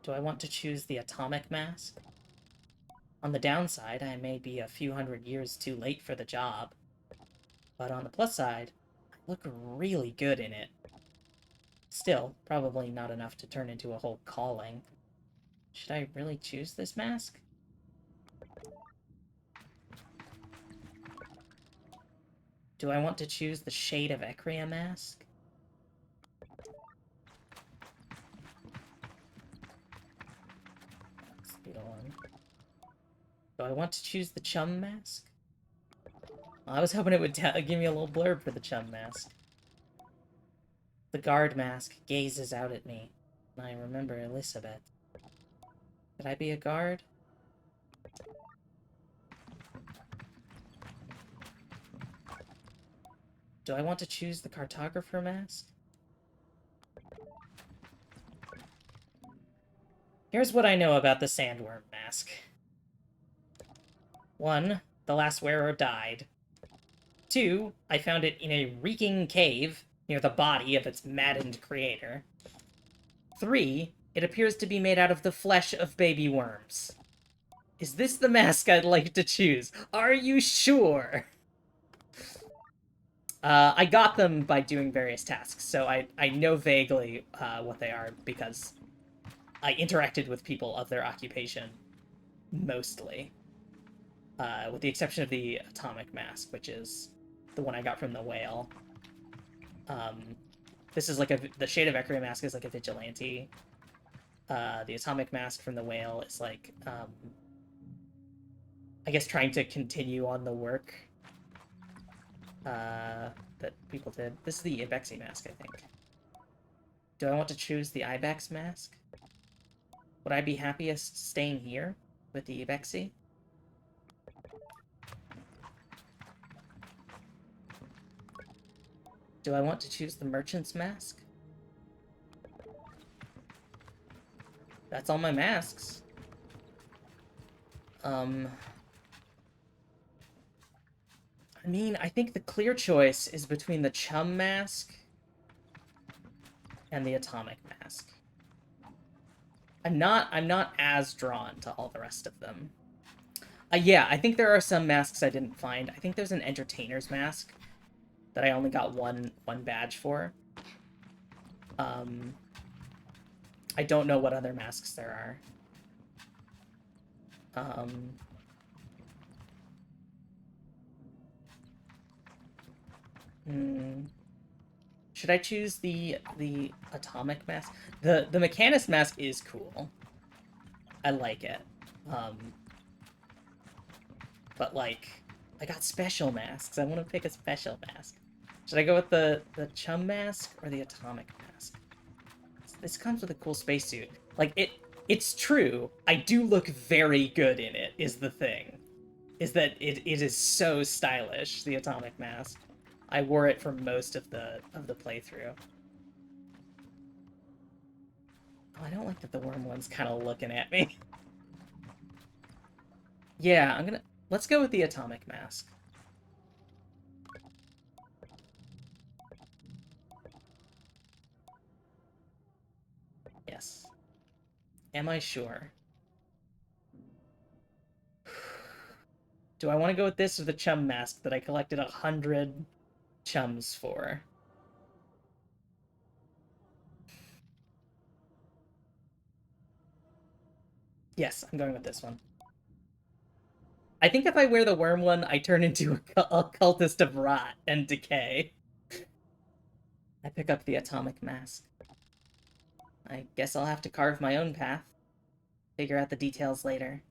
Do I want to choose the atomic mask? On the downside, I may be a few hundred years too late for the job. But on the plus side, I look really good in it. Still, probably not enough to turn into a whole calling. Should I really choose this mask? Do I want to choose the Shade of Ecria mask? That's the beetle one. Do I want to choose the Chum mask? Well, I was hoping it would give me a little blurb for the Chum mask. The guard mask gazes out at me, and I remember Elizabeth. Could I be a guard? Do I want to choose the cartographer mask? Here's what I know about the sandworm mask. 1. The last wearer died. 2. I found it in a reeking cave near the body of its maddened creator. 3. It appears to be made out of the flesh of baby worms. Is this the mask I'd like to choose? Are you sure? I got them by doing various tasks, so I know vaguely what they are because I interacted with people of their occupation, mostly. With the exception of the atomic mask, which is the one I got from the whale. This is like the Shade of Ecria mask is like a vigilante. The atomic mask from the whale is like, I guess trying to continue on the work that people did. This is the Ibexi mask, I think. Do I want to choose the Ibex mask? Would I be happiest staying here with the Ibexi? Do I want to choose the Merchant's mask? That's all my masks. I mean, I think the clear choice is between the Chum mask and the atomic mask. I'm not as drawn to all the rest of them. Yeah, I think there are some masks I didn't find. I think there's an entertainer's mask that I only got one badge for. I don't know what other masks there are. Should I choose the atomic mask? The Mechanist mask is cool. I like it. But like, I got special masks. I want to pick a special mask. Should I go with the Chum mask or the atomic mask? This comes with a cool spacesuit. Like it's true. I do look very good in it. Is the thing, is that it is so stylish. The atomic mask. I wore it for most of the playthrough. Oh, I don't like that the worm one's kind of looking at me. Yeah, let's go with the atomic mask. Yes. Am I sure? Do I want to go with this or the Chum mask that I collected 100 chums for? Yes, I'm going with this one. I think if I wear the worm one, I turn into a cultist of rot and decay. I pick up the atomic mask. I guess I'll have to carve my own path. Figure out the details later.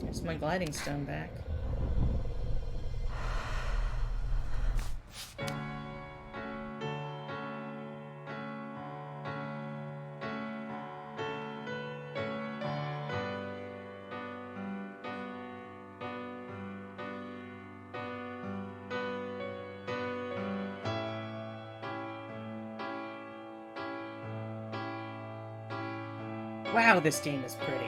Here's my gliding stone back. Wow, this game is pretty.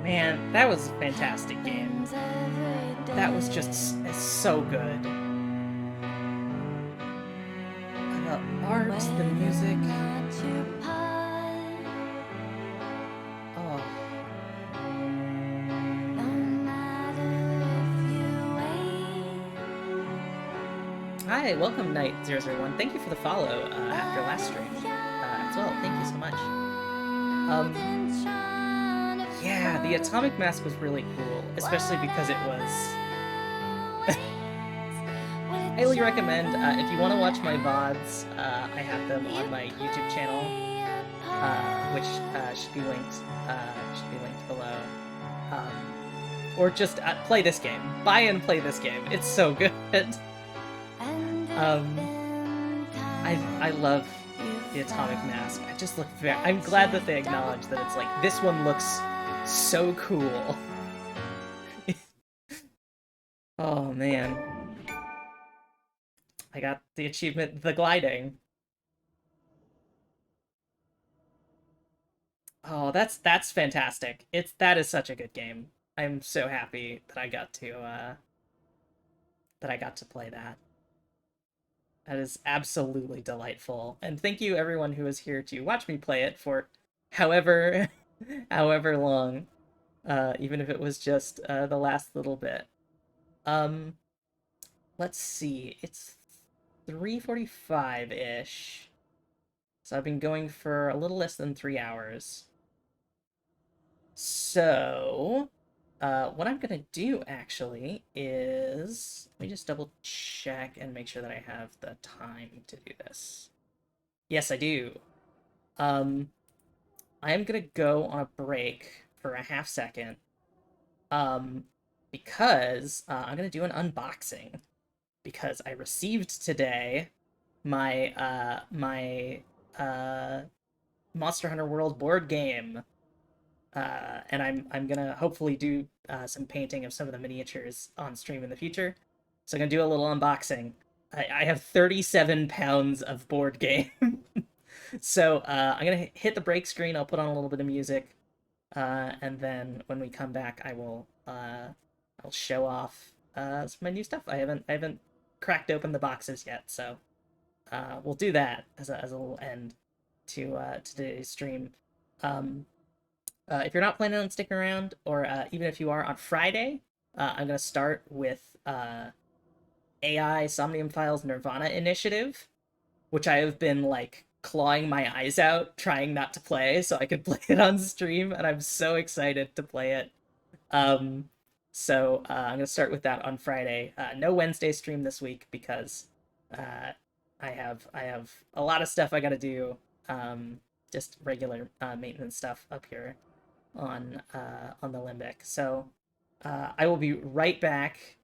Man, that was a fantastic game. That was just so good. The art, the music. Oh. Hi, welcome Knight001. Thank you for the follow after last stream as well. Thank you so much. Yeah, the Atomic Mask was really cool, especially because it was... Highly recommend, if you want to watch my VODs, I have them on my YouTube channel, which should be linked below. Or just play this game. Buy and play this game. It's so good. I love the Atomic Mask. I just look very... I'm glad that they acknowledge that it's like, this one looks so cool. Oh, man. I got the achievement, the gliding. Oh, that's fantastic. That is such a good game. I'm so happy that I got to play that. That is absolutely delightful. And thank you everyone who was here to watch me play it for however however long. Even if it was just the last little bit. Let's see. It's 3:45-ish. So I've been going for a little less than 3 hours. So, what I'm gonna do actually is, let me just double check and make sure that I have the time to do this. Yes, I do. I am gonna go on a break for a half second, because I'm gonna do an unboxing, because I received today my Monster Hunter World board game. And I'm gonna hopefully do some painting of some of the miniatures on stream in the future. So I'm gonna do a little unboxing. I have 37 pounds of board game. So I'm gonna hit the break screen. I'll put on a little bit of music, and then when we come back, I'll show off some of my new stuff. I haven't cracked open the boxes yet, so we'll do that as a little end to today's stream. If you're not planning on sticking around, or even if you are, on Friday, I'm going to start with AI Somnium Files Nirvana Initiative, which I have been, like, clawing my eyes out, trying not to play, so I could play it on stream, and I'm so excited to play it. So I'm going to start with that on Friday. No Wednesday stream this week, because I have a lot of stuff I got to do, just regular maintenance stuff up here on the Limbic. So I will be right back.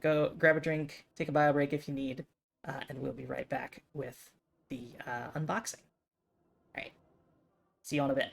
Go grab a drink, take a bio break if you need, and we'll be right back with the unboxing. All right, see you all in a bit.